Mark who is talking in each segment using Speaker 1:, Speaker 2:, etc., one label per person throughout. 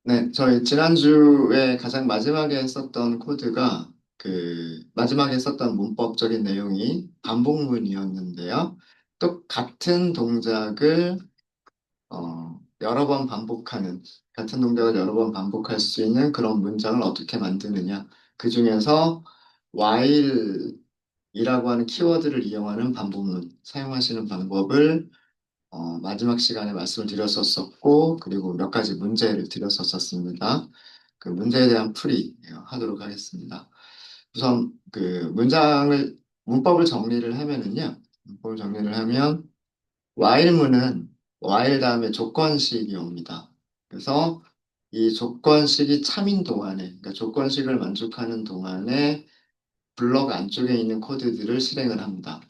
Speaker 1: 네, 저희 지난주에 가장 마지막에 썼던 코드가 마지막에 썼던 문법적인 내용이 반복문이었는데요. 또 같은 동작을 여러 번 반복하는, 같은 동작을 여러 번 반복할 수 있는 그런 문장을 어떻게 만드느냐. 그 중에서 while이라고 하는 키워드를 이용하는 반복문 사용하시는 방법을 마지막 시간에 말씀을 드렸었고, 그리고 몇 가지 문제를 드렸었습니다. 그 문제에 대한 풀이 하도록 하겠습니다. 우선 문법을 정리를 하면은요, 문법을 정리를 하면, while문은 while 다음에 조건식이 옵니다. 그래서 이 조건식이 참인 동안에, 그러니까 조건식을 만족하는 동안에 블럭 안쪽에 있는 코드들을 실행을 합니다.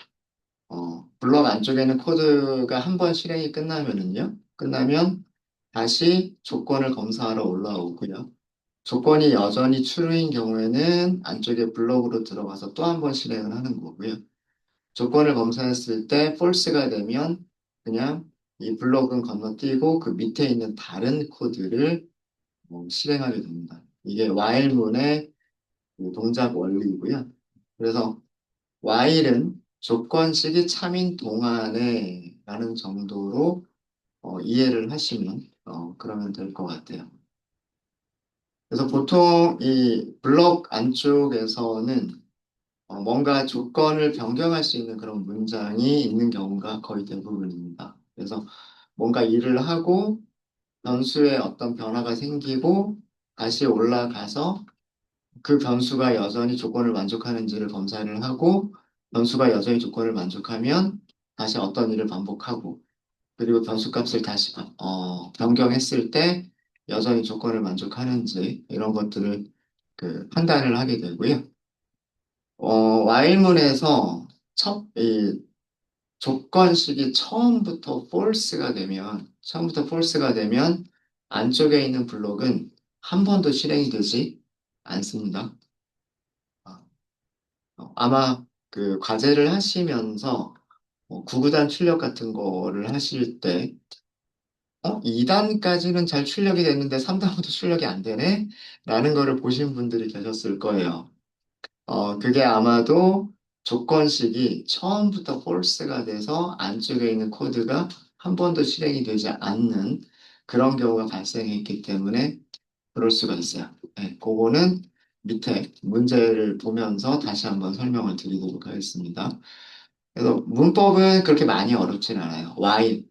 Speaker 1: 블럭 안쪽에는 코드가 한 번 실행이 끝나면 다시 조건을 검사하러 올라오고요. 조건이 여전히 true인 경우에는 안쪽에 블럭으로 들어가서 또 한 번 실행을 하는 거고요. 조건을 검사했을 때 false가 되면 그냥 이 블럭은 건너뛰고 그 밑에 있는 다른 코드를 실행하게 됩니다. 이게 while문의 그 동작 원리이고요. 그래서 while은 조건식이 참인 동안에 라는 정도로 이해를 하시면 그러면 될 것 같아요. 그래서 보통 이 블록 안쪽에서는 뭔가 조건을 변경할 수 있는 그런 문장이 있는 경우가 거의 대부분입니다. 그래서 뭔가 일을 하고 변수에 어떤 변화가 생기고 다시 올라가서 그 변수가 여전히 조건을 만족하는지를 검사를 하고 변수가 여전히 조건을 만족하면 다시 어떤 일을 반복하고 그리고 변수값을 다시 변경했을 때 여전히 조건을 만족하는지 이런 것들을 판단을 하게 되고요. while문에서 이 조건식이 처음부터 false가 되면 안쪽에 있는 블록은 한 번도 실행이 되지 않습니다. 아마 그 과제를 하시면서 구구단 출력 같은 거를 하실 때 2단까지는 잘 출력이 됐는데 3단부터 출력이 안 되네? 라는 거를 보신 분들이 계셨을 거예요. 그게 아마도 조건식이 처음부터 false가 돼서 안쪽에 있는 코드가 한 번도 실행이 되지 않는 그런 경우가 발생했기 때문에 그럴 수가 있어요. 네, 그거는 밑에 문제를 보면서 다시 한번 설명을 드리도록 하겠습니다. 그래서 문법은 그렇게 많이 어렵진 않아요. while,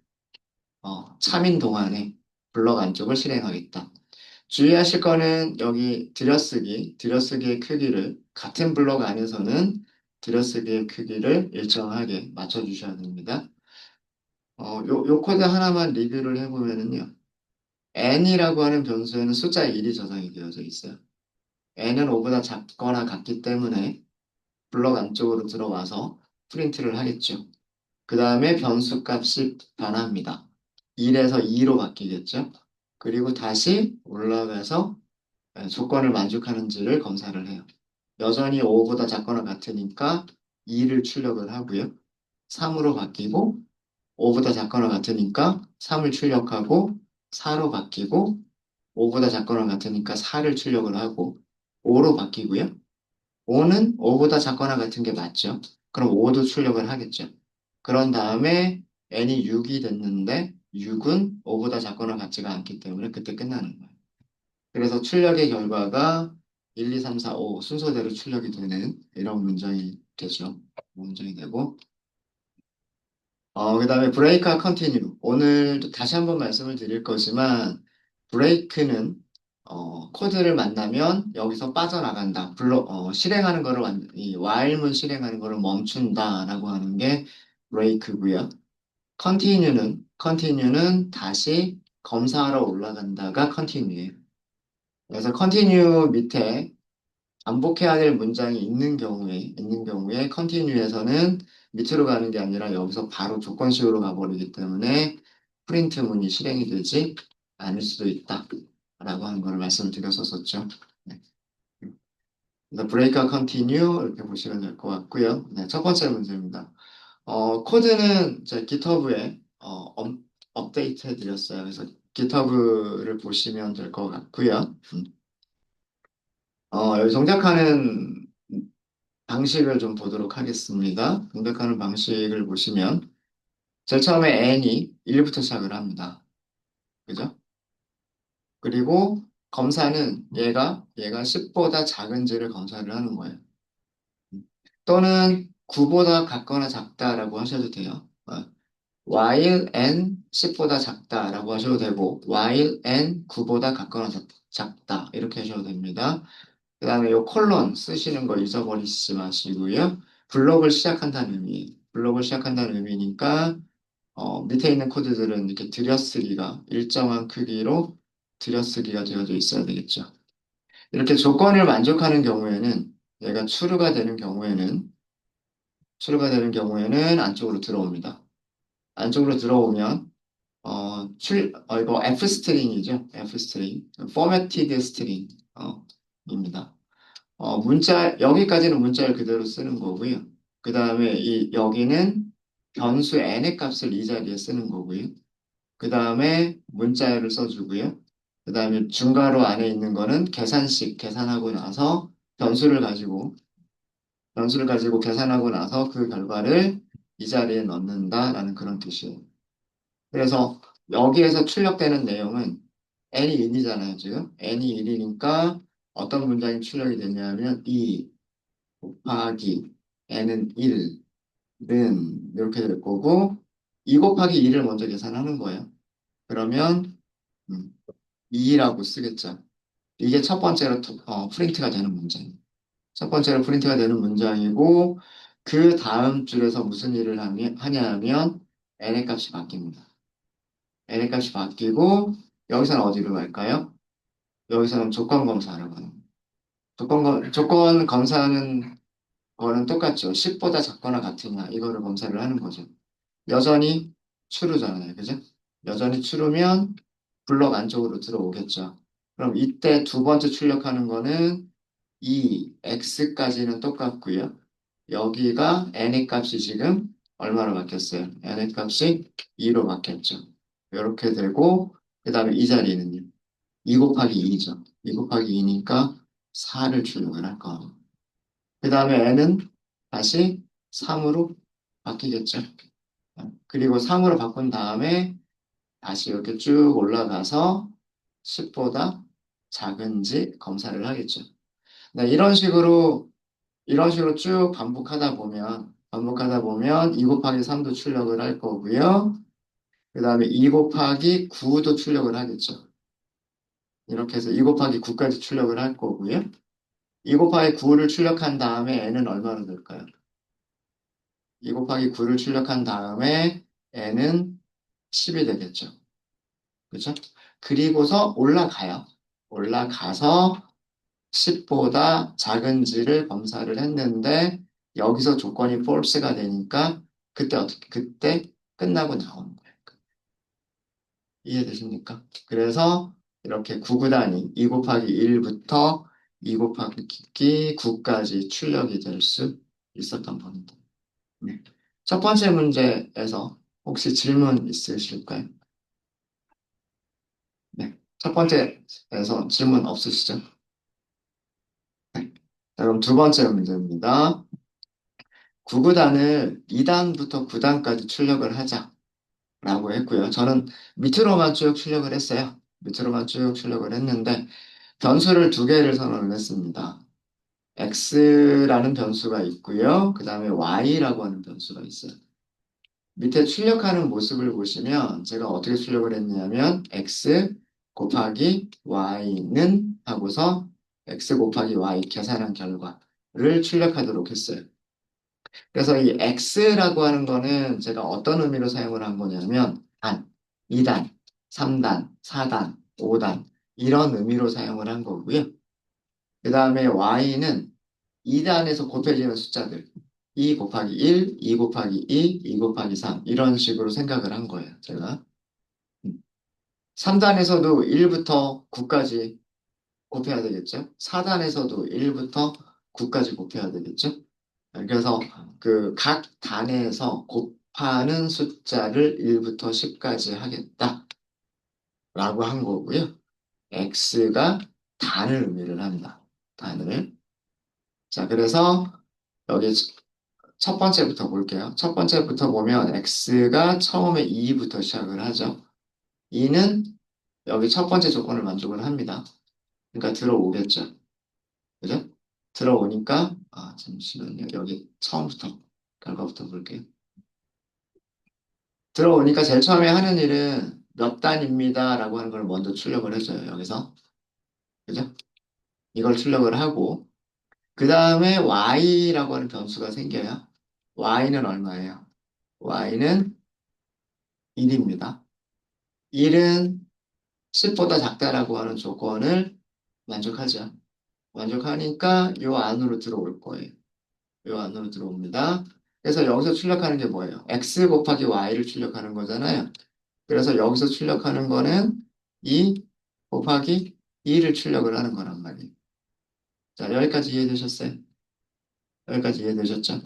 Speaker 1: 참인 동안에 블럭 안쪽을 실행하겠다. 주의하실 거는 여기 들여쓰기의 크기를 같은 블록 안에서는 들여쓰기의 크기를 일정하게 맞춰주셔야 됩니다. 요 코드 하나만 리뷰를 해보면은요. n이라고 하는 변수에는 숫자 1이 저장이 되어져 있어요. n은 5보다 작거나 같기 때문에 블록 안쪽으로 들어와서 프린트를 하겠죠. 그 다음에 변수 값이 변합니다. 1에서 2로 바뀌겠죠. 그리고 다시 올라가서 조건을 만족하는지를 검사를 해요. 여전히 5보다 작거나 같으니까 2를 출력을 하고요. 3으로 바뀌고 5보다 작거나 같으니까 3을 출력하고 4로 바뀌고 5보다 작거나 같으니까 4를 출력을 하고 5로 바뀌고요. 5는 5보다 작거나 같은 게 맞죠? 그럼 5도 출력을 하겠죠. 그런 다음에 n이 6이 됐는데 6은 5보다 작거나 같지가 않기 때문에 그때 끝나는 거예요. 그래서 출력의 결과가 1, 2, 3, 4, 5 순서대로 출력이 되는 이런 문장이 되죠. 문장이 되고 그다음에 브레이크와 컨티뉴. 오늘도 다시 한번 말씀을 드릴 거지만 브레이크는 코드를 만나면 여기서 빠져나간다. 실행하는 거를 이 while문 실행하는 거를 멈춘다라고 하는 게 브레이크고요. 컨티뉴는 다시 검사하러 올라간다가 컨티뉴예요. 그래서 컨티뉴 밑에 반복해야 될 문장이 있는 경우에 컨티뉴에서는 밑으로 가는 게 아니라 여기서 바로 조건식으로 가버리기 때문에 프린트 문이 실행이 되지 않을 수도 있다. 라고 하는 걸 말씀드렸었죠. 네. 그래서 브레이크와 컨티뉴 이렇게 보시면 될 것 같고요. 네, 첫 번째 문제입니다. 코드는 제 GitHub에 업데이트 해드렸어요. 그래서 GitHub를 보시면 될 것 같고요. 여기 동작하는 방식을 좀 보도록 하겠습니다. 동작하는 방식을 보시면 제일 처음에 n이 1부터 시작을 합니다. 그죠? 그리고 검사는 얘가 10보다 작은지를 검사를 하는 거예요. 또는 9보다 같거나 작다라고 하셔도 돼요. while n 10보다 작다라고 하셔도 되고 while n 9보다 같거나 작다 이렇게 하셔도 됩니다. 그 다음에 요 콜론 쓰시는 거 잊어버리지 마시고요. 블록을 시작한다는 의미. 블록을 시작한다는 의미니까 밑에 있는 코드들은 이렇게 들여쓰기가 일정한 크기로 들여쓰기가 되어져 있어야 되겠죠. 이렇게 조건을 만족하는 경우에는 얘가 추루가 되는 경우에는 안쪽으로 들어옵니다. 안쪽으로 들어오면 이거 F 스트링이죠. F 스트링. formatted string 입니다. 여기까지는 문자를 그대로 쓰는 거고요. 그 다음에 여기는 변수 n의 값을 이 자리에 쓰는 거고요. 그 다음에 문자열을 써주고요. 그 다음에 중괄호 안에 있는 거는 계산식 계산하고 나서 변수를 가지고 계산하고 나서 그 결과를 이 자리에 넣는다라는 그런 뜻이에요. 그래서 여기에서 출력되는 내용은 n이 1이잖아요, 지금. n이 1이니까 어떤 문장이 출력이 되냐면 2 곱하기 n은 1은 이렇게 될 거고 2 곱하기 2를 먼저 계산하는 거예요. 그러면 2라고 쓰겠죠. 이게 첫 번째로 프린트가 되는 문장이에요. 첫 번째로 프린트가 되는 문장이고 그 다음 줄에서 무슨 일을 하냐면 n의 값이 바뀝니다. n의 값이 바뀌고 여기서는 어디로 갈까요? 여기서는 조건 검사하러 가는 거예요. 조건 검사하는 거는 똑같죠. 10보다 작거나 같으냐 이거를 검사를 하는 거죠. 여전히 true잖아요. 그죠? 여전히 true면 블록 안쪽으로 들어오겠죠. 그럼 이때 두 번째 출력하는 거는 이 x까지는 똑같고요. 여기가 n의 값이 지금 얼마로 바뀌었어요? n의 값이 2로 바뀌었죠. 이렇게 되고 그 다음에 이 자리는요. 2 곱하기 2죠. 2 곱하기 2니까 4를 출력을 할 거예요. 그 다음에 n은 다시 3으로 바뀌겠죠. 그리고 3으로 바꾼 다음에 다시 이렇게 쭉 올라가서 10보다 작은지 검사를 하겠죠. 네, 이런 식으로 쭉 반복하다 보면 2 곱하기 3도 출력을 할 거고요. 그 다음에 2 곱하기 9도 출력을 하겠죠. 이렇게 해서 2 곱하기 9까지 출력을 할 거고요. 2 곱하기 9를 출력한 다음에 n은 얼마나 될까요? 2 곱하기 9를 출력한 다음에 n은 10이 되겠죠. 그렇죠? 그리고서 올라가요. 올라가서 10보다 작은지를 검사를 했는데 여기서 조건이 false가 되니까 그때 끝나고 나오는 거예요. 이해되십니까? 그래서 이렇게 구구단위 2 곱하기 1부터 2 곱하기 9까지 출력이 될 수 있었던 겁니다. 네. 첫 번째 문제에서 혹시 질문 있으실까요? 네. 첫 번째에서 질문 없으시죠? 네. 자, 그럼 두 번째 문제입니다. 구구단을 2단부터 9단까지 출력을 하자라고 했고요. 저는 밑으로만 쭉 출력을 했어요. 밑으로만 쭉 출력을 했는데 변수를 두 개를 선언을 했습니다. x라는 변수가 있고요. 그 다음에 y라고 하는 변수가 있어요. 밑에 출력하는 모습을 보시면 제가 어떻게 출력을 했냐면 x 곱하기 y는 하고서 x 곱하기 y 계산한 결과를 출력하도록 했어요. 그래서 이 x라고 하는 거는 제가 어떤 의미로 사용을 한 거냐면 단, 2단, 3단, 4단, 5단 이런 의미로 사용을 한 거고요. 그 다음에 y는 2단에서 곱해지는 숫자들 2 곱하기 1, 2 곱하기 2, 2 곱하기 3 이런 식으로 생각을 한 거예요. 제가 3단에서도 1부터 9까지 곱해야 되겠죠. 4단에서도 1부터 9까지 곱해야 되겠죠. 그래서 그 각 단에서 곱하는 숫자를 1부터 10까지 하겠다. 라고 한 거고요. x가 단을 의미를 합니다. 단을. 자, 그래서 여기 첫 번째부터 볼게요. 첫 번째부터 보면 x가 처음에 2부터 시작을 하죠. 2는 여기 첫 번째 조건을 만족을 합니다. 그러니까 들어오겠죠. 그죠? 들어오니까, 아, 잠시만요. 여기 처음부터, 결과부터 볼게요. 들어오니까 제일 처음에 하는 일은 몇 단입니다. 라고 하는 걸 먼저 출력을 해줘요. 여기서. 그죠? 이걸 출력을 하고, 그 다음에 y라고 하는 변수가 생겨요. y는 얼마예요? y는 1입니다. 1은 10보다 작다라고 하는 조건을 만족하죠. 만족하니까 요 안으로 들어올 거예요. 요 안으로 들어옵니다. 그래서 여기서 출력하는 게 뭐예요? x 곱하기 y를 출력하는 거잖아요. 그래서 여기서 출력하는 거는 2 곱하기 2를 출력을 하는 거란 말이에요. 자, 여기까지 이해되셨어요? 여기까지 이해되셨죠?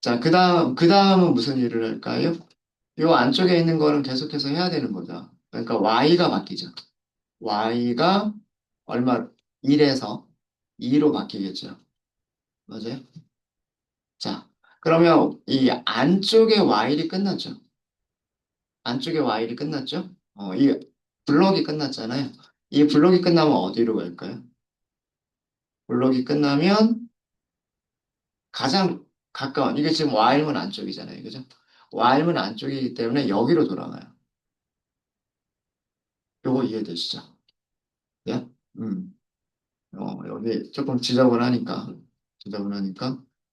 Speaker 1: 자, 그 다음은 무슨 일을 할까요? 요 안쪽에 있는 거는 계속해서 해야 되는 거죠. 그러니까 y가 바뀌죠. y가 얼마, 1에서 2로 바뀌겠죠. 맞아요? 자, 그러면 이 안쪽에 while이 끝났죠. 안쪽에 while이 끝났죠. 이 블럭이 끝났잖아요. 이 블럭이 끝나면 어디로 갈까요? 블럭이 끝나면 가장 가까운, 이게 지금 while문 안쪽이잖아요. 그죠? while문 안쪽이기 때문에 여기로 돌아가요. 요거 이해되시죠? 네? 음. 여기 조금 지저분하니까.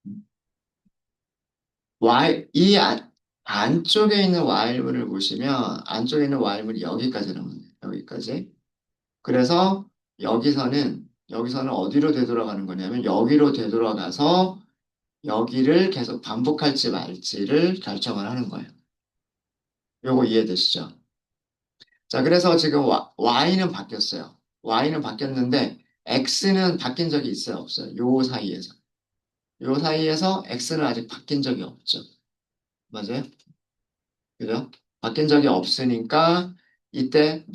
Speaker 1: 음. 이 안쪽에 있는 while문을 보시면, 안쪽에 있는 while문이 여기까지 나옵니다. 여기까지. 그래서 여기서는 어디로 되돌아가는 거냐면, 여기로 되돌아가서 여기를 계속 반복할지 말지를 결정을 하는 거예요. 요거 이해되시죠? 자, 그래서 지금 Y는 바뀌었어요. Y는 바뀌었는데, X는 바뀐 적이 있어요, 없어요? 요 사이에서. 요 사이에서 X는 아직 바뀐 적이 없죠. 맞아요? 그죠? 바뀐 적이 없으니까 이때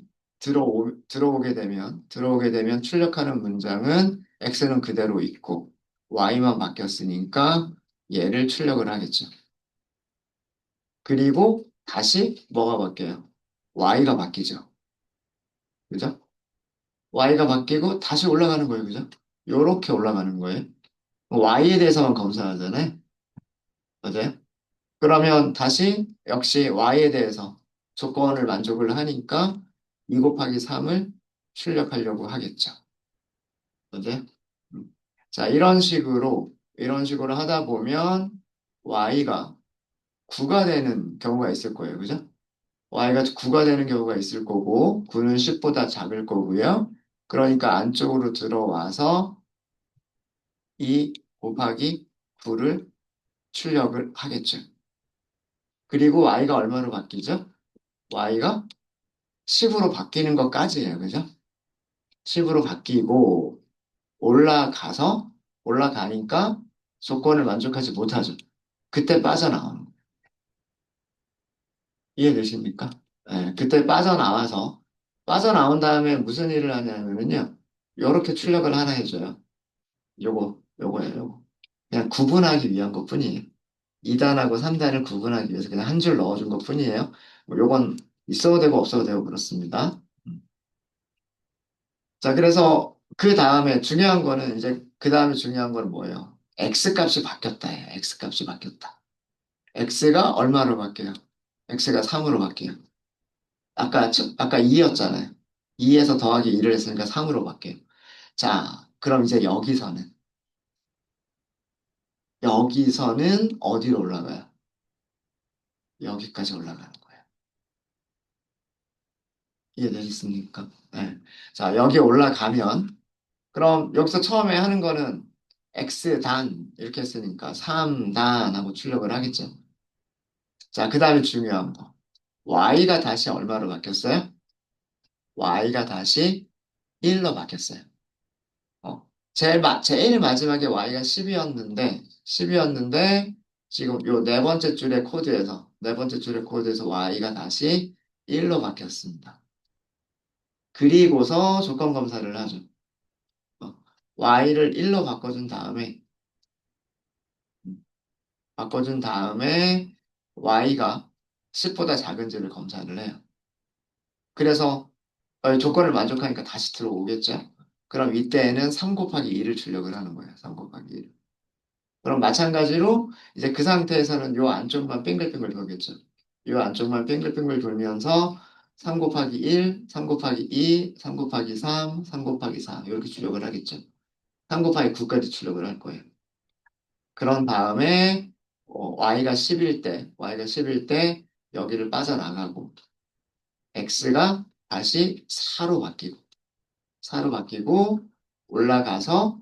Speaker 1: 들어오게 되면 출력하는 문장은 X는 그대로 있고 Y만 바뀌었으니까 얘를 출력을 하겠죠. 그리고 다시 뭐가 바뀌어요? Y가 바뀌죠. 그죠? Y가 바뀌고 다시 올라가는 거예요. 그죠? 요렇게 올라가는 거예요. Y에 대해서만 검사하잖아요. 맞아요? 그러면 다시 역시 y에 대해서 조건을 만족을 하니까 2 곱하기 3을 출력하려고 하겠죠. 맞아요? 음. 자, 이런 식으로 하다 보면 y가 9가 되는 경우가 있을 거예요. 그죠? y가 9가 되는 경우가 있을 거고 9는 10보다 작을 거고요. 그러니까 안쪽으로 들어와서 2 곱하기 9를 출력을 하겠죠. 그리고 y가 얼마로 바뀌죠? y가 10으로 바뀌는 것까지예요. 그죠? 10으로 바뀌고 올라가니까 조건을 만족하지 못하죠. 그때 빠져나오는 거예요. 이해되십니까? 네, 그때 빠져나온 다음에 무슨 일을 하냐면요. 요렇게 출력을 하나 해줘요. 요거예요, 요거. 그냥 구분하기 위한 것 뿐이에요. 2단하고 3단을 구분하기 위해서 그냥 한 줄 넣어준 것 뿐이에요. 뭐 요건 있어도 되고 없어도 되고 그렇습니다. 자, 그래서 그 다음에 중요한 거는 뭐예요? x 값이 바뀌었다예요. x 값이 바뀌었다. x가 얼마로 바뀌어요? x가 3으로 바뀌어요. 아까 2였잖아요. 2에서 더하기 1을 했으니까 3으로 바뀌어요. 자, 그럼 이제 여기서는 어디로 올라가요? 여기까지 올라가는 거예요. 이해되셨습니까? 네. 자, 여기 올라가면 그럼 여기서 처음에 하는 거는 x단 이렇게 했으니까 3단 하고 출력을 하겠죠. 자, 그 다음에 중요한 거. y가 다시 얼마로 바뀌었어요? y가 다시 1로 바뀌었어요. 제일 마지막에 y가 10이었는데, 지금 요 네 번째 줄의 코드에서 y가 다시 1로 바뀌었습니다. 그리고서 조건 검사를 하죠. 어, y를 1로 바꿔준 다음에 y가 10보다 작은지를 검사를 해요. 그래서 조건을 만족하니까 다시 들어오겠죠. 그럼 이때에는 3 곱하기 2를 출력을 하는 거예요. 3 곱하기 1. 그럼 마찬가지로 이제 그 상태에서는 요 안쪽만 빙글빙글 돌겠죠. 요 안쪽만 빙글빙글 돌면서 3 곱하기 1, 3 곱하기 2, 3 곱하기 3, 3 곱하기 4 이렇게 출력을 하겠죠. 3 곱하기 9까지 출력을 할 거예요. 그런 다음에 y가 10일 때 여기를 빠져나가고 x가 다시 4로 바뀌고 올라가서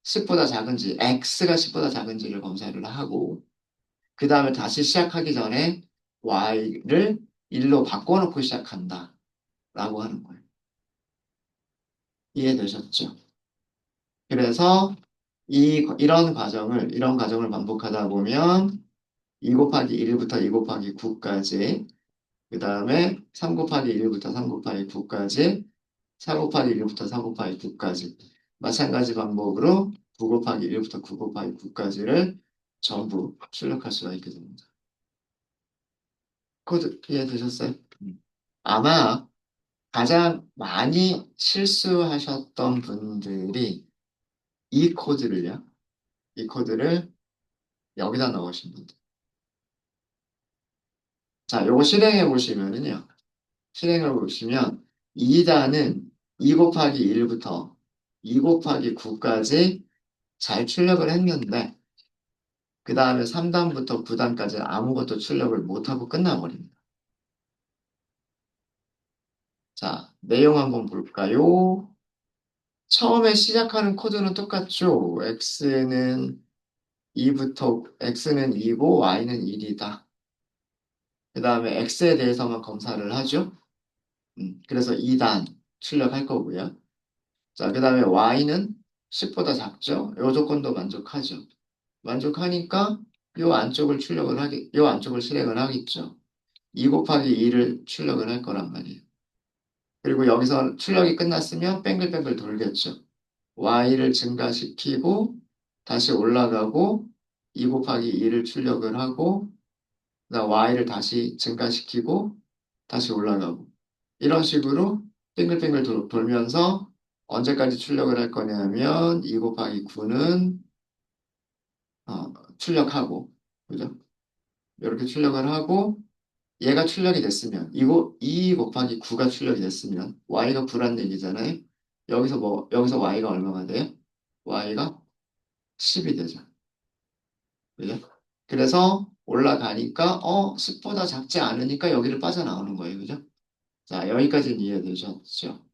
Speaker 1: 10보다 작은지 x가 10보다 작은지를 검사를 하고 그 다음에 다시 시작하기 전에 y를 1로 바꿔놓고 시작한다 라고 하는 거예요. 이해되셨죠? 그래서 이런 과정을 반복하다 보면 2 곱하기 1부터 2 곱하기 9까지 그 다음에 3 곱하기 1부터 3 곱하기 9까지 4 곱하기 1부터 4 곱하기 9까지 마찬가지 방법으로 9 곱하기 1부터 9 곱하기 9까지를 전부 출력할 수가 있게 됩니다. 코드 이해되셨어요? 아마 가장 많이 실수하셨던 분들이 이 코드를요, 이 코드를 여기다 넣으신 분들. 자, 요거 실행해 보시면 2단은 2 곱하기 1부터 2 곱하기 9까지 잘 출력을 했는데 그 다음에 3단부터 9단까지 아무것도 출력을 못하고 끝나버립니다. 자, 내용 한번 볼까요? 처음에 시작하는 코드는 똑같죠? x는 2고 y는 1이다. 그 다음에 x에 대해서만 검사를 하죠. 그래서 2단 출력할 거고요. 자, 그 다음에 y는 10보다 작죠? 요 조건도 만족하죠. 만족하니까 요 안쪽을 실행을 하겠죠. 2 곱하기 2를 출력을 할 거란 말이에요. 그리고 여기서 출력이 끝났으면 뱅글뱅글 돌겠죠. y를 증가시키고 다시 올라가고 2 곱하기 2를 출력을 하고 그다음 y를 다시 증가시키고 다시 올라가고 이런 식으로 빙글빙글 돌면서 언제까지 출력을 할 거냐면 2 곱하기 9는 출력하고 그죠? 이렇게 출력을 하고 얘가 출력이 됐으면 이거 2 곱하기 9가 출력이 됐으면 y가 9란 얘기잖아요. 여기서 y가 얼마가 돼요? y가 10이 되죠. 그죠? 그래서 올라가니까 10보다 작지 않으니까 여기를 빠져나오는 거예요. 그죠? 자, 여기까지는 이해되셨죠?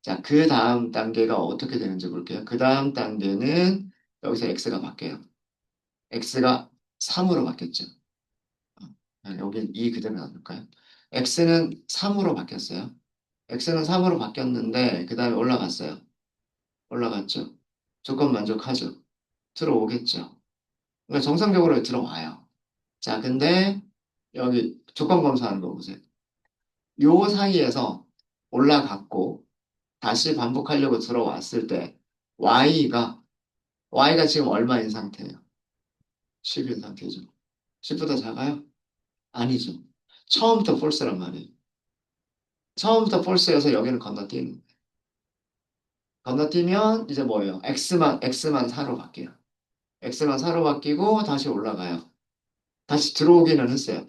Speaker 1: 자, 그 다음 단계가 어떻게 되는지 볼게요. 그 다음 단계는 여기서 x가 바뀌어요. x가 3으로 바뀌었죠. 여긴 2 그대로 놔둘까요? x는 3으로 바뀌었어요. x는 3으로 바뀌었는데 그 다음에 올라갔어요. 올라갔죠. 조건 만족하죠. 들어오겠죠. 그러니까 정상적으로 들어와요. 자, 근데 여기 조건 검사하는 거 보세요. 요 사이에서 올라갔고 다시 반복하려고 들어왔을 때 y가 지금 얼마인 상태예요? 10인 상태죠. 10보다 작아요? 아니죠. 처음부터 폴스란 말이에요. 처음부터 폴스여서 여기는 건너뛰는 거예요. 건너뛰면 이제 뭐예요? x만 4로 바뀌어요. x만 4로 바뀌고 다시 올라가요. 다시 들어오기는 했어요.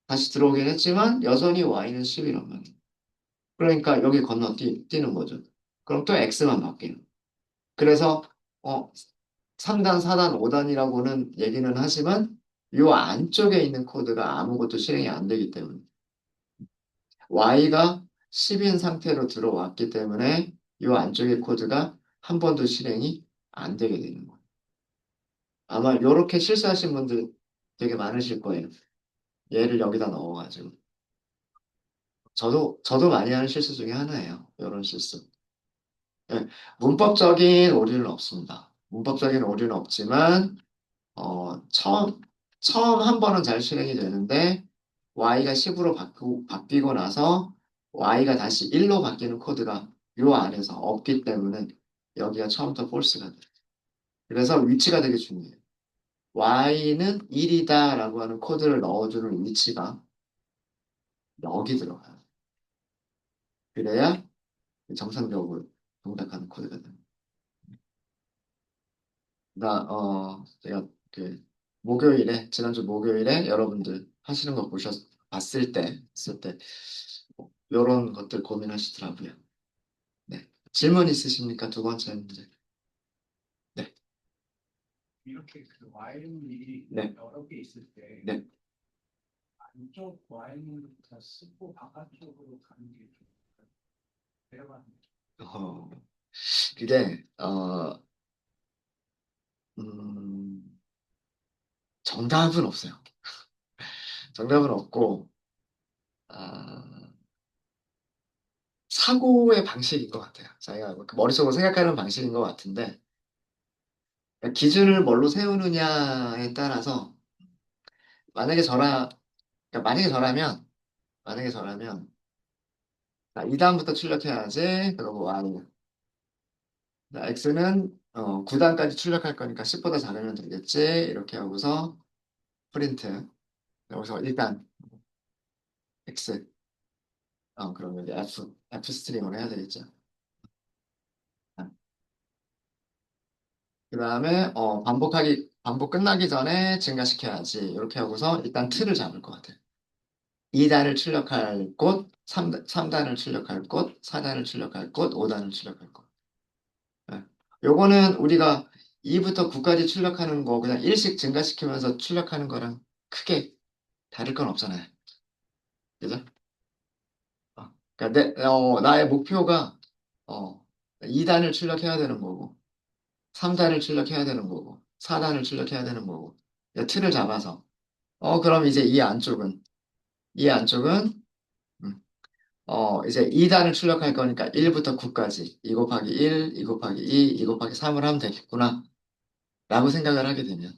Speaker 1: 다시 들어오긴 했지만 여전히 y는 10이란 말이에요. 그러니까 여기 건너뛰는 거죠. 그럼 또 x만 바뀌어요. 그래서 어, 3단, 4단, 5단이라고는 얘기는 하지만 이 안쪽에 있는 코드가 아무것도 실행이 안 되기 때문에 y가 10인 상태로 들어왔기 때문에 이 안쪽의 코드가 한 번도 실행이 안 되게 되는 거예요. 아마 이렇게 실수하신 분들 되게 많으실 거예요. 얘를 여기다 넣어가지고. 저도 많이 하는 실수 중에 하나예요. 이런 실수. 예, 문법적인 오류는 없습니다. 문법적인 오류는 없지만, 처음 한 번은 잘 실행이 되는데, y가 10으로 바뀌고 나서 y가 다시 1로 바뀌는 코드가 요 안에서 없기 때문에 여기가 처음부터 false가 돼. 그래서 위치가 되게 중요해요. y는 1이다라고 하는 코드를 넣어주는 위치가 여기 들어가요. 그래야 정상적으로 동작하는 코드가 됩니다. 제가 그 지난주 목요일에 여러분들 하시는 거 봤을 때, 이런 것들 고민하시더라고요. 네. 질문 있으십니까? 두 번째 문제. 네.
Speaker 2: 이렇게 그 와인이
Speaker 1: 네.
Speaker 2: 여러 개 있을 때
Speaker 1: 네.
Speaker 2: 안쪽 와인을 다 쓰고 바깥쪽으로 가는 게 좀 내려가는 게
Speaker 1: 어, 그게, 음, 정답은 없어요. 정답은 없고, 아, 사고의 방식인 것 같아요. 자기가 그 머릿속으로 생각하는 방식인 것 같은데, 기준을 뭘로 세우느냐에 따라서, 만약에 저라, 그러니까 만약에 저라면, 2단부터 출력해야지, 그러고 y, x는 9단까지 출력할 거니까 10보다 작으면 되겠지, 이렇게 하고서 프린트, 여기서 일단 x, 그러면 이제 f 스트링으로 해야 되겠죠. 그 다음에 반복 끝나기 전에 증가시켜야지. 이렇게 하고서 일단 틀을 잡을 것 같아요. 2단을 출력할 곳, 3단을 출력할 곳, 4단을 출력할 곳, 5단을 출력할 곳. 네. 요거는 우리가 2부터 9까지 출력하는 거 그냥 일씩 증가시키면서 출력하는 거랑 크게 다를 건 없잖아요. 그죠? 그러니까 나의 목표가 2단을 출력해야 되는 거고, 3단을 출력해야 되는 거고, 4단을 출력해야 되는 거고, 그러니까 틀을 잡아서. 그럼 이제 이 안쪽은, 음, 이제 2단을 출력할 거니까 1부터 9까지, 2 곱하기 1, 2 곱하기 2, 2 곱하기 3을 하면 되겠구나. 라고 생각을 하게 되면,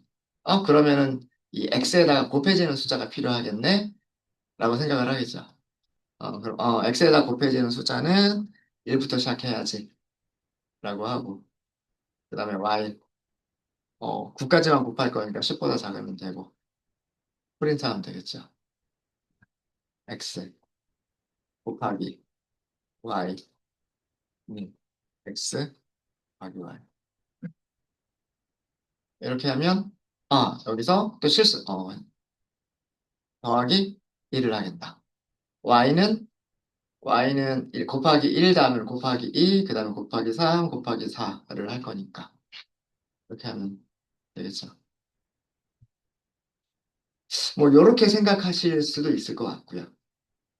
Speaker 1: 그러면은 이 x에다가 곱해지는 숫자가 필요하겠네? 라고 생각을 하겠죠. 그럼, x에다 곱해지는 숫자는 1부터 시작해야지. 라고 하고, 그 다음에 y, 9까지만 곱할 거니까 10보다 작으면 되고, 프린트 하면 되겠죠. x 곱하기 y, x 곱하기 y. 이렇게 하면, 여기서 또 더하기 1을 하겠다. y는 1 곱하기 1 다음에 곱하기 2, 그 다음에 곱하기 3, 곱하기 4를 할 거니까. 이렇게 하면 되겠죠. 뭐, 이렇게 생각하실 수도 있을 것 같고요.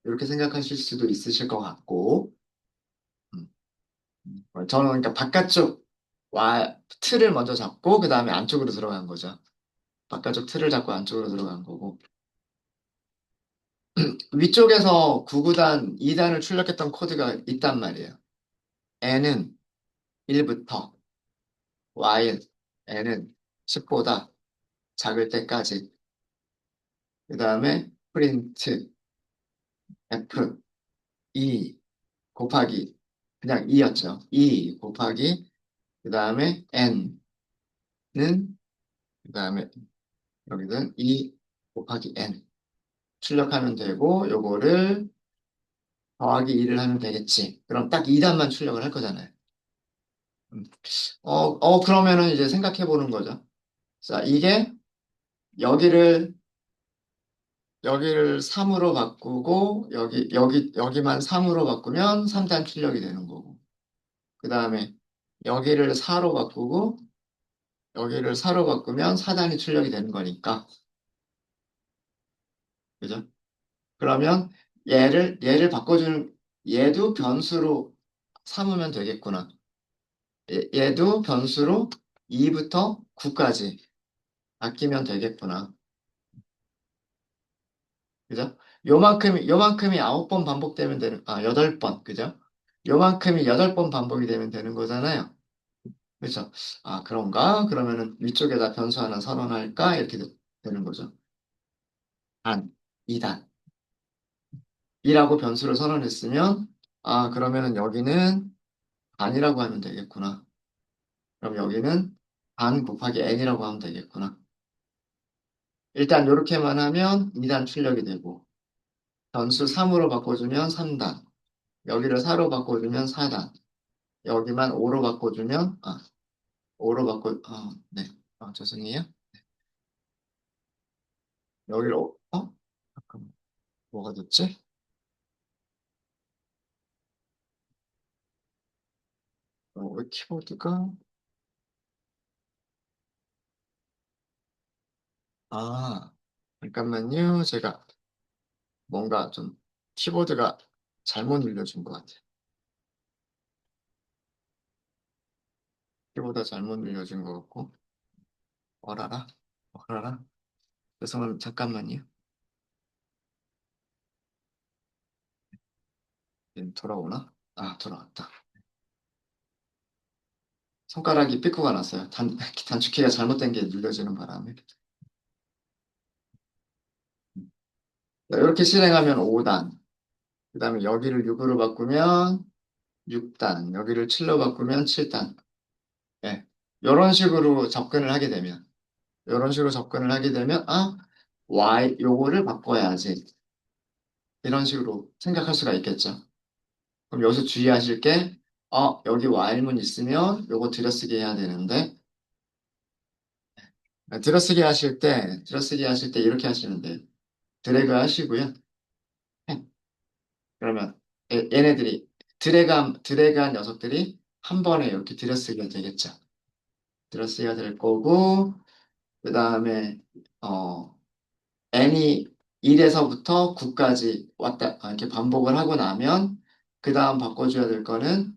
Speaker 1: 이렇게 생각하실 수도 있으실 것 같고, 음, 저는 그러니까 틀을 먼저 잡고, 그 다음에 안쪽으로 들어간 거죠. 바깥쪽 틀을 잡고 안쪽으로 들어간 거고. 위쪽에서 9구단 2단을 출력했던 코드가 있단 말이에요. n은 1부터 n은 10보다 작을 때까지. 그 다음에 프린트 f 2 곱하기 그냥 2였죠. 2 곱하기 그 다음에 n는 그 다음에 여기는 2 곱하기 n 출력하면 되고 요거를 더하기 2를 하면 되겠지. 그럼 딱 2단만 출력을 할 거잖아요. 음. 그러면은 이제 생각해 보는 거죠. 자, 이게 여기를 여기를 3으로 바꾸고 여기만 3으로 바꾸면 3단 출력이 되는 거고. 그다음에 여기를 4로 바꾸고 여기를 4로 바꾸면 4단이 출력이 되는 거니까. 그죠? 그러면 얘를 바꿔주는 얘도 변수로 삼으면 되겠구나. 얘도 변수로 2부터 9까지 바뀌면 되겠구나. 그죠? 요만큼이 9번 반복되면 8번, 그죠? 요만큼이 8번 반복이 되면 되는 거잖아요. 그렇죠? 그런가? 그러면은 위쪽에다 변수 하나 선언할까? 이렇게 되는 거죠. 단, 2단. 2라고 변수를 선언했으면, 아, 그러면은 여기는 반이라고 하면 되겠구나. 그럼 여기는 반 곱하기 n이라고 하면 되겠구나. 일단 이렇게만 하면 2단 출력이 되고, 변수 3으로 바꿔주면 3단, 여기를 4로 바꿔주면 4단, 여기만 5로 바꿔주면, 5로 네. 죄송해요. 여기를, 잠깐만, 뭐가 됐지? 왜 키보드가, 아, 잠깐만요. 제가 뭔가 좀 키보드가 잘못 눌려준 것 같아요. 키보드가 잘못 눌려준 것 같고, 어라라, 어라라. 죄송합니다. 잠깐만요. 돌아오나? 돌아왔다. 손가락이 삐꾸가 났어요. 단축키가 잘못된 게 눌려지는 바람에. 이렇게 실행하면 5단. 그 다음에 여기를 6으로 바꾸면 6단. 여기를 7로 바꾸면 7단. 예. 이런 식으로 접근을 하게 되면, 이런 식으로 접근을 하게 되면, 요거를 바꿔야지. 이런 식으로 생각할 수가 있겠죠. 그럼 여기서 주의하실 게, 여기 while문 있으면 요거 들여쓰기 해야 되는데, 들어쓰기 하실 때 이렇게 하시면 돼요. 드래그 하시고요. 네. 그러면 얘네들이 드래그한 녀석들이 한 번에 이렇게 들여쓰기가 되겠죠. 들여쓰기가 될 거고 그 다음에 어 n이 1에서부터 9까지 이렇게 반복을 하고 나면 그 다음 바꿔줘야 될 거는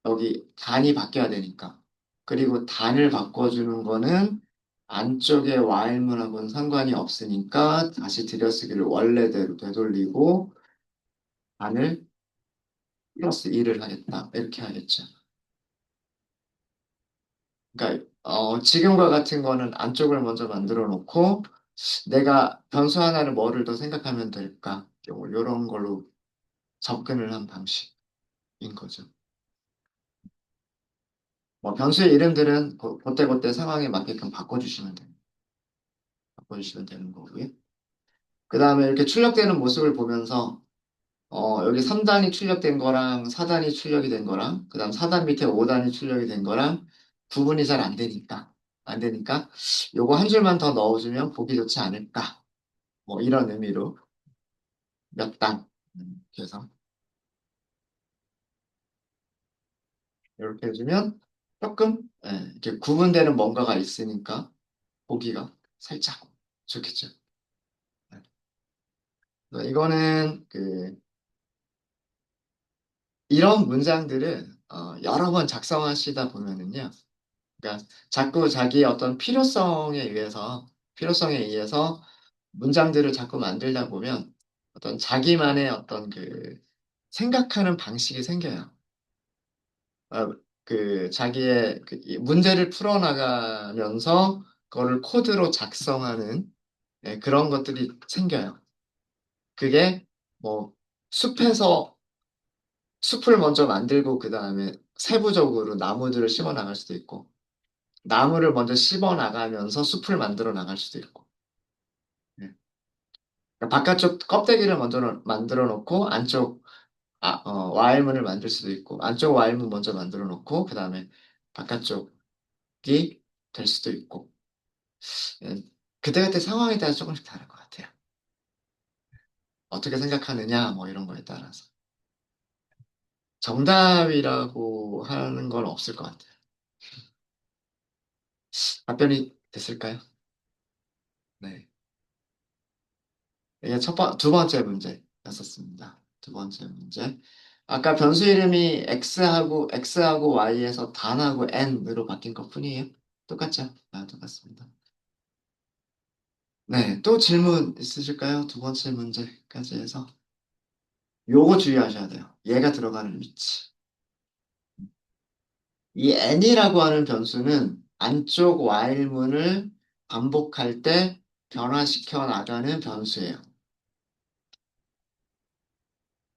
Speaker 1: 여기 단이 바뀌어야 되니까. 그리고 단을 바꿔주는 거는 안쪽에 while문하고는 상관이 없으니까 다시 들여쓰기를 원래대로 되돌리고 단을 플러스 1을 하겠다. 이렇게 하겠죠. 그러니까 지금과 같은 거는 안쪽을 먼저 만들어 놓고 내가 변수 하나를 뭐를 더 생각하면 될까? 이런 걸로 접근을 한 방식인 거죠. 뭐 변수의 이름들은 그때그때 상황에 맞게끔 바꿔주시면 되는 거고요. 그 다음에 이렇게 출력되는 모습을 보면서 여기 3단이 출력된 거랑 4단이 출력이 된 거랑 그 다음 4단 밑에 5단이 출력이 된 거랑 구분이 잘 안 되니까 요거 한 줄만 더 넣어주면 보기 좋지 않을까 뭐 이런 의미로 몇 단 그래서 이렇게 해주면 조금 이렇게 구분되는 뭔가가 있으니까 보기가 살짝 좋겠죠. 네. 이거는 이런 문장들을 여러 번 작성하시다 보면은요. 그러니까 자꾸 자기의 어떤 필요성에 의해서 문장들을 자꾸 만들다 보면 어떤 자기만의 어떤 생각하는 방식이 생겨요. 자기의 이 문제를 풀어나가면서 그거를 코드로 작성하는 그런 것들이 생겨요. 그게 뭐 숲에서 숲을 먼저 만들고 그 다음에 세부적으로 나무들을 심어 나갈 수도 있고 나무를 먼저 씹어 나가면서 숲을 만들어 나갈 수도 있고. 예. 그러니까 바깥쪽 껍데기를 먼저 만들어 놓고 안쪽 와일문을 만들 수도 있고 안쪽 와일문 먼저 만들어 놓고 그 다음에 바깥쪽이 될 수도 있고. 예. 그때그때 상황에 따라 조금씩 다를 것 같아요. 어떻게 생각하느냐 뭐 이런 거에 따라서 정답이라고 하는 건 없을 것 같아요. 답변이 됐을까요? 네. 이게 두 번째 문제였었습니다. 두 번째 문제. 아까 변수 이름이 x하고 y에서 단하고 n으로 바뀐 것 뿐이에요. 똑같죠? 똑같습니다. 네, 또 질문 있으실까요? 두 번째 문제까지 해서. 요거 주의하셔야 돼요. 얘가 들어가는 위치. 이 n이라고 하는 변수는 안쪽 while문을 반복할 때 변화시켜 나가는 변수예요.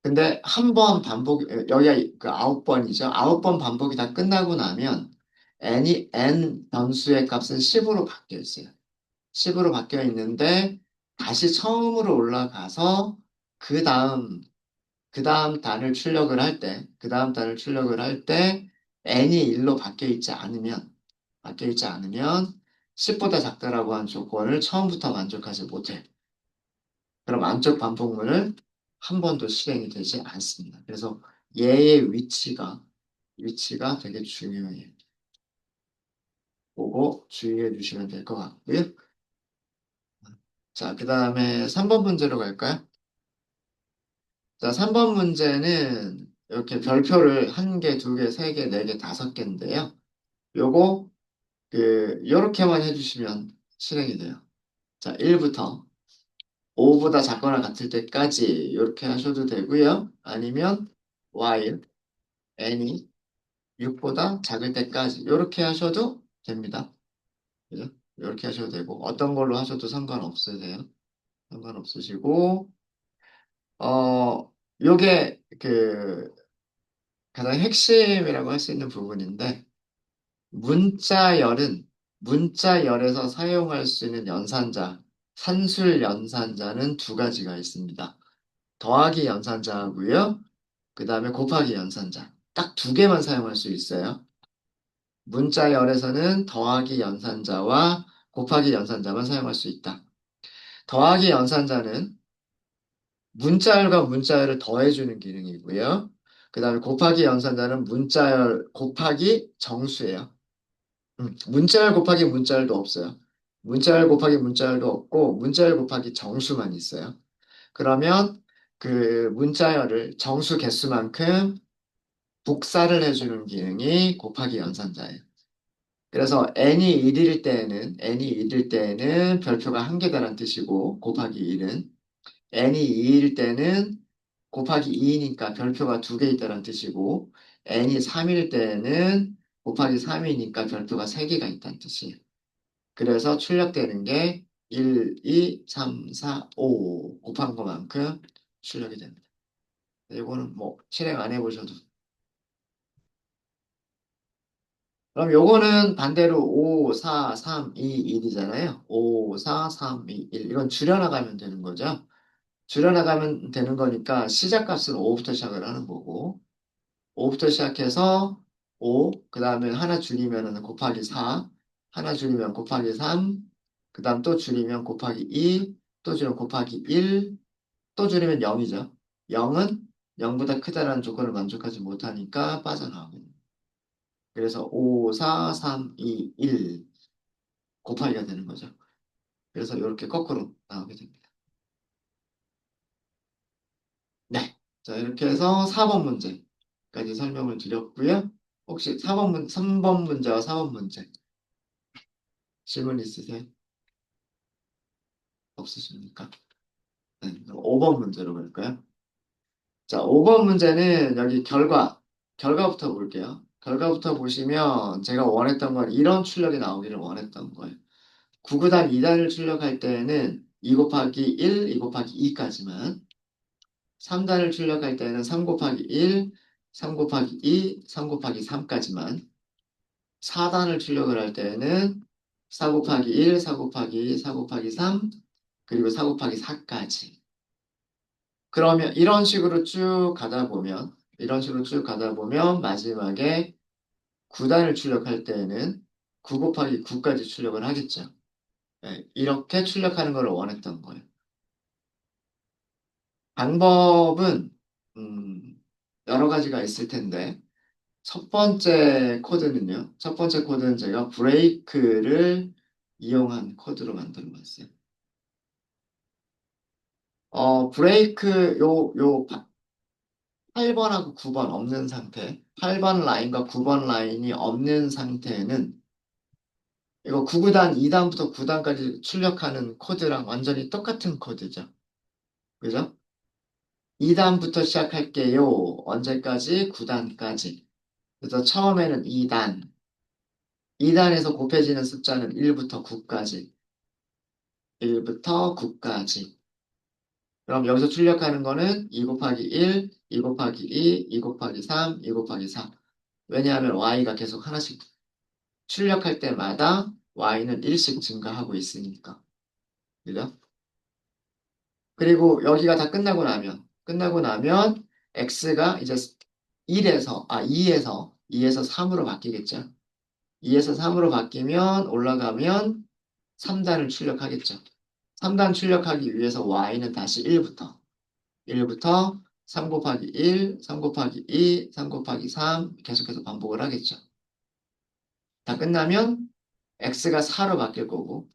Speaker 1: 근데 한 번 반복, 여기가 그 9번이죠. 9번 반복이 다 끝나고 나면 n 변수의 값은 10으로 바뀌어 있어요. 10으로 바뀌어 있는데 다시 처음으로 올라가서 그 다음 그 다음 단을 출력을 할 때 n이 1로 바뀌어 있지 않으면 10보다 작다라고 한 조건을 처음부터 만족하지 못해. 그럼 안쪽 반복문은 한 번도 실행이 되지 않습니다. 그래서 얘의 위치가 되게 중요해요. 그거 주의해 주시면 될 것 같고요. 자, 그 다음에 3번 문제로 갈까요? 자, 3번 문제는 이렇게 별표를 한 개, 두 개, 세 개, 네 개, 다섯 개인데요. 요거, 요렇게만 해주시면 실행이 돼요. 자, 1부터 5보다 작거나 같을 때까지 이렇게 하셔도 되고요. 아니면 while n이 6보다 작을 때까지 이렇게 하셔도 됩니다. 그죠? 이렇게 하셔도 되고 어떤 걸로 하셔도 상관없으세요. 상관없으시고 요게 가장 핵심이라고 할 수 있는 부분인데 문자열은 문자열에서 사용할 수 있는 연산자, 산술 연산자는 두 가지가 있습니다. 더하기 연산자하고요. 그 다음에 곱하기 연산자. 딱 두 개만 사용할 수 있어요. 문자열에서는 더하기 연산자와 곱하기 연산자만 사용할 수 있다. 더하기 연산자는 문자열과 문자열을 더해주는 기능이고요. 그 다음에 곱하기 연산자는 문자열 곱하기 정수예요. 문자열 곱하기 문자열도 없어요. 문자열 곱하기 문자열도 없고 문자열 곱하기 정수만 있어요. 그러면 그 문자열을 정수 개수만큼 복사를 해주는 기능이 곱하기 연산자예요. 그래서 n이 1일 때에는 별표가 한 개다라는 뜻이고 곱하기 1은 n이 2일 때는 곱하기 2니까 별표가 두 개 있다는 뜻이고 n이 3일 때는 곱하기 3이니까 별표가 세 개가 있다는 뜻이에요. 그래서 출력되는 게 1, 2, 3, 4, 5 곱한 것만큼 출력이 됩니다. 이거는 뭐 실행 안 해보셔도. 그럼 요거는 반대로 5, 4, 3, 2, 1이잖아요. 5, 4, 3, 2, 1. 이건 줄여나가면 되는 거죠. 줄여나가면 되는 거니까 시작값은 5부터 시작을 하는 거고 5부터 시작해서 5, 그 다음에 하나 줄이면 곱하기 4, 하나 줄이면 곱하기 3, 그 다음 또 줄이면 곱하기 2, 또 줄이면 곱하기 1, 또 줄이면 0이죠. 0은 0보다 크다라는 조건을 만족하지 못하니까 빠져나오고 그래서 5, 4, 3, 2, 1 곱하기가 되는 거죠. 그래서 이렇게 거꾸로 나오게 됩니다. 네. 자, 이렇게 해서 4번 문제까지 설명을 드렸고요. 혹시 3번 문제와 4번 문제 질문 있으세요? 없으십니까? 네, 그럼 5번 문제로 갈까요? 자, 5번 문제는 여기 결과부터 볼게요. 결과부터 보시면 제가 원했던 건 이런 출력이 나오기를 원했던 거예요. 9구단 2단을 출력할 때는 2 곱하기 1, 2 곱하기 2까지만 3단을 출력할 때는 3 곱하기 1, 3 곱하기 2, 3 곱하기 3까지만 4단을 출력을 할 때는 4 곱하기 1, 4 곱하기 2, 4 곱하기 3, 그리고 4 곱하기 4까지. 그러면 이런 식으로 쭉 가다 보면 마지막에 9단을 출력할 때에는 9 곱하기 9까지 출력을 하겠죠. 네, 이렇게 출력하는 걸 원했던 거예요. 방법은 여러 가지가 있을 텐데 첫 번째 코드는 제가 브레이크를 이용한 코드로 만들어 봤어요. 브레이크 8번하고 9번 없는 상태, 8번 라인과 9번 라인이 없는 상태는 이거 9구단 2단부터 9단까지 출력하는 코드랑 완전히 똑같은 코드죠. 그죠? 2단부터 시작할게요. 언제까지? 9단까지. 그래서 처음에는 2단, 2단에서 곱해지는 숫자는 1부터 9까지, 1부터 9까지. 그럼 여기서 출력하는 거는 2 곱하기 1, 2 곱하기 2, 2 곱하기 3, 2 곱하기 4. 왜냐하면 y가 계속 하나씩 출력할 때마다 y는 1씩 증가하고 있으니까. 그죠? 그리고 여기가 다 끝나고 나면 x가 이제 2에서 3으로 바뀌겠죠. 2에서 3으로 바뀌면 올라가면 3단을 출력하겠죠. 3단 출력하기 위해서 y는 다시 1부터 3 곱하기 1, 3 곱하기 2, 3 곱하기 3 계속해서 반복을 하겠죠. 다 끝나면 x가 4로 바뀔 거고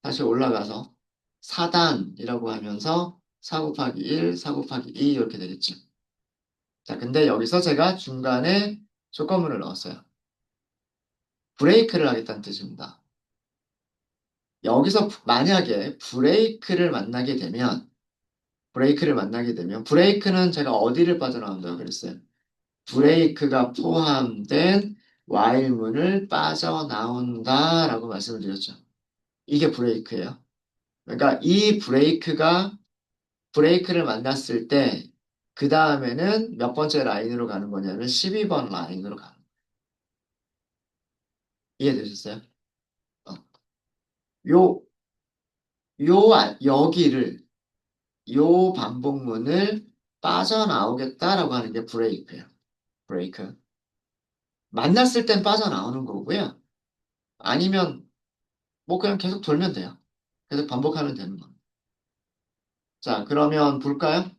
Speaker 1: 다시 올라가서 4단이라고 하면서 4 곱하기 1, 4 곱하기 2 이렇게 되겠죠. 자, 근데 여기서 제가 중간에 조건문을 넣었어요. 브레이크를 하겠다는 뜻입니다. 여기서 만약에 브레이크는 제가 어디를 빠져나온다고 그랬어요? 브레이크가 포함된 while문을 빠져나온다라고 말씀을 드렸죠. 이게 브레이크예요. 그러니까 이 브레이크를 만났을 때 그 다음에는 몇 번째 라인으로 가는 거냐면 12번 라인으로 가는 거예요. 이해되셨어요? 어. 요, 여기를 요 반복문을 빠져나오겠다라고 하는 게 브레이크예요. 브레이크. 만났을 땐 빠져나오는 거고요. 아니면 뭐 그냥 계속 돌면 돼요. 계속 반복하면 되는 겁니다. 자, 그러면 볼까요?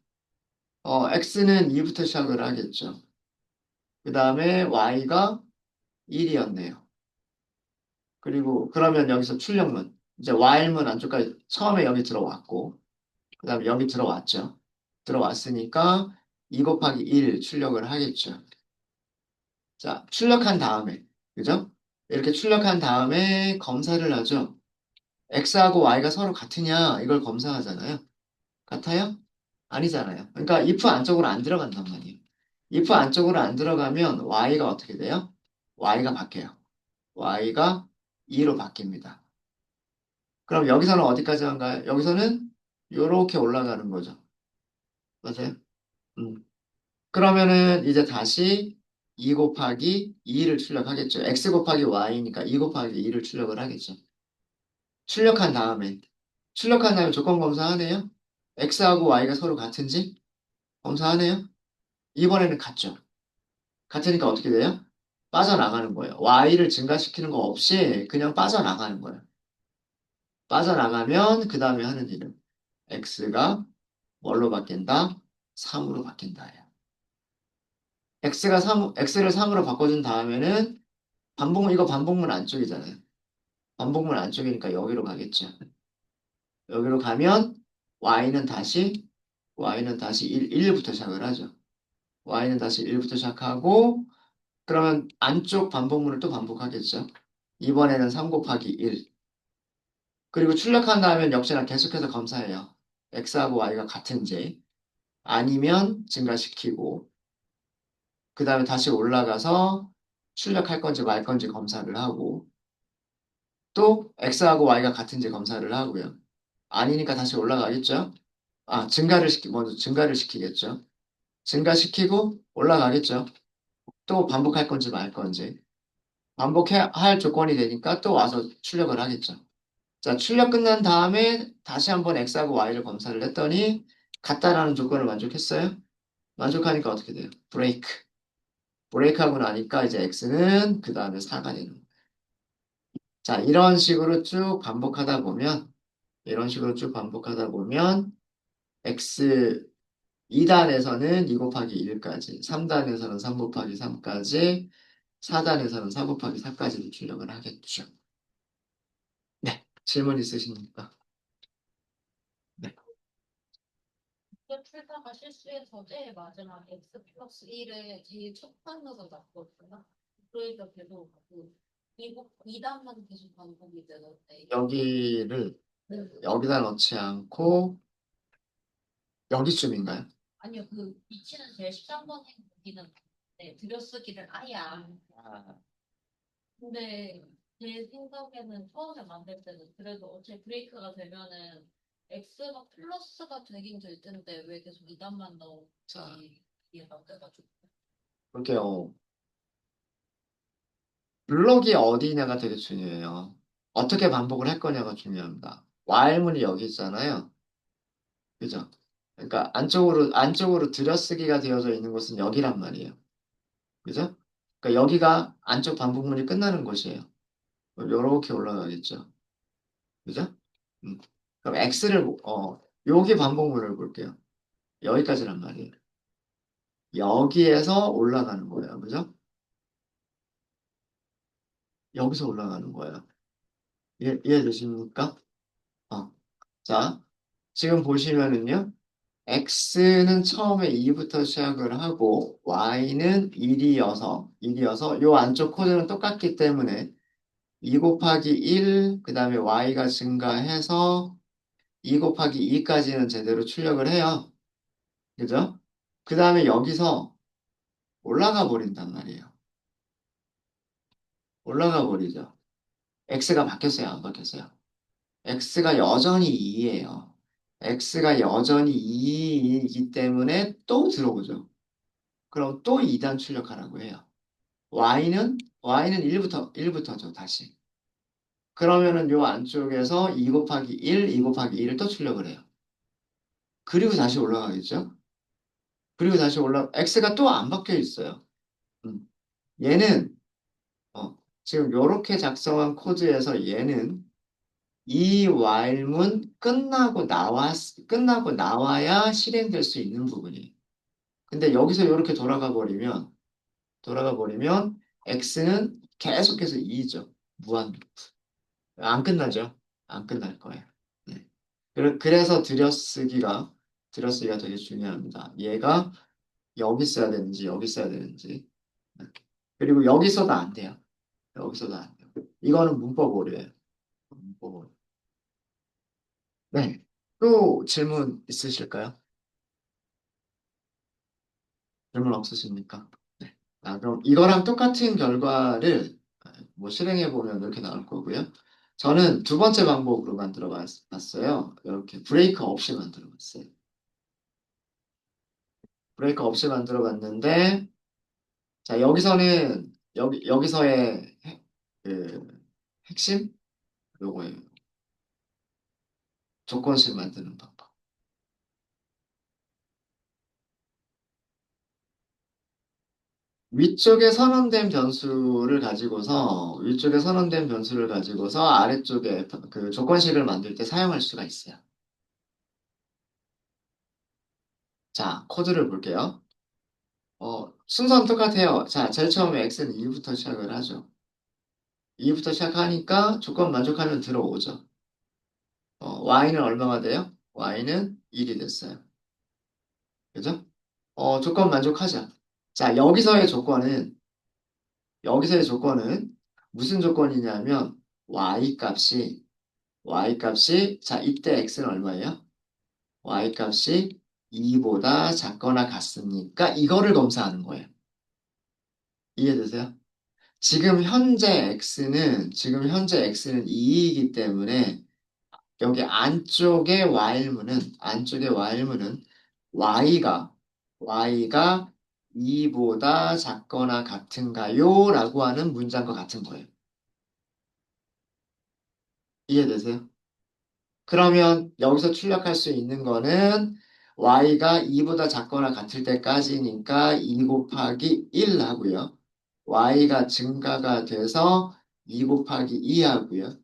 Speaker 1: x는 2부터 시작을 하겠죠. 그 다음에 y가 1이었네요. 그리고 그러면 여기서 출력문, 이제 while문 안쪽까지 처음에 여기 들어왔고, 그 다음에 여기 들어왔죠. 들어왔으니까 2 곱하기 1 출력을 하겠죠. 자, 출력한 다음에, 그죠? 이렇게 출력한 다음에 검사를 하죠. x하고 y가 서로 같으냐, 이걸 검사하잖아요. 같아요? 아니잖아요. 그러니까 if 안쪽으로 안 들어간단 말이에요. if 안쪽으로 안 들어가면 y가 어떻게 돼요? y가 바뀌어요. y가 2로 바뀝니다. 그럼 여기서는 어디까지 간가요? 여기서는 이렇게 올라가는 거죠. 맞아요? 음. 그러면은 이제 다시 2 곱하기 2를 출력하겠죠. x 곱하기 y니까 2 곱하기 2를 출력을 하겠죠. 출력한 다음에 조건 검사하네요. x하고 y가 서로 같은지 검사하네요. 이번에는 같죠. 같으니까 어떻게 돼요? 빠져나가는 거예요. y를 증가시키는 거 없이 그냥 빠져나가는 거예요. 빠져나가면 그 다음에 하는 일은 x가 뭘로 바뀐다? 3으로 바뀐다예요. x를 3으로 바꿔준 다음에는 이거 반복문 안쪽이잖아요. 반복문 안쪽이니까 여기로 가겠죠. 여기로 가면 y는 다시 1부터 시작을 하죠. y는 다시 1부터 시작하고 그러면 안쪽 반복문을 또 반복하겠죠. 이번에는 3 곱하기 1. 그리고 출력한 다음에 역시나 계속해서 검사해요. x하고 y가 같은지 아니면 증가시키고 그 다음에 다시 올라가서 출력할 건지 말 건지 검사를 하고 또 x하고 y가 같은지 검사를 하고요. 아니니까 다시 올라가겠죠. 먼저 증가를 시키겠죠. 증가시키고 올라가겠죠. 또 반복할 건지 말 건지. 할 조건이 되니까 또 와서 출력을 하겠죠. 자, 출력 끝난 다음에 다시 한번 x하고 y를 검사를 했더니 같다라는 조건을 만족했어요. 만족하니까 어떻게 돼요? 브레이크하고 나니까 이제 x는 그 다음에 4가 되는 거예요. 자, 이런 식으로 쭉 반복하다 보면 x 2단에서는 2 곱하기 1까지, 3단에서는 3 곱하기 3까지, 4단에서는 4 곱하기 4까지도 출력을 하겠죠. 네, 질문 있으십니까? 네.
Speaker 3: 그 풀다가 실수해서 제일 마지막 x 플러스 1을 제일 첫 판으로 놨거든요. 그러니까 계속 그 이거 2단만 계속 반복이 되는데
Speaker 1: 여기를
Speaker 3: 네.
Speaker 1: 여기다 넣지 않고 여기쯤인가요?
Speaker 3: 아니요 그 위치는 제일 13번 행기는 네, 들여쓰기를 아예 안
Speaker 1: 아,
Speaker 3: 근데 제 생각에는 처음에 만들 때는 그래도 어차피 브레이크가 되면은 x가 플러스가 되긴 될 텐데 왜 계속 2단만
Speaker 1: 자,
Speaker 3: 넣지 얘가 돼가지고.
Speaker 1: 볼게요. 블록이 어디냐가 되게 중요해요. 어떻게 반복을 할 거냐가 중요합니다. while문이 여기 있잖아요. 그죠? 그러니까 안쪽으로 들여쓰기가 되어져 있는 곳은 여기란 말이에요. 그죠? 그러니까 여기가 안쪽 반복문이 끝나는 곳이에요. 이렇게 올라가겠죠. 그죠? 음. 그럼 여기 반복문을 볼게요. 여기까지란 말이에요. 여기에서 올라가는 거예요. 그죠? 여기서 올라가는 거예요. 이해되십니까? 어. 자, 지금 보시면은요. x는 처음에 2부터 시작을 하고 y는 1이어서 요 안쪽 코드는 똑같기 때문에 2 곱하기 1, 그 다음에 y가 증가해서 2 곱하기 2까지는 제대로 출력을 해요. 그죠? 그 다음에 여기서 올라가 버린단 말이에요. 올라가 버리죠. x가 바뀌었어요? 안 바뀌었어요? x가 여전히 2예요. x가 여전히 2이기 때문에 또 들어오죠. 그럼 또 2단 출력하라고 해요. y는 1부터죠, 다시. 그러면은 요 안쪽에서 2 곱하기 1, 2 곱하기 1을 또 출력을 해요. 그리고 다시 올라가겠죠? 그리고 다시 x가 또 안 바뀌어 있어요. 음. 얘는, 지금 요렇게 작성한 코드에서 얘는 이 while문 끝나고 나와야 실행될 수 있는 부분이에요. 근데 여기서 이렇게 돌아가 버리면 x는 계속해서 2죠. 무한. 안 끝나죠. 안 끝날 거예요. 네. 그래서 들여쓰기가 되게 중요합니다. 얘가 여기 써야 되는지 여기 써야 되는지. 네. 그리고 여기서도 안 돼요. 여기서도 안 돼요. 이거는 문법 오류예요. 문법 오류. 네. 또 질문 있으실까요? 질문 없으십니까? 네. 그럼 이거랑 똑같은 결과를 뭐 실행해 보면 이렇게 나올 거고요. 저는 두 번째 방법으로 만들어 봤어요. 이렇게 브레이크 없이 만들어 봤어요. 브레이크 없이 만들어 봤는데, 자, 여기서의 그 핵심? 요거예요. 조건식 만드는 방법. 위쪽에 선언된 변수를 가지고서 아래쪽에 그 조건식을 만들 때 사용할 수가 있어요. 자, 코드를 볼게요. 순서는 똑같아요. 자, 제일 처음에 x는 2부터 시작을 하죠. 2부터 시작하니까 조건 만족하면 들어오죠. y는 얼마가 돼요? y는 1이 됐어요. 그죠? 조건 만족하자. 자, 여기서의 조건은 무슨 조건이냐면 y 값이 자, 이때 x는 얼마예요? y 값이 2보다 작거나 같습니까? 이거를 검사하는 거예요. 이해되세요? 지금 현재 x는 2이기 때문에 여기 안쪽에 y가 2보다 작거나 같은가요? 라고 하는 문장과 같은 거예요. 이해되세요? 그러면 여기서 출력할 수 있는 거는 y가 2보다 작거나 같을 때까지니까 2 곱하기 1 하고요. y가 증가가 돼서 2 곱하기 2 하고요.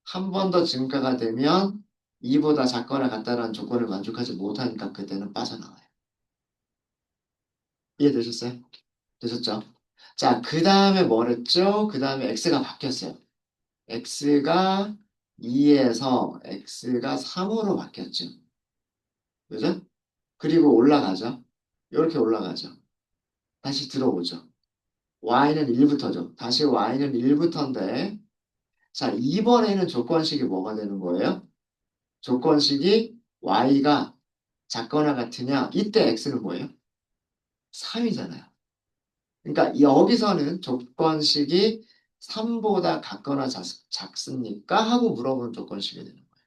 Speaker 1: 한 번 더 증가가 되면 2보다 작거나 같다는 조건을 만족하지 못하니까 그때는 빠져나와요. 이해되셨어요? 되셨죠? 자, 그 다음에 뭐랬죠? 그 다음에 x가 바뀌었어요. x가 2에서 x가 3으로 바뀌었죠. 그죠? 그리고 올라가죠. 이렇게 올라가죠. 다시 들어오죠. y는 1부터죠. 다시 y는 1부터인데, 자, 이번에는 조건식이 뭐가 되는 거예요? 조건식이 y가 작거나 같으냐? 이때 x는 뭐예요? 3이잖아요. 그러니까 여기서는 조건식이 3보다 같거나 작습니까? 하고 물어보는 조건식이 되는 거예요.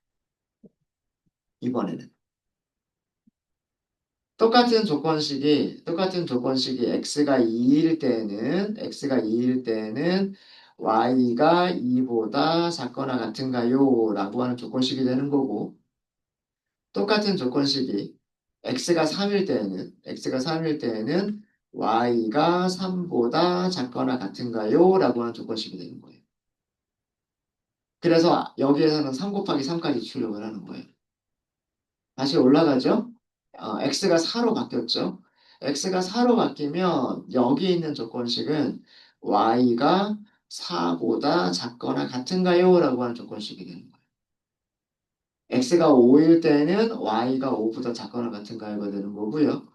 Speaker 1: 이번에는. 똑같은 조건식이 x가 2일 때는 y가 2보다 작거나 같은가요? 라고 하는 조건식이 되는 거고, 똑같은 조건식이 x가 3일 때에는 y가 3보다 작거나 같은가요? 라고 하는 조건식이 되는 거예요. 그래서 여기에서는 3 곱하기 3까지 출력을 하는 거예요. 다시 올라가죠? x가 4로 바뀌었죠? x가 4로 바뀌면 여기 있는 조건식은 y가 4보다 작거나 같은가요? 라고 하는 조건식이 되는 거예요. x가 5일 때는 y가 5보다 작거나 같은가요가 되는 거고요.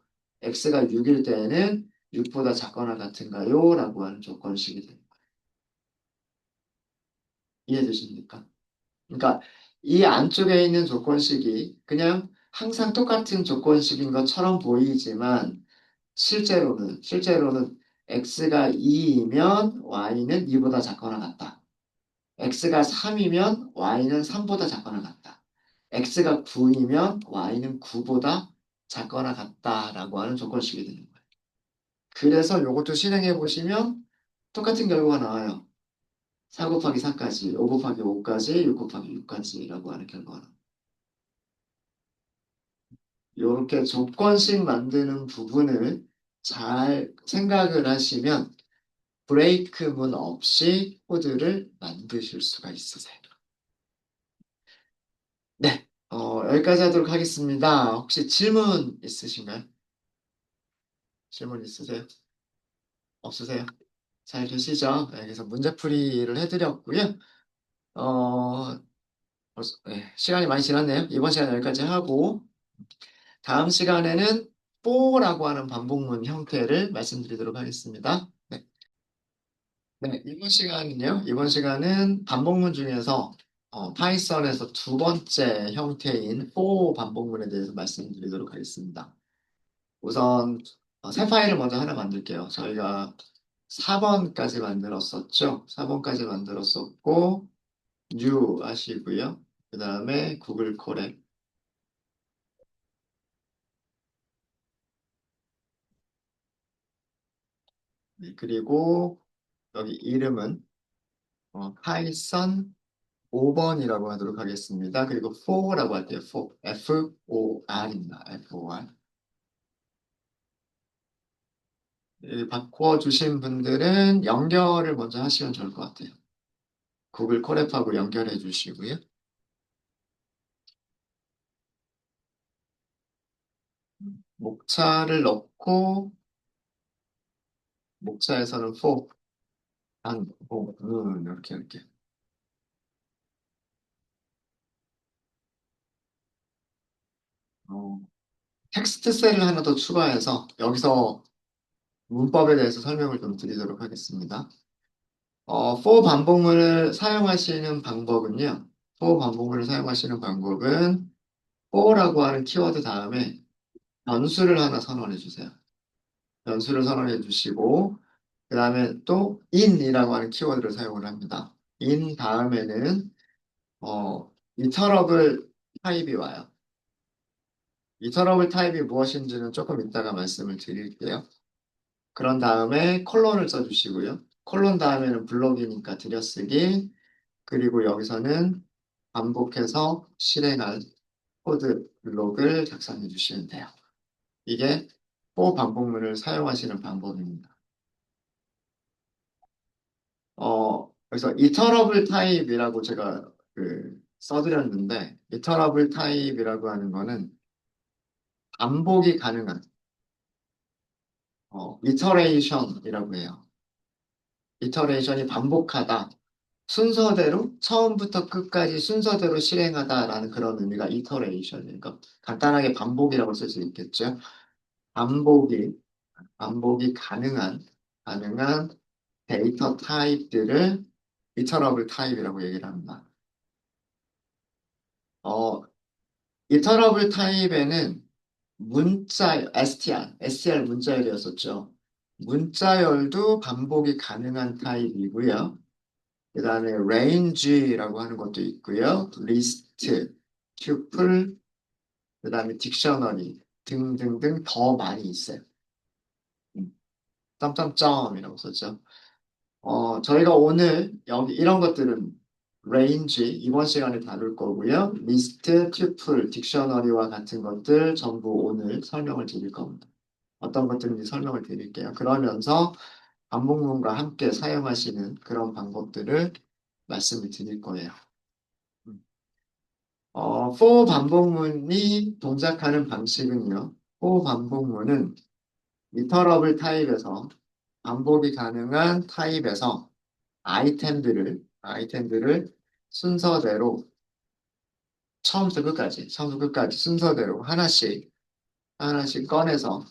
Speaker 1: x가 6일 때는 6보다 작거나 같은가요? 라고 하는 조건식이 되는 거예요. 이해되십니까? 그러니까 이 안쪽에 있는 조건식이 그냥 항상 똑같은 조건식인 것처럼 보이지만 실제로는 x가 2이면 y는 2보다 작거나 같다. x가 3이면 y는 3보다 작거나 같다. x가 9이면 y는 9보다 작거나 같다라고 하는 조건식이 되는 거예요. 그래서 이것도 실행해 보시면 똑같은 결과가 나와요. 4 곱하기 4까지, 5 곱하기 5까지, 6 곱하기 6까지라고 하는 결과가 나와요. 이렇게 조건식 만드는 부분을 잘 생각을 하시면 브레이크문 없이 코드를 만드실 수가 있으세요. 네, 여기까지 하도록 하겠습니다. 혹시 질문 있으신가요? 질문 있으세요? 없으세요? 잘 되시죠? 네, 그래서 문제풀이를 해드렸고요. 네, 시간이 많이 지났네요. 이번 시간 여기까지 하고 다음 시간에는 for라고 하는 반복문 형태를 말씀드리도록 하겠습니다. 네. 네, 이번 시간은 반복문 중에서 파이썬에서 두 번째 형태인 for 반복문에 대해서 말씀드리도록 하겠습니다. 우선 새 파일을 먼저 하나 만들게요. 저희가 4번까지 만들었었죠. 4번까지 만들었었고 new 하시고요. 그 다음에 구글 콜에 네, 그리고 여기 이름은 파이썬 5번이라고 하도록 하겠습니다. 그리고 for라고 할게요. for. F-O-R입니다. F-O-R. 바꿔주신 분들은 연결을 먼저 하시면 좋을 것 같아요. 구글 콜앱하고 연결해 주시고요. 목차를 넣고 목차에서는 for, 이렇게 할게요. 어, 텍스트 셀을 하나 더 추가해서 여기서 문법에 대해서 설명을 좀 드리도록 하겠습니다. for 반복문을 사용하시는 방법은요. for 반복문을 사용하시는 방법은 for라고 하는 키워드 다음에 변수를 하나 선언해 주세요. 변수를 선언해 주시고 그 다음에 또 in이라고 하는 키워드를 사용을 합니다. in 다음에는 이터러블 타입이 와요. 이터러블 타입이 무엇인지는 조금 이따가 말씀을 드릴게요. 그런 다음에 콜론을 써주시고요. 콜론 다음에는 블록이니까 들여쓰기 그리고 여기서는 반복해서 실행할 코드 블록을 작성해 주시면 돼요. 이게 for 반복문을 사용하시는 방법입니다. 그래서 이터러블 타입이라고 제가 써드렸는데 이터러블 타입이라고 하는 거는 반복이 가능한 이터레이션이라고 해요. 이터레이션이 반복하다. 순서대로 처음부터 끝까지 순서대로 실행하다라는 그런 의미가 이터레이션이니까 간단하게 반복이라고 쓸 수 있겠죠. 반복이 반복이 가능한 데이터 타입들을 이터러블 타입이라고 얘기를 합니다. 어, 이터러블 타입에는 str 문자열이었었죠. 문자열도 반복이 가능한 타입이고요. 그 다음에 range라고 하는 것도 있고요. list, tuple, 그 다음에 딕셔너리 등등등 더 많이 있어요. 음, 점점점이라고 썼죠. 저희가 오늘 여기 이런 것들은 range 이번 시간에 다룰 거고요. 리스트, 튜플, 딕셔너리와 같은 것들 전부 오늘 설명을 드릴 겁니다. 어떤 것들인지 설명을 드릴게요. 그러면서 반복문과 함께 사용하시는 그런 방법들을 말씀을 드릴 거예요. 음. for 반복문이 동작하는 방식은요. for 반복문은 interrupt 타입에서 반복이 가능한 타입에서 아이템들을 순서대로 처음부터 끝까지 순서대로 하나씩 꺼내서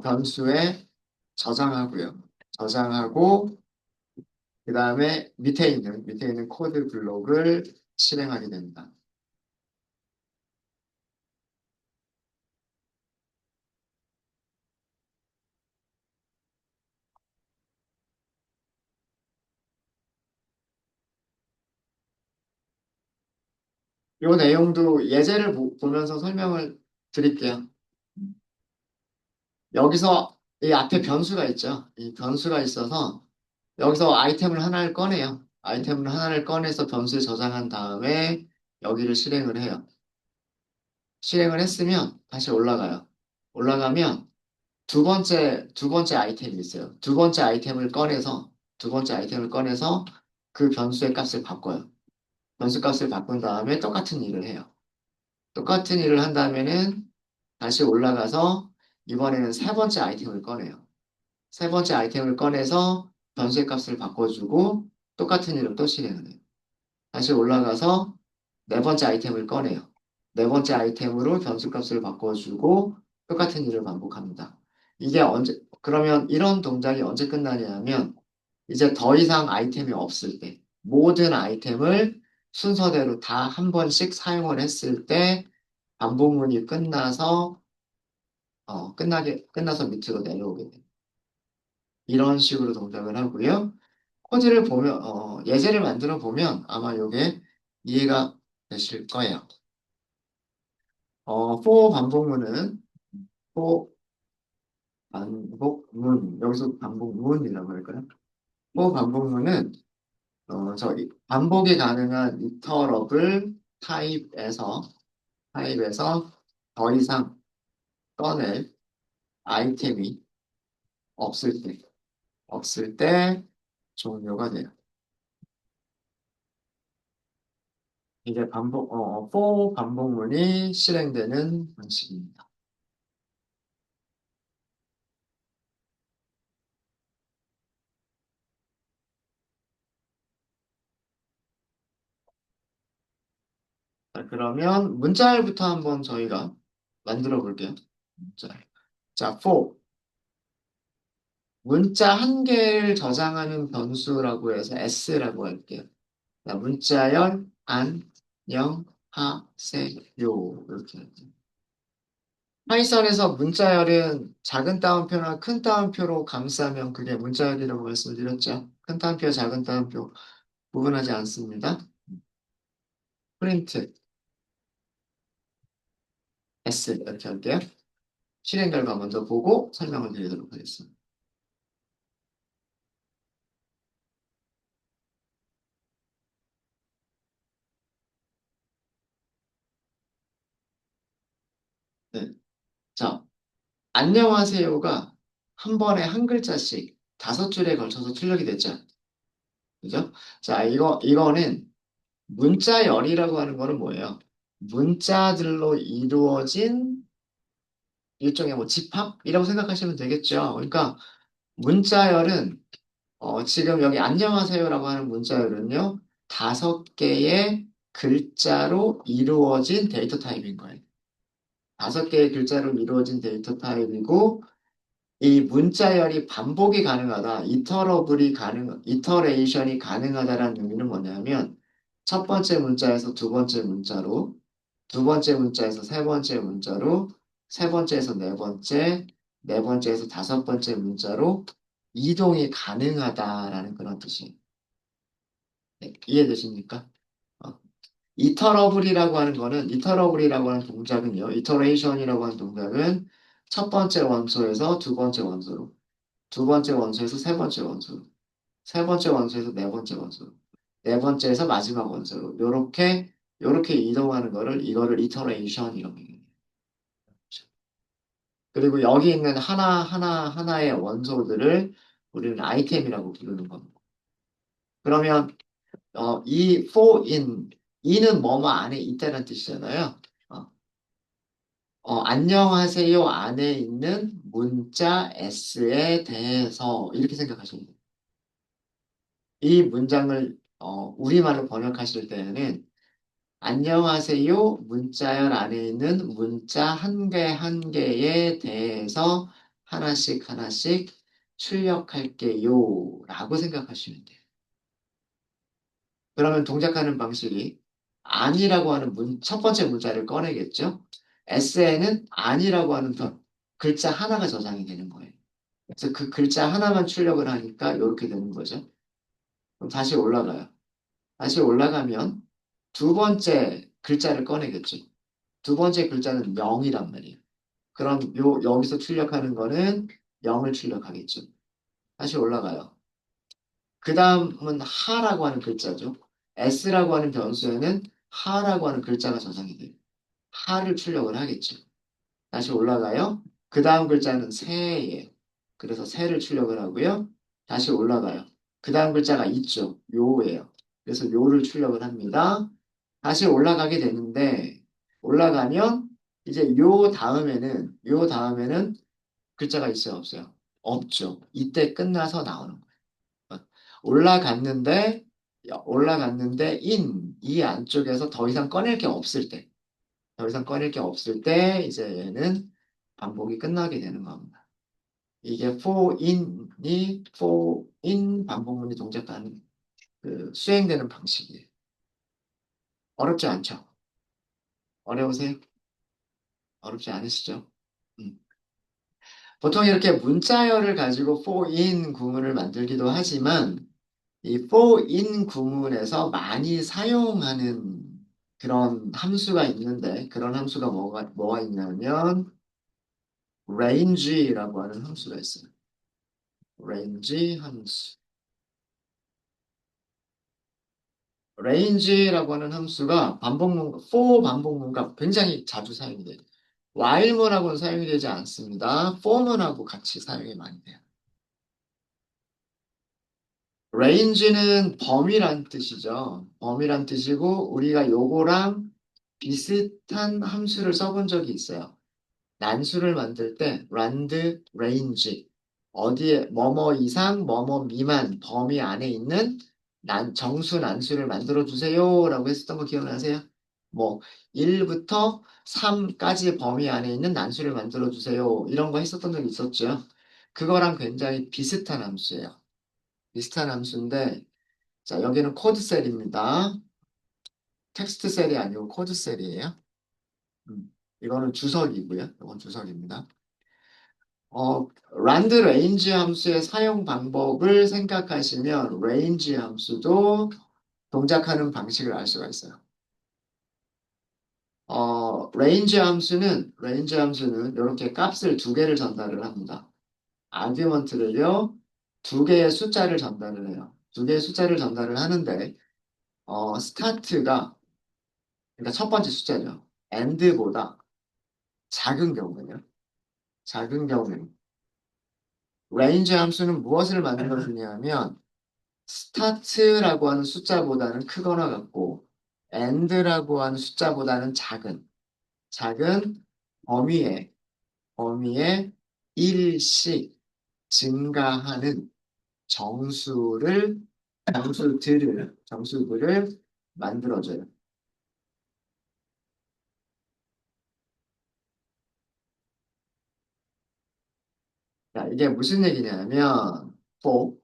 Speaker 1: 변수에 저장하고요. 저장하고 그 다음에 밑에 있는 코드 블록을 실행하게 됩니다. 이 내용도 예제를 보면서 설명을 드릴게요. 여기서 이 앞에 변수가 있죠. 이 변수가 있어서 여기서 아이템을 하나를 꺼내요. 아이템을 하나를 꺼내서 변수에 저장한 다음에 여기를 실행을 해요. 실행을 했으면 다시 올라가요. 올라가면 두 번째 아이템이 있어요. 두 번째 아이템을 꺼내서 그 변수의 값을 바꿔요. 변수 값을 바꾼 다음에 똑같은 일을 해요. 똑같은 일을 한다면은 다시 올라가서 이번에는 세 번째 아이템을 꺼내요. 세 번째 아이템을 꺼내서 변수의 값을 바꿔주고 똑같은 일을 또 실행을 해요. 다시 올라가서 네 번째 아이템을 꺼내요. 네 번째 아이템으로 변수 값을 바꿔주고 똑같은 일을 반복합니다. 그러면 이런 동작이 언제 끝나냐면 이제 더 이상 아이템이 없을 때, 모든 아이템을 순서대로 다 한 번씩 사용을 했을 때 반복문이 끝나서 밑으로 내려오게 돼요. 이런 식으로 동작을 하고요. 코드를 보면, 예제를 만들어 보면 아마 이게 이해가 되실 거예요. for 반복문은 for 반복문, 여기서 반복문이라고 할까요? for 반복문은 저기 반복이 가능한 interrupt을 타입에서 더 이상 꺼낼 아이템이 없을 때, 없을 때 종료가 돼요. 이게 for 반복문이 실행되는 방식입니다. 자, 그러면 문자열부터 한번 저희가 만들어 볼게요. 문자열. 자, for 문자 한 개를 저장하는 변수라고 해서 s라고 할게요. 자, 문자열 안녕하세요 이렇게 할게요. 파이썬에서 문자열은 작은 따옴표나 큰 따옴표로 감싸면 그게 문자열이라고 말씀드렸죠. 큰 따옴표, 작은 따옴표 구분하지 않습니다. 프린트 s 이렇게 할게요. 실행 결과 먼저 보고 설명을 드리도록 하겠습니다. 네. 자, 안녕하세요가 한 번에 한 글자씩 5줄에 걸쳐서 출력이 됐죠. 그죠? 자, 이거는 문자열이라고 하는 거는 뭐예요? 문자들로 이루어진 일종의 뭐 집합이라고 생각하시면 되겠죠. 그러니까 문자열은 지금 여기 안녕하세요라고 하는 문자열은요, 5개의 글자로 이루어진 데이터 타입인 거예요. 5개의 글자로 이루어진 데이터 타입이고, 이 문자열이 반복이 가능하다, 이터레이션이 가능하다라는 의미는 뭐냐면, 첫 번째 문자에서 두 번째 문자로, 두 번째 문자에서 세 번째 문자로, 세 번째에서 네 번째, 네 번째에서 다섯 번째 문자로 이동이 가능하다라는 그런 뜻이에요. 네, 이해되십니까? 어. 이터러블이라고 하는 동작은요. 이터레이션이라고 하는 동작은 첫 번째 원소에서 두 번째 원소로, 두 번째 원소에서 세 번째 원소로, 세 번째 원소에서 네 번째 원소로, 네 번째에서 마지막 원소로 요렇게 이동하는 이거를 이터레이션이라고 해요. 그리고 여기 있는 하나의 원소들을 우리는 아이템이라고 부르는 겁니다. 그러면 이 for in 이는 뭐뭐 안에 있다는 뜻이잖아요. 어, 안녕하세요 안에 있는 문자 S에 대해서 이렇게 생각하시면 돼요. 이 문장을 우리말로 번역하실 때에는 안녕하세요 문자열 안에 있는 문자 한 개 한 개에 대해서 하나씩 하나씩 출력할게요 라고 생각하시면 돼요. 그러면 동작하는 방식이 아니라고 하는 첫 번째 문자를 꺼내겠죠. 에세이는 아니라고 하는 글자 하나가 저장이 되는 거예요. 그래서 그 글자 하나만 출력을 하니까 이렇게 되는 거죠. 그럼 다시 올라가요. 다시 올라가면 두 번째 글자를 꺼내겠죠. 두 번째 글자는 0이란 말이에요. 그럼 여기서 출력하는 거는 0을 출력하겠죠. 다시 올라가요. 그 다음은 하라고 하는 글자죠. S라고 하는 변수에는 하라고 하는 글자가 저장이 돼요. 하를 출력을 하겠죠. 다시 올라가요. 그 다음 글자는 새예요. 그래서 새를 출력을 하고요. 다시 올라가요. 그 다음 글자가 있죠. 요예요. 그래서 요를 출력을 합니다. 다시 올라가게 되는데 올라가면 이제 요 다음에는 글자가 있어요, 없어요? 없죠. 이때 끝나서 나오는 거예요. 올라갔는데 올라갔는데 이 안쪽에서 더 이상 꺼낼 게 없을 때 더 이상 꺼낼 게 없을 때 이제 얘는 반복이 끝나게 되는 겁니다. 이게 for in 반복문이 동작하는 수행되는 방식이에요. 어렵지 않죠? 어려우세요? 어렵지 않으시죠? 음. 보통 이렇게 문자열을 가지고 for in 구문을 만들기도 하지만 이 for in 구문에서 많이 사용하는 그런 함수가 있는데 그런 함수가 뭐가 있냐면 range라고 하는 함수가 있어요. range 함수. range라고 하는 함수가 for 반복문과 굉장히 자주 사용이 돼요. while문하고는 사용이 되지 않습니다. for문하고 같이 사용이 많이 돼요. range는 범위란 뜻이죠. 범위란 뜻이고 우리가 요거랑 비슷한 함수를 써본 적이 있어요. 난수를 만들 때 rand range 어디에 뭐뭐 이상 뭐뭐 미만 범위 안에 있는 정수 난수를 만들어 주세요라고 했었던 거 기억나세요? 뭐 1부터 3까지 범위 안에 있는 난수를 만들어 주세요. 이런 거 했었던 적이 있었죠. 그거랑 굉장히 비슷한 함수예요. 비슷한 함수인데 자, 여기는 코드 셀입니다. 텍스트 셀이 아니고 코드 셀이에요. 이거는 주석이고요. 이건 주석입니다. 란드 레인지 함수의 사용 방법을 생각하시면 레인지 함수도 동작하는 방식을 알 수가 있어요. 레인지 함수는 이렇게 값을 두 개를 전달을 합니다. 아규먼트를요, 두 개의 숫자를 전달을 해요. 두 개의 숫자를 전달을 하는데, 스타트가, 그러니까 첫 번째 숫자죠. end보다 작은 경우는요. 작은 경우는 레인지 함수는 무엇을 만들어주냐면 스타트라고 하는 숫자보다는 크거나 같고 end라고 하는 숫자보다는 작은 범위에 일씩 증가하는 정수를 정수들을 만들어줘요. 자, 이게 무슨 얘기냐면 for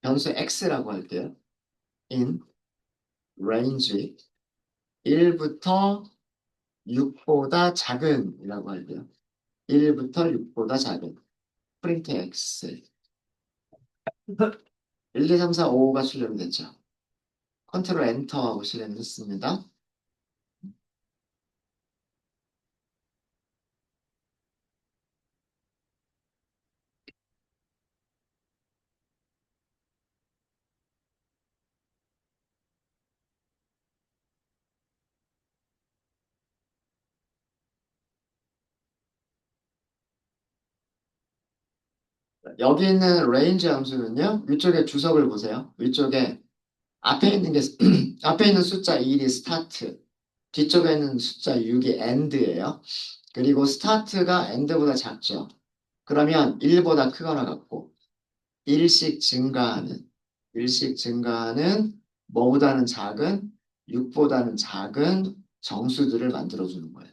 Speaker 1: 변수 x라고 할게요. in range 1부터 6보다 작은이라고 할게요. 1부터 6보다 작은 프린트 x 1, 2, 3, 4, 5가 출력이 됐죠. 컨트롤 엔터하고 실행했습니다. 여기 있는 range 함수는요, 위쪽에 주석을 보세요. 위쪽에 앞에 있는 게, 앞에 있는 숫자 1이 start, 뒤쪽에 있는 숫자 6이 end예요. 그리고 start가 end보다 작죠. 그러면 1보다 크거나 같고, 일씩 증가하는, 일씩 증가하는 뭐보다는 작은, 6보다는 작은 정수들을 만들어주는 거예요.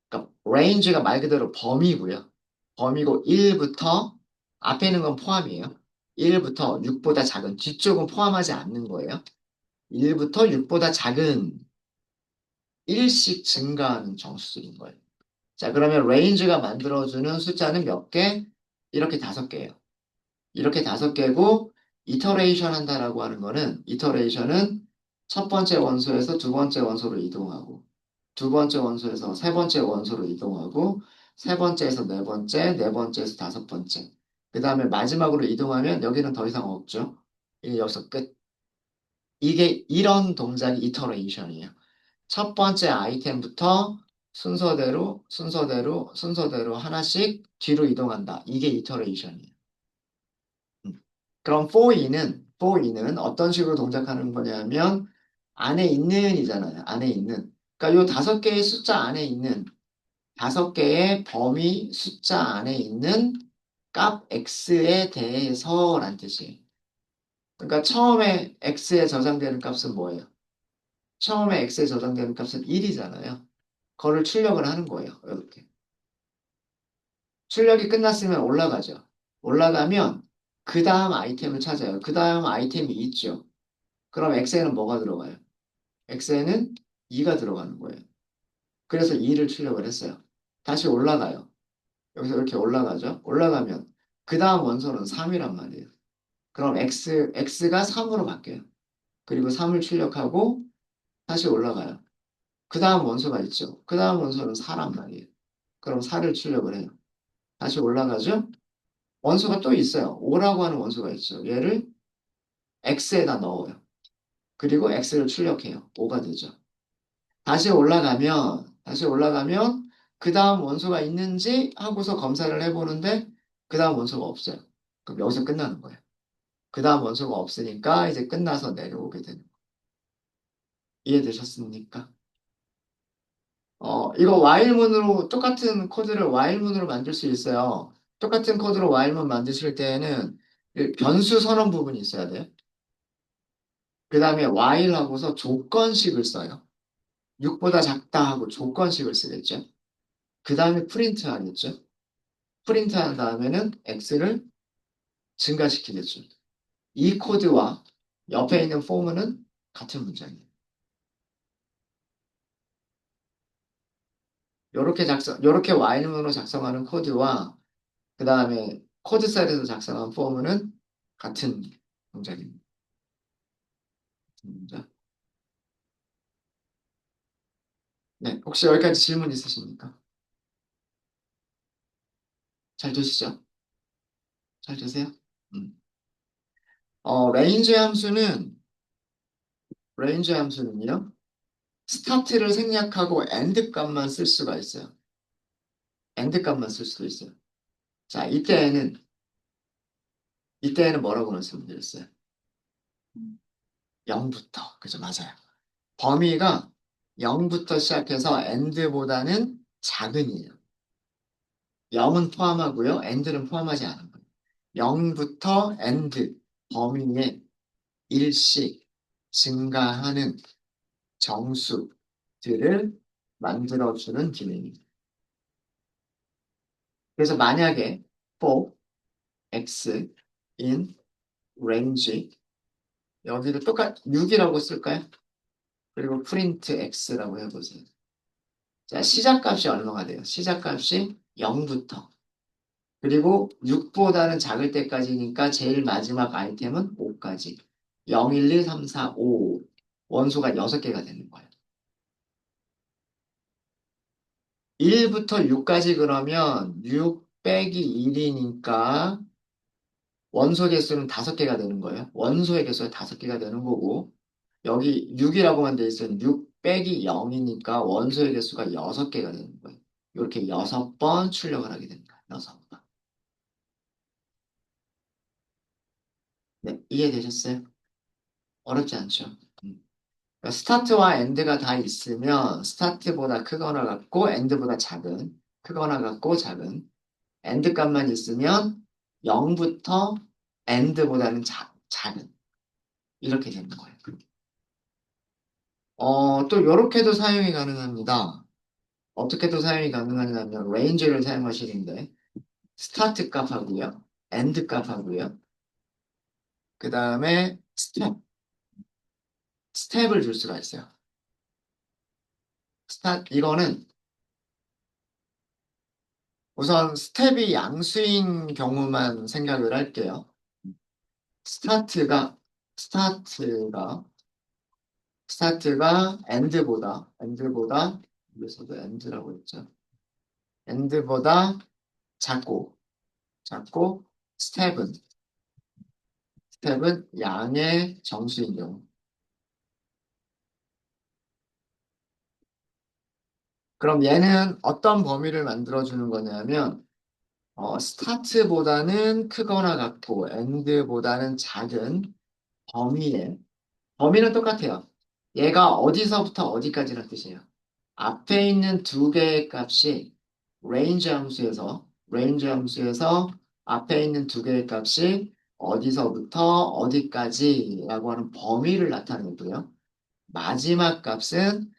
Speaker 1: 그러니까 range가 말 그대로 범위고요. 범위고 1부터, 앞에 있는 건 포함이에요. 1부터 6보다 작은, 뒤쪽은 포함하지 않는 거예요. 1부터 6보다 작은 일씩 증가하는 정수들인 거예요. 자, 그러면 range가 만들어주는 숫자는 몇 개? 이렇게 5개예요. 이렇게 5개고, 이터레이션 한다라고 하는 거는, 이터레이션은 첫 번째 원소에서 두 번째 원소로 이동하고, 두 번째 원소에서 세 번째 원소로 이동하고, 세 번째에서 네 번째, 네 번째에서 다섯 번째. 그 다음에 마지막으로 이동하면 여기는 더 이상 없죠. 이게 여기서 끝. 이게 이런 동작이 이터레이션이에요. 첫 번째 아이템부터 순서대로 하나씩 뒤로 이동한다. 이게 이터레이션이에요. 그럼 for e는 어떤 식으로 동작하는 거냐면 안에 있는이잖아요. 안에 있는. 그러니까 요 5개의 숫자 안에 있는 5개의 범위 숫자 안에 있는 값 x에 대해서란 뜻이에요. 그러니까 처음에 x에 저장되는 값은 뭐예요? 처음에 x에 저장되는 값은 1이잖아요. 그거를 출력을 하는 거예요. 이렇게. 출력이 끝났으면 올라가죠. 올라가면 그 다음 아이템을 찾아요. 그 다음 아이템이 있죠. 그럼 x에는 뭐가 들어가요? x에는 2가 들어가는 거예요. 그래서 2를 출력을 했어요. 다시 올라가요. 여기서 이렇게 올라가죠. 올라가면 그 다음 원소는 3이란 말이에요. 그럼 x가 3으로 바뀌어요. 그리고 3을 출력하고 다시 올라가요. 그 다음 원소가 있죠. 그 다음 원소는 4란 말이에요. 그럼 4를 출력을 해요. 다시 올라가죠. 원소가 또 있어요. 5라고 하는 원소가 있죠. 얘를 x에다 넣어요. 그리고 x를 출력해요. 5가 되죠. 다시 올라가면 그 다음 원소가 있는지 하고서 검사를 해보는데 그 다음 원소가 없어요. 그럼 여기서 끝나는 거예요. 그 다음 원소가 없으니까 이제 끝나서 내려오게 되는 거예요. 이해되셨습니까? 이거 while문으로 똑같은 코드를 while문으로 만들 수 있어요. 똑같은 코드로 while문 만드실 때에는 그 변수 선언 부분이 있어야 돼요. 그 다음에 while하고서 조건식을 써요. 6보다 작다 하고 조건식을 쓰겠죠. 그 다음에 프린트 하겠죠. 프린트 한 다음에는 x를 증가시키겠죠. 이 코드와 옆에 있는 폼은 같은 문장이에요. 요렇게 while문으로 작성하는 코드와 그 다음에 코드 셀에서 작성한 폼은 같은 문장입니다. 같은 문장. 네, 혹시 여기까지 질문 있으십니까? 잘 되시죠? 잘 되세요? 음. 레인지 함수는 레인지 함수는요. 스타트를 생략하고 엔드 값만 쓸 수가 있어요. 엔드 값만 쓸 수도 있어요. 자, 이때에는 뭐라고 말씀드렸어요? 0부터. 그죠? 맞아요. 범위가 0부터 시작해서 end보다는 작은이에요. 0은 포함하고요. end는 포함하지 않은 거예요. 0부터 end 범위에 일씩 증가하는 정수들을 만들어주는 기능입니다. 그래서 만약에 for x in range 여기를 똑같 6이라고 쓸까요? 그리고 print x라고 해보세요. 자, 시작값이 얼마가 돼요? 시작값이 0부터. 그리고 6보다는 작을 때까지니까 제일 마지막 아이템은 5까지. 0, 1, 2, 3, 4, 5 원소가 6개가 되는 거예요. 1부터 6까지 그러면 6 빼기 1이니까 원소 개수는 5개가 되는 거예요. 원소의 개수가 5개가 되는 거고 여기 6이라고만 돼 있으면 6 빼기 0이니까 원소의 개수가 6개가 되는 거예요. 이렇게 6번 출력을 하게 됩니다. 6번. 네, 이해되셨어요? 어렵지 않죠? 음. 그러니까 스타트와 엔드가 다 있으면 스타트보다 크거나 같고 엔드보다 작은 크거나 같고 작은 엔드 값만 있으면 0부터 엔드보다는 작은 이렇게 되는 거예요. 또 이렇게도 사용이 가능합니다. 어떻게도 사용이 가능하냐면 range를 사용하시는데 스타트 값하고요, 엔드 값하고요, 그 다음에 스텝을 줄 수가 있어요. 이거는 우선 스텝이 양수인 경우만 생각을 할게요. 스타트가 스타트가 스타트가 엔드보다 여기서도 엔드라고 했죠. 엔드보다 작고 스텝은 양의 정수인 경우. 그럼 얘는 어떤 범위를 만들어주는 거냐면 스타트보다는 크거나 같고 엔드보다는 작은 범위는 똑같아요. 얘가 어디서부터 어디까지란 뜻이에요. 앞에 있는 두 개의 값이 range 함수에서 앞에 있는 두 개의 값이 어디서부터 어디까지라고 하는 범위를 나타내고요. 마지막 값은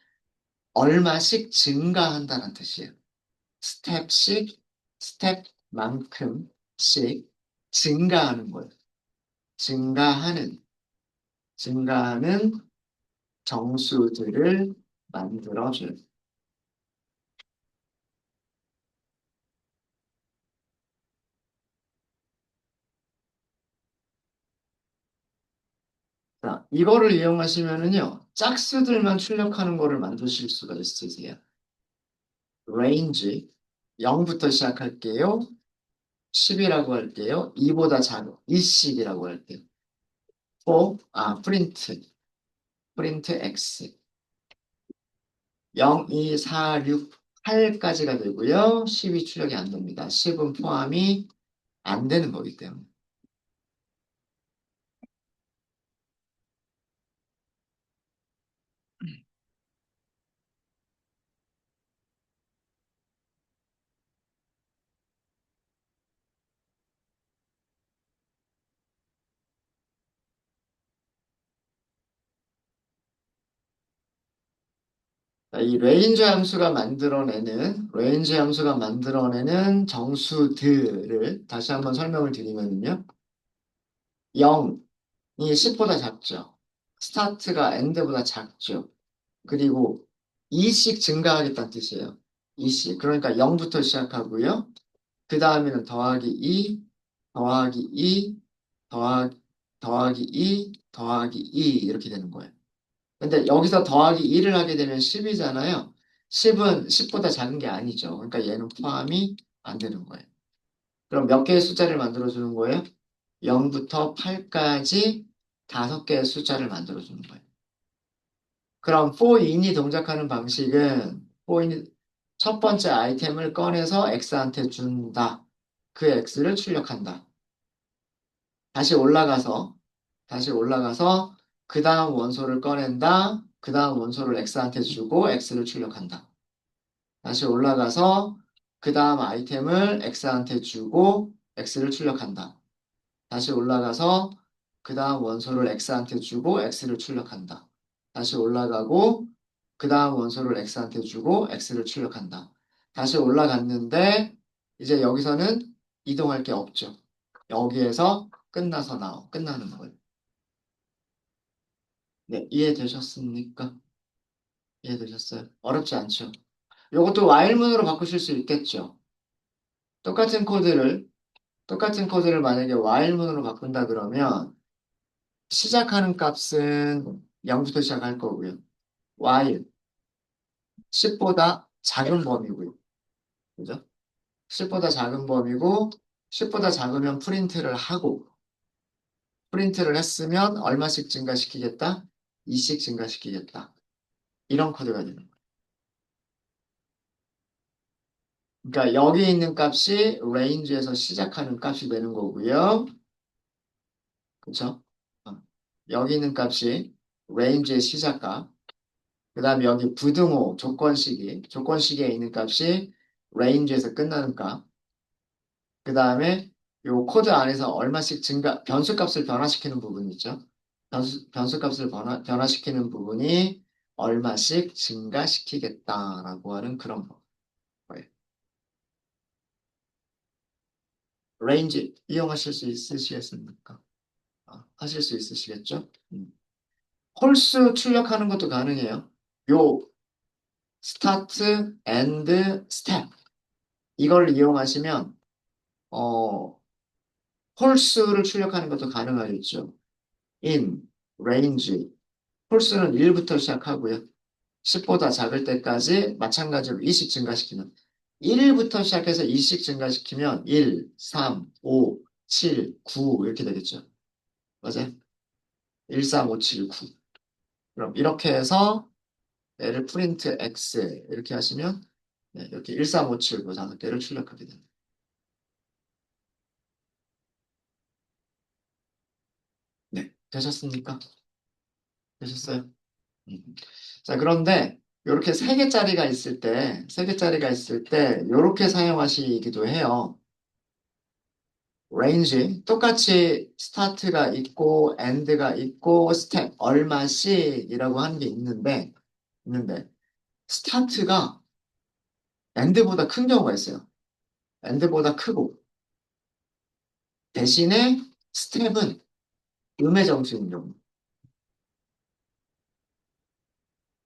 Speaker 1: 얼마씩 증가한다는 뜻이에요. 스텝씩, 스텝만큼씩 증가하는 거예요. 증가하는 정수들을 만들어줘요. 자, 이거를 이용하시면은요, 짝수들만 출력하는 거를 만드실 수가 있으세요. range 0부터 시작할게요. 10이라고 할게요. 2보다 작은 2씩이라고 할게요. 프린트 x 0, 2, 4, 6, 8까지가 되고요. 10이 출력이 안 됩니다. 10은 포함이 안 되는 거기 때문에. 자, 이 레인지 함수가 만들어내는 정수들을 다시 한번 설명을 드리면요. 0이 10보다 작죠. 스타트가 엔드보다 작죠. 그리고 2씩 증가하겠다는 뜻이에요. 2씩. 그러니까 0부터 시작하고요. 그 다음에는 더하기 2, 더하기 2, 더하기 2, 더하기 2 이렇게 되는 거예요. 근데 여기서 더하기 2를 하게 되면 10이잖아요. 10은 10보다 작은 게 아니죠. 그러니까 얘는 포함이 안 되는 거예요. 그럼 몇 개의 숫자를 만들어주는 거예요? 0부터 8까지 5개의 숫자를 만들어주는 거예요. 그럼 for인이 동작하는 방식은 for인 첫 번째 아이템을 꺼내서 x한테 준다. 그 x를 출력한다. 다시 올라가서 그 다음 원소를 꺼낸다. 그 다음 원소를 x한테 주고 x를 출력한다. 다시 올라가서 그 다음 아이템을 x한테 주고 x를 출력한다. 다시 올라가서 그 다음 원소를 x한테 주고 x를 출력한다. 다시 올라가고 그 다음 원소를 x한테 주고 x를 출력한다. 다시 올라갔는데 이제 여기서는 이동할 게 없죠. 여기에서 끝나는 거예요. 네, 이해되셨습니까? 이해되셨어요? 어렵지 않죠? 이것도 while문으로 바꾸실 수 있겠죠? 똑같은 코드를 만약에 while문으로 바꾼다 그러면 시작하는 값은 0부터 시작할 거고요. while 10보다 작은 범위고요. 그죠? 10보다 작은 범위고 10보다 작으면 프린트를 했으면 얼마씩 증가시키겠다? 2씩 증가시키겠다. 이런 코드가 되는 거예요. 그러니까 여기 있는 값이 range에서 시작하는 값이 되는 거고요. 그쵸? 어. 여기 있는 값이 range의 시작값. 그 다음에 여기 부등호 조건식에 있는 값이 range에서 끝나는 값. 그 다음에 요 코드 안에서 얼마씩 변수값을 변화시키는 부분이 있죠. 변수값을 변화시키는 부분이 얼마씩 증가시키겠다라고 하는 그런 거예요. range 이용하실 수 있으시겠습니까? 하실 수 있으시겠죠? 홀수 출력하는 것도 가능해요. 요 start, end, step 이걸 이용하시면 어, 홀수를 출력하는 것도 가능하겠죠. in, range 홀수는 1부터 시작하고요. 10보다 작을 때까지 마찬가지로 2씩 증가시키면 1부터 시작해서 2씩 증가시키면 1, 3, 5, 7, 9 이렇게 되겠죠. 맞아요? 1, 3, 5, 7, 9 그럼 이렇게 해서 얘를 프린트 x 이렇게 하시면 네, 이렇게 1, 3, 5, 7, 9 다섯 개를 출력하게 됩니다. 네, 되셨습니까? 되셨어요? 음. 자, 그런데 이렇게 세 개짜리가 있을 때 이렇게 사용하시기도 해요. range 똑같이 스타트가 있고 end가 있고 스텝 얼마씩이라고 하는 게 있는데 스타트가 end보다 큰 경우가 있어요. end보다 크고 대신에 스텝은 음의 정수인 경우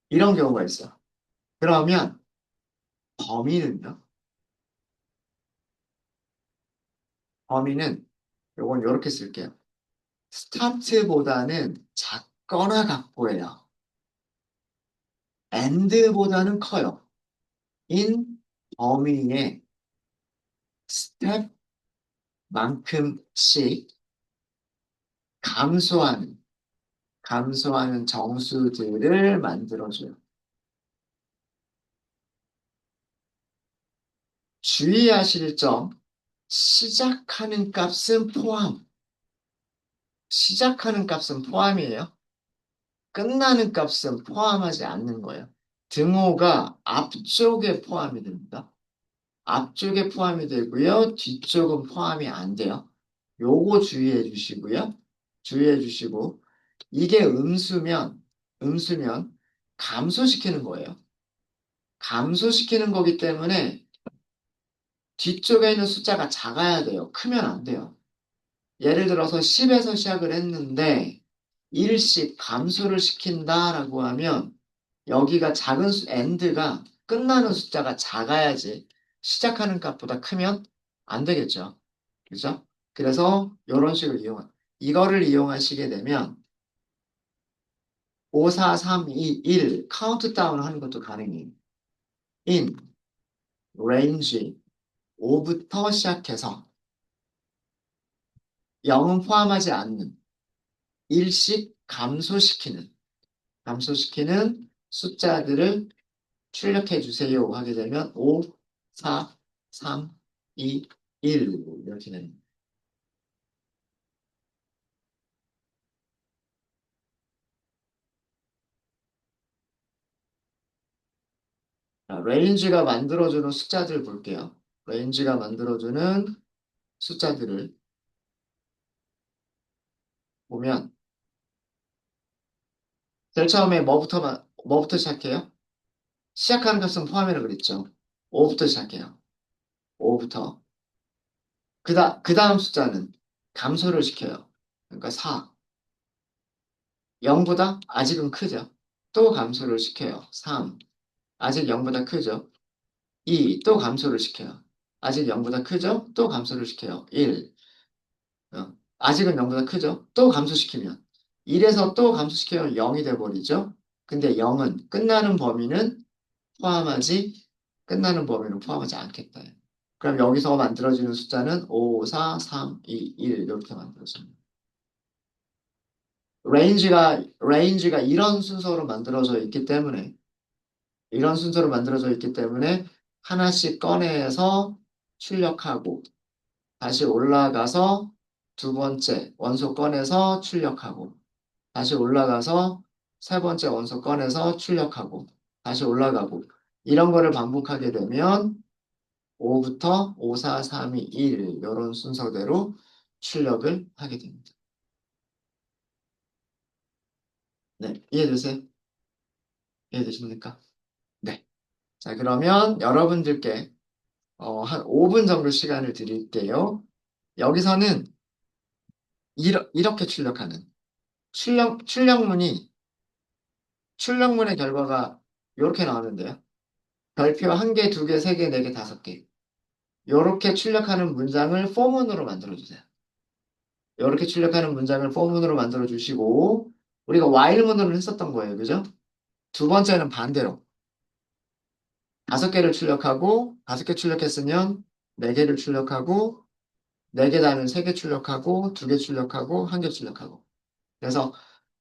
Speaker 1: 이런 경우가 있어요. 그러면 범위는요? 범위는 요건 이렇게 쓸게요. 스타트보다는 작거나 같고요. end보다는 커요. in 범위의 스텝만큼씩 감소하는 정수들을 만들어줘요. 주의하실 점, 시작하는 값은 시작하는 값은 포함이에요. 끝나는 값은 포함하지 않는 거예요. 등호가 앞쪽에 포함이 됩니다. 앞쪽에 포함이 되고요. 뒤쪽은 포함이 안 돼요. 요거 주의해 주시고요. 주의해 주시고 이게 음수면 감소시키는 거예요. 감소시키는 거기 때문에 뒤쪽에 있는 숫자가 작아야 돼요. 크면 안 돼요. 예를 들어서 10에서 시작을 했는데 1씩 감소를 시킨다라고 하면 여기가 작은 end가 끝나는 숫자가 작아야지 시작하는 값보다 크면 안 되겠죠. 그죠? 그래서 이런 식으로 이거를 이용하시게 되면 5, 4, 3, 2, 1 카운트다운 하는 것도 가능해요. in, range 5부터 시작해서 0은 포함하지 않는 일씩 감소시키는 숫자들을 출력해 주세요 하게 되면 5, 4, 3, 2, 1 이렇게 됩니다. 자, 레인지가 만들어주는 숫자들 볼게요. 레인지가 만들어주는 숫자들을 보면 제일 처음에 뭐부터 시작해요? 시작하는 값은 포함이라고 그랬죠. 5부터 시작해요. 5부터. 그 다음 숫자는 감소를 시켜요. 그러니까 4. 0보다 아직은 크죠. 또 감소를 시켜요. 3. 아직 0보다 크죠. 2. 또 감소를 시켜요. 아직 0보다 크죠? 또 감소를 시켜요. 1. 아직은 0보다 크죠? 또 감소시키면 1에서 또 감소시키면 0이 돼버리죠. 근데 0은 끝나는 범위는 포함하지, 끝나는 범위는 포함하지 않겠다. 그럼 여기서 만들어지는 숫자는 5, 4, 3, 2, 1 이렇게 만들어집니다. 레인지가 이런 순서로 만들어져 있기 때문에 하나씩 꺼내서 출력하고 다시 올라가서 두 번째 원소 꺼내서 출력하고 다시 올라가서 세 번째 원소 꺼내서 출력하고 다시 올라가고 이런 거를 반복하게 되면 5부터 5, 4, 3, 2, 1 이런 순서대로 출력을 하게 됩니다. 네, 이해되세요? 이해되십니까? 네. 자, 그러면 여러분들께 한 5분 정도 시간을 드릴게요. 여기서는 이렇게 출력하는 출력문의 결과가 이렇게 나오는데요. 별표 1개, 2개, 3개, 4개, 5개. 이렇게 출력하는 문장을 포문으로 만들어주세요. 이렇게 출력하는 문장을 포문으로 만들어주시고 우리가 while문으로 했었던 거예요. 그죠? 두 번째는 반대로 5개를 출력하고 5개 출력했으면 4개를 출력하고 4개 다음에 3개 출력하고 2개 출력하고 1개 출력하고 그래서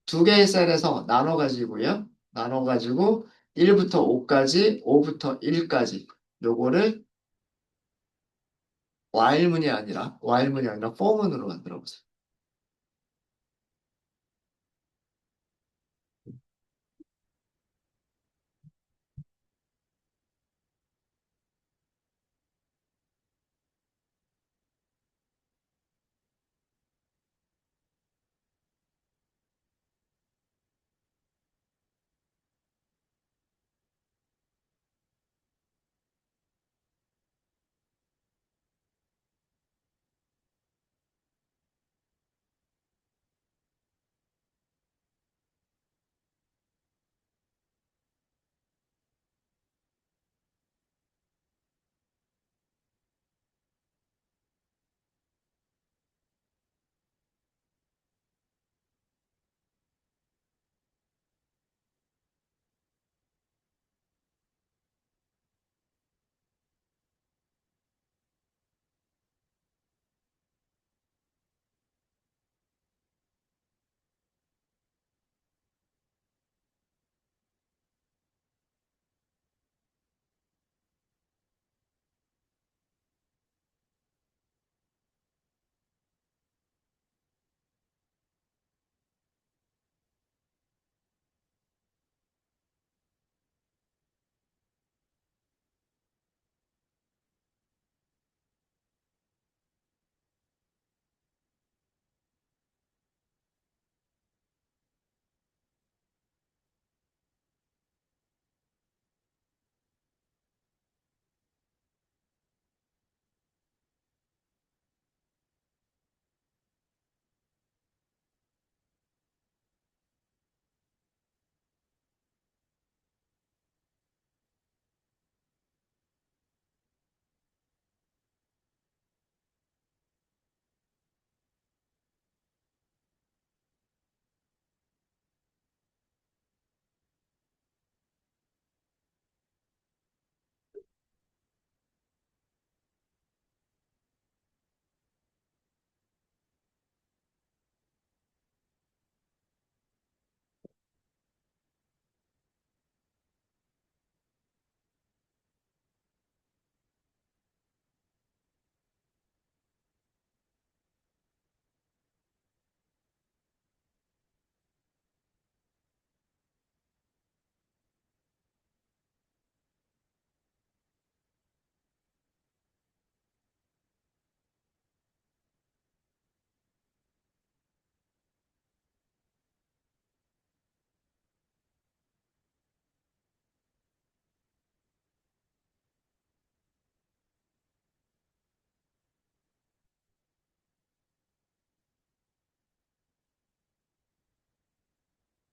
Speaker 1: 두 개의 셀에서 나눠가지고요. 나눠가지고 1부터 5까지, 5부터 1까지 요거를 while문이 아니라 for문으로 만들어 보세요.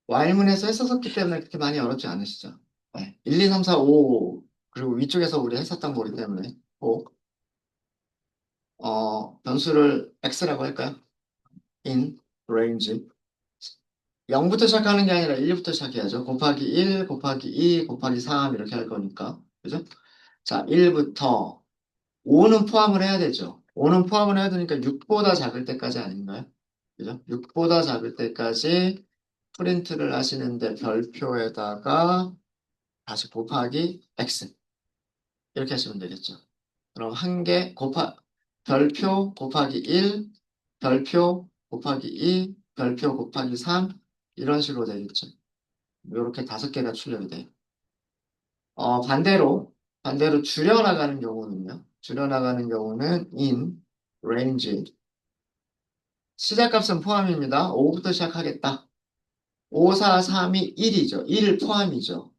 Speaker 1: while문에서 했었기 때문에 그렇게 많이 어렵지 않으시죠? 네. 1, 2, 3, 4, 5 그리고 위쪽에서 우리 했었던 거기 때문에 5 변수를 x라고 할까요? in range 0부터 시작하는 게 아니라 1부터 시작해야죠. 곱하기 1, 곱하기 2, 곱하기 3 이렇게 할 거니까. 그죠? 자, 1부터 5는 포함을 해야 되죠. 5는 포함을 해야 되니까 6보다 작을 때까지 아닌가요? 그죠? 6보다 작을 때까지 프린트를 하시는데 별표에다가 다시 곱하기 x 이렇게 하시면 되겠죠. 그럼 한 개 별표 곱하기 1, 별표 곱하기 2, 별표 곱하기 3 이런 식으로 되겠죠. 이렇게 5개가 출력이 돼요. 반대로 줄여나가는 경우는요. 줄여나가는 경우는 in, range, 시작값은 포함입니다. 5부터 시작하겠다. 5, 4, 3이 1이죠. 1을 포함이죠.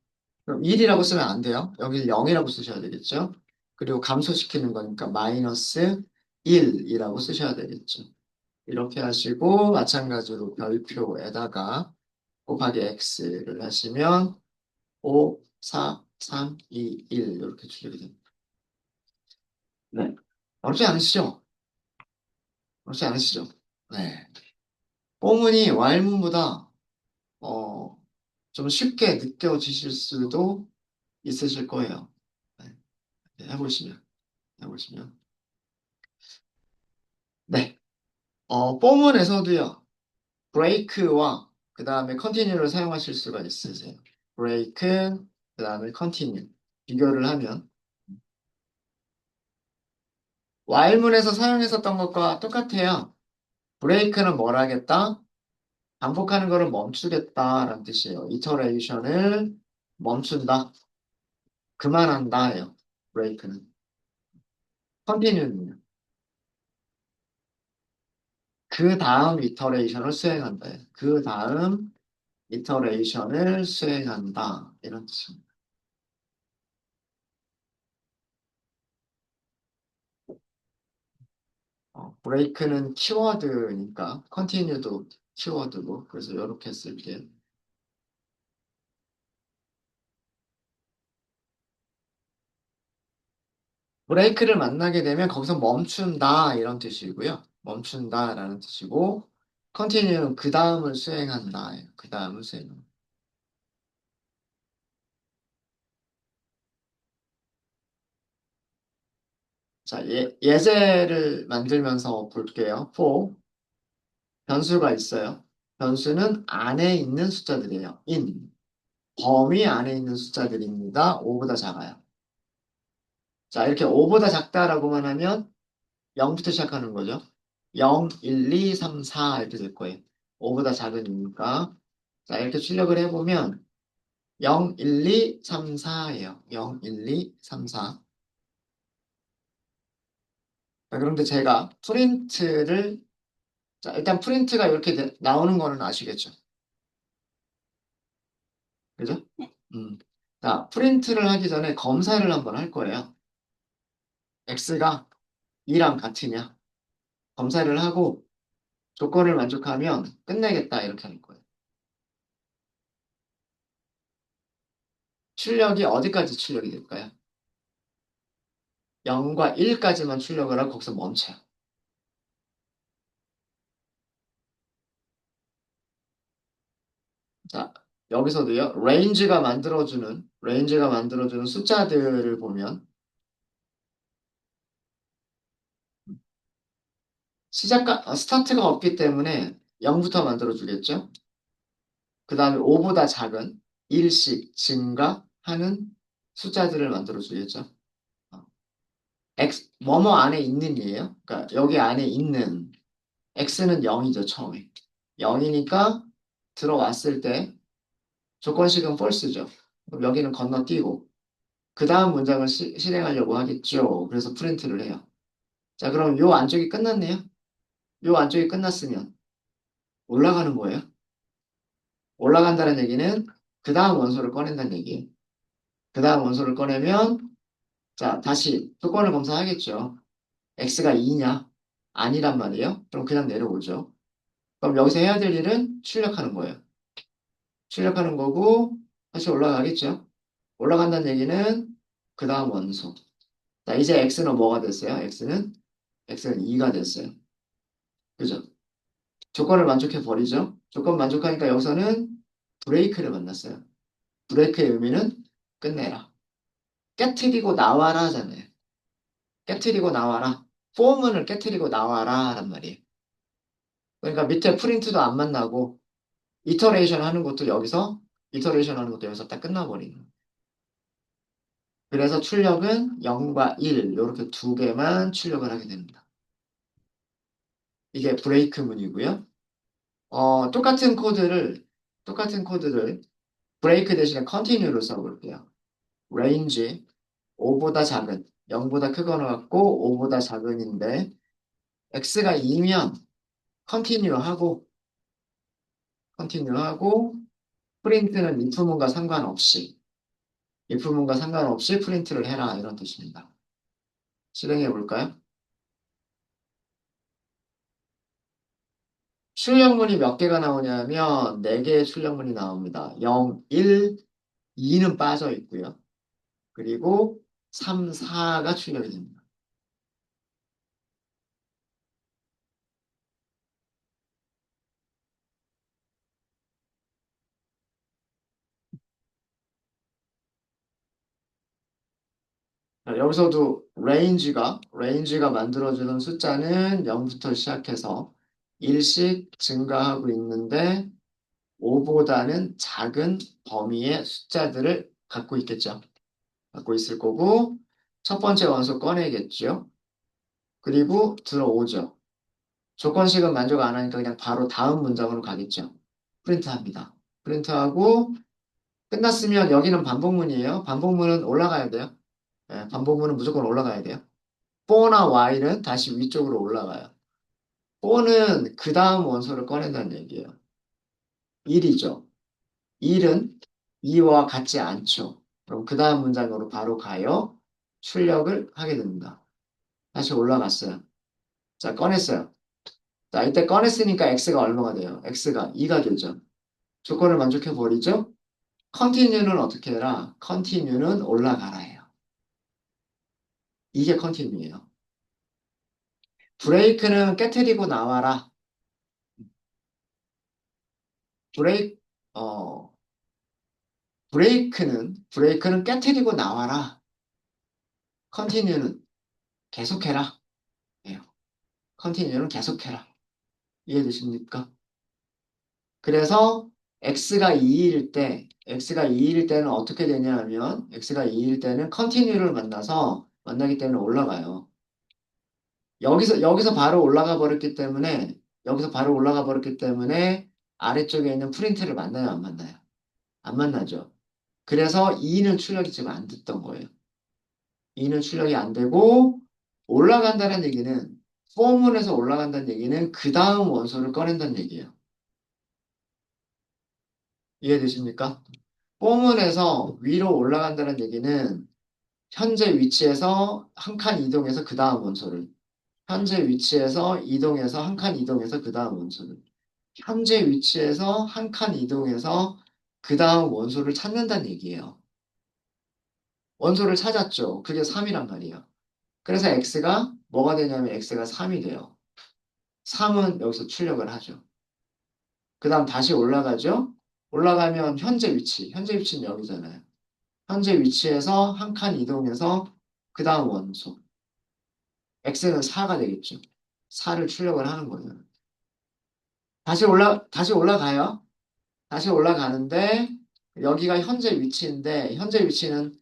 Speaker 1: 그럼 1이라고 쓰면 안 돼요. 여기 0이라고 쓰셔야 되겠죠. 그리고 감소시키는 거니까 마이너스 1이라고 쓰셔야 되겠죠. 이렇게 하시고 마찬가지로 별표에다가 곱하기 x를 하시면 5, 4, 3, 2, 1 이렇게 출력이 됩니다. 네. 어렵지 않으시죠? 어렵지 않으시죠? 네. 뽀문이 Y문보다 좀 쉽게 느껴지실 수도 있으실 거예요. 네. 네, 해보시면. 네. 뽀문에서도요, break와 그 다음에 continue를 사용하실 수가 있으세요. break, 그 다음에 continue. 비교를 하면, Y문에서 사용했었던 것과 똑같아요. break는 뭘 하겠다? 반복하는 거를 멈추겠다라는 뜻이에요. iteration을 멈춘다. 그만한다예요. break는. continue는요. 그 다음 iteration을 수행한다예요. 그 다음 iteration을 수행한다. 이런 뜻입니다. break는 키워드니까 continue도 키워드고 그래서 이렇게 쓸게요. 브레이크를 만나게 되면 거기서 멈춘다 이런 뜻이고요. 멈춘다라는 뜻이고 continue는 그 다음을 수행한다. 그 다음을 수행한다. 자, 예제를 만들면서 볼게요. for 변수가 있어요. 변수는 안에 있는 숫자들이에요. in 범위 안에 있는 숫자들입니다. 5보다 작아요. 자, 이렇게 5보다 작다라고만 하면 0부터 시작하는 거죠. 0, 1, 2, 3, 4 이렇게 될 거예요. 5보다 작으니까. 자, 이렇게 출력을 해보면 0, 1, 2, 3, 4예요. 0, 1, 2, 3, 4. 자, 그런데 제가 자, 일단 프린트가 이렇게 나오는 거는 아시겠죠? 그죠? 음. 자, 프린트를 하기 전에 검사를 한번 할 거예요. x가 2랑 같으냐? 검사를 하고 조건을 만족하면 끝내겠다 이렇게 하는 거예요. 출력이 어디까지 출력이 될까요? 0과 1까지만 출력을 하고 거기서 멈춰요. 자, 여기서도요. 레인지가 만들어주는 숫자들을 보면 스타트가 없기 때문에 0부터 만들어주겠죠. 그 다음에 5보다 작은 1씩 증가하는 숫자들을 만들어주겠죠. 어, 뭐뭐 안에 있는 이에요. 그러니까 여기 안에 있는 x는 0이죠, 처음에. 0이니까 들어왔을 때 조건식은 false죠. 그럼 여기는 건너뛰고 그 다음 문장을 실행하려고 하겠죠. 그래서 프린트를 해요. 자, 그럼 요 안쪽이 끝났네요. 요 안쪽이 끝났으면 올라가는 거예요. 올라간다는 얘기는 그 다음 원소를 꺼낸다는 얘기예요. 그 다음 원소를 꺼내면 자, 다시 조건을 검사하겠죠. x가 2냐? 아니란 말이에요. 그럼 그냥 내려오죠. 그럼 여기서 해야 될 일은 출력하는 거예요. 출력하는 거고 다시 올라가겠죠. 올라간다는 얘기는 그 다음 원소. 자, 이제 x는 뭐가 됐어요? x는 2가 됐어요. 그죠? 조건을 만족해 버리죠. 조건 만족하니까 여기서는 브레이크를 만났어요. 브레이크의 의미는 끝내라. 깨트리고 나와라 하잖아요. 깨트리고 나와라. 포문을 깨트리고 나와라 란 말이에요. 그러니까 밑에 프린트도 안 만나고 이터레이션 하는 것도 여기서 이터레이션 하는 것도 여기서 딱 끝나버리는 거예요. 그래서 출력은 0과 1 이렇게 두 개만 출력을 하게 됩니다. 이게 브레이크 문이고요. 똑같은 코드를 브레이크 대신에 컨티뉴로 써볼게요. range 5보다 작은 0보다 크거나 같고 5보다 작은인데 x가 2면 컨티뉴하고 프린트는 if 문과 상관없이 프린트를 해라 이런 뜻입니다. 실행해 볼까요? 출력문이 몇 개가 나오냐면 4개의 출력문이 나옵니다. 0, 1, 2는 빠져 있고요. 그리고 3, 4가 출력이 됩니다. 자, 여기서도 range가 만들어주는 숫자는 0부터 시작해서 1씩 증가하고 있는데 5보다는 작은 범위의 숫자들을 갖고 있겠죠. 갖고 있을 거고 첫 번째 원소 꺼내겠죠. 그리고 들어오죠. 조건식은 만족 안 하니까 그냥 바로 다음 문장으로 가겠죠. 프린트합니다. 프린트하고 끝났으면 여기는 반복문이에요. 반복문은 올라가야 돼요. 반복문은 무조건 올라가야 돼요. 4나 while은 다시 위쪽으로 올라가요. 4는 그 다음 원소를 꺼낸다는 얘기예요. 1이죠. 1은 2와 같지 않죠. 그럼 그 다음 문장으로 바로 가요. 출력을 하게 됩니다. 다시 올라갔어요. 자, 꺼냈어요. 자, 이때 꺼냈으니까 x가 얼마가 돼요? x가 2가 되죠. 조건을 만족해 버리죠? 컨티뉴는 어떻게 해라? 컨티뉴는 올라가라예요. 이게 컨티뉴예요. 브레이크는 깨트리고 나와라. 브레이크 어 브레이크는 깨트리고 나와라. 컨티뉴는 계속해라. 예요. 컨티뉴는 계속해라. 이해되십니까? 그래서 x가 2일 때는 어떻게 되냐면 x가 2일 때는 컨티뉴를 만나기 때문에 올라가요. 여기서 바로 올라가 버렸기 때문에 아래쪽에 있는 프린트를 만나요, 안 만나요? 안 만나죠. 그래서 2는 출력이 지금 안 됐던 거예요. 2는 출력이 안 되고 올라간다는 얘기는 포문에서 올라간다는 얘기는 그 다음 원소를 꺼낸다는 얘기예요. 이해되십니까? 포문에서 위로 올라간다는 얘기는 현재 위치에서 한 칸 이동해서 그 다음 원소를 현재 위치에서 이동해서 한 칸 이동해서 그 다음 원소를 현재 위치에서 한 칸 이동해서 그 다음 원소를 찾는다는 얘기예요. 원소를 찾았죠. 그게 3이란 말이에요. 그래서 x가 뭐가 되냐면 x가 3이 돼요. 3은 여기서 출력을 하죠. 그 다음 다시 올라가죠. 올라가면 현재 위치는 여기잖아요. 현재 위치에서 한 칸 이동해서 그 다음 원소. x는 4가 되겠죠. 4를 출력을 하는 거예요. 다시 올라가요. 다시 올라가는데 여기가 현재 위치인데 현재 위치는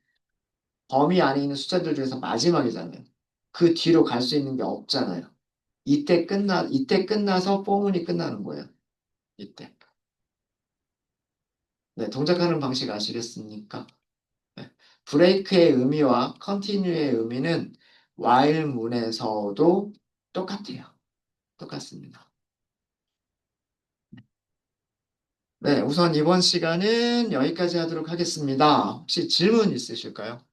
Speaker 1: 범위 안에 있는 숫자들 중에서 마지막이잖아요. 그 뒤로 갈 수 있는 게 없잖아요. 이때 끝나서 포문이 끝나는 거예요. 이때. 네, 동작하는 방식 아시겠습니까? 네. 브레이크의 의미와 컨티뉴의 의미는 while 문에서도 똑같아요. 똑같습니다. 네, 우선 이번 시간은 여기까지 하도록 하겠습니다. 혹시 질문 있으실까요?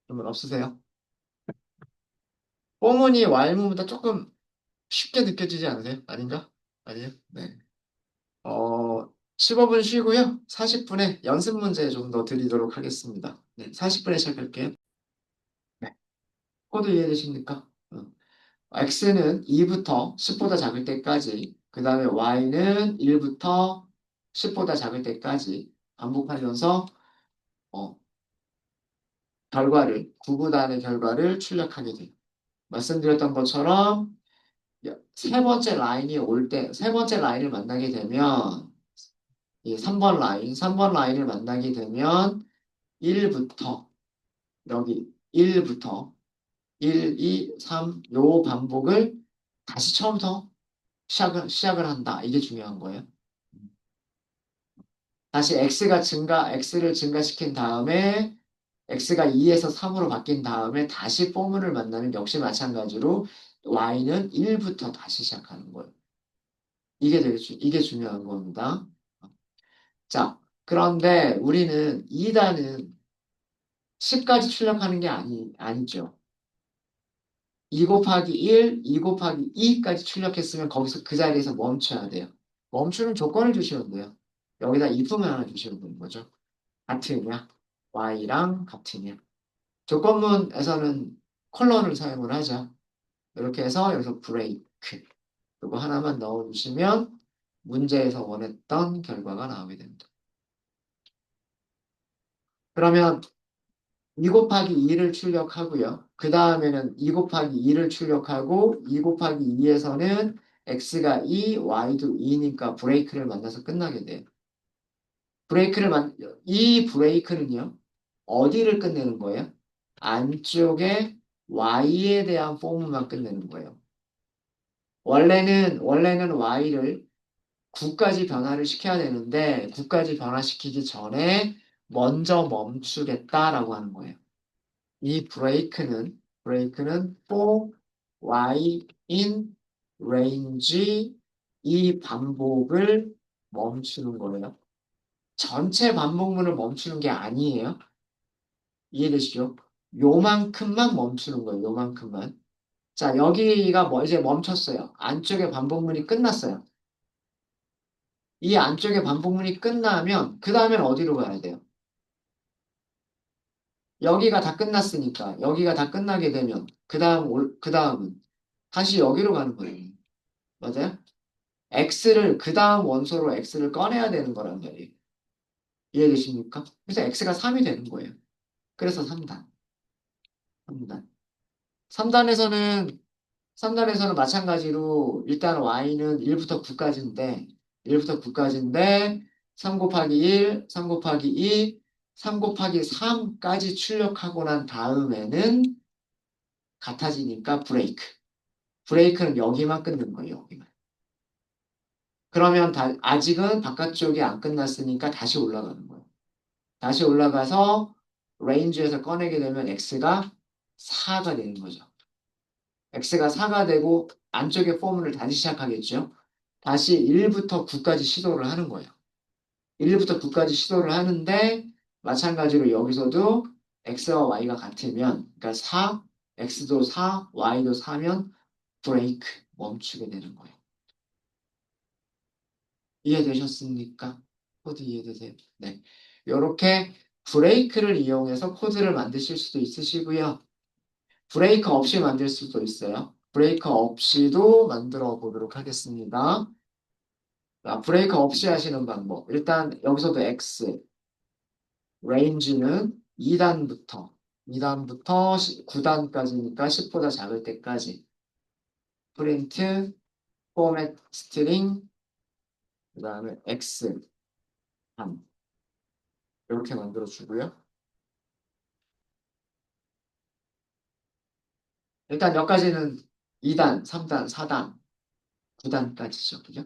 Speaker 1: 질문 없으세요? 포문이 while 문보다 조금 쉽게 느껴지지 않으세요? 아닌가? 아니에요? 네. 15분 쉬고요. 40분에 연습 문제 좀 더 드리도록 하겠습니다. 네, 40분에 시작할게요. 네. 코드 이해되십니까? x는 2부터 10보다 작을 때까지 그 다음에 y는 1부터 10보다 작을 때까지 반복하면서 어, 구구단의 결과를 출력하게 돼요. 말씀드렸던 것처럼 세 번째 라인을 만나게 되면 이 3번 라인을 만나게 되면 1부터 여기 1부터 1, 2, 3 요 반복을 다시 처음부터 시작을 한다. 이게 중요한 거예요. 다시 x를 증가시킨 다음에 x가 2에서 3으로 바뀐 다음에 다시 포문을 만나면 역시 마찬가지로 y는 1부터 다시 시작하는 거예요. 이게 중요한 겁니다. 자, 그런데 우리는 2단은 10까지 출력하는 게 아니죠. 2 곱하기 1, 2 곱하기 2까지 출력했으면 거기서 그 자리에서 멈춰야 돼요. 멈추는 조건을 주시면 돼요. 여기다 if만 하나 주시면 되는 거죠. 같으냐? y랑 같으냐? 조건문에서는 컬러를 사용을 하죠. 이렇게 해서 여기서 브레이크 이거 하나만 넣어주시면 문제에서 원했던 결과가 나오게 됩니다. 그러면 2 곱하기 2를 출력하고요. 그 다음에는 2 곱하기 2를 출력하고 2 곱하기 2에서는 x가 2, y도 2니까 브레이크를 만나서 끝나게 돼요. 이 브레이크는요. 어디를 끝내는 거예요? 안쪽에 y에 대한 폼만 끝내는 거예요. 원래는 y를 9까지 변화를 시켜야 되는데 9까지 변화시키기 전에 먼저 멈추겠다라고 하는 거예요. 이 브레이크는 for y in range 이 반복을 멈추는 거예요. 전체 반복문을 멈추는 게 아니에요. 이해되시죠? 요만큼만 멈추는 거예요. 요만큼만. 자, 여기가 이제 멈췄어요. 안쪽에 반복문이 끝났어요. 이 안쪽에 반복문이 끝나면 그 다음엔 어디로 가야 돼요? 여기가 다 끝났으니까 여기가 다 끝나게 되면 그 다음은 다시 여기로 가는 거예요. 맞아요? 그 다음 원소로 x를 꺼내야 되는 거란 말이에요. 이해되십니까? 그래서 x가 3이 되는 거예요. 그래서 3단. 3단. 3단에서는 3단에서는 마찬가지로 일단 y는 1부터 9까지인데 3 곱하기 1, 3 곱하기 2, 3 곱하기 3까지 출력하고 난 다음에는 같아지니까 브레이크. 브레이크는 여기만 끊는 거예요. 여기만. 그러면 아직은 바깥쪽이 안 끝났으니까 다시 올라가는 거예요. 다시 올라가서 레인지에서 꺼내게 되면 x가 4가 되는 거죠. x가 4가 되고 안쪽의 포문을 다시 시작하겠죠. 다시 1부터 9까지 시도를 하는 거예요. 1부터 9까지 시도를 하는데 마찬가지로 여기서도 x와 y가 같으면 그러니까 4, x도 4, y도 4면 브레이크 멈추게 되는 거예요. 이해되셨습니까? 코드 이해되세요? 네. 이렇게 브레이크를 이용해서 코드를 만드실 수도 있으시고요. 브레이크 없이 만들 수도 있어요. 브레이크 없이도 만들어 보도록 하겠습니다. 자, 브레이크 없이 하시는 방법. 일단 여기서도 X, 레인지는 2단부터 9단까지니까 10보다 작을 때까지. 프린트, 포맷, 스트링, 그 다음에 X, 3. 이렇게 만들어 주고요. 일단 여기까지는 2단, 3단, 4단, 9단까지죠. 그죠?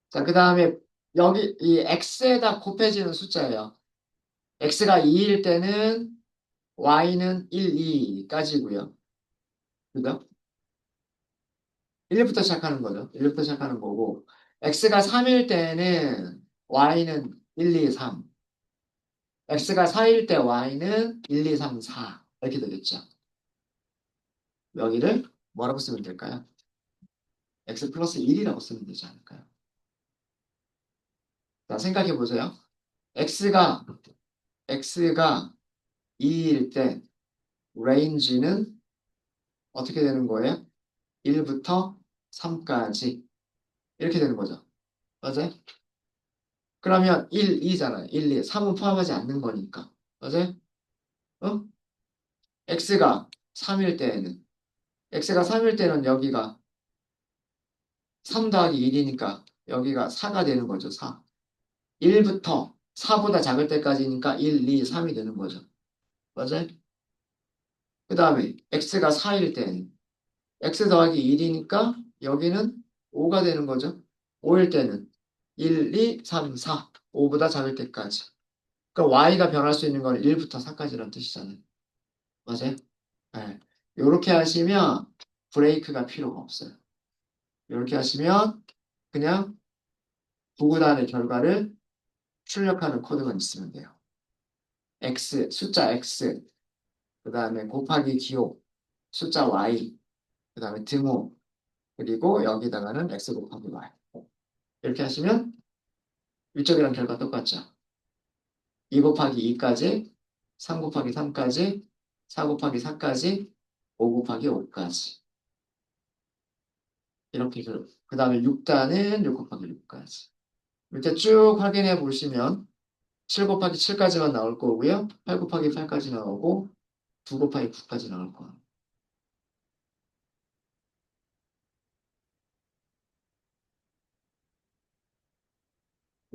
Speaker 1: 자, 그 다음에 여기 이 x에다 곱해지는 숫자예요. x가 2일 때는 y는 1, 2까지고요. 그죠? 1부터 시작하는 거죠. 1부터 시작하는 거고 x가 3일 때는 y는 1, 2, 3. x가 4일 때 y는 1, 2, 3, 4 이렇게 되겠죠. 여기를 뭐라고 쓰면 될까요? x 플러스 1이라고 쓰면 되지 않을까요? 자, 생각해 보세요. x가 2일 때 레인지는 어떻게 되는 거예요? 1부터 3까지. 이렇게 되는 거죠. 맞아요? 그러면 1, 2잖아요. 1, 2. 3은 포함하지 않는 거니까. 맞아요? 어? x가 3일 때에는 x가 3일 때는 여기가 3 더하기 1이니까 여기가 4가 되는 거죠. 4. 1부터 4보다 작을 때까지니까 1, 2, 3이 되는 거죠. 맞아요? 그 다음에 x가 4일 때는 x 더하기 1이니까 여기는 5가 되는 거죠. 5일 때는 1, 2, 3, 4. 5보다 작을 때까지. 그러니까 y가 변할 수 있는 건 1부터 4까지라는 뜻이잖아요. 맞아요? 네. 이렇게 하시면 브레이크가 필요가 없어요. 이렇게 하시면 그냥 구구단의 결과를 출력하는 코드만 있으면 돼요. x, 숫자 x, 그 다음에 곱하기 기호, 숫자 y, 그 다음에 등호, 그리고 여기다가는 x 곱하기 y. 이렇게 하시면 위쪽이랑 결과 똑같죠. 2 곱하기 2까지, 3 곱하기 3까지, 4 곱하기 4까지, 5 곱하기 5까지. 이렇게 그 다음에 6단은 6 곱하기 6까지. 이렇게 쭉 확인해 보시면 7 곱하기 7까지만 나올 거고요. 8 곱하기 8까지 나오고 2 곱하기 9까지 나올 거예요.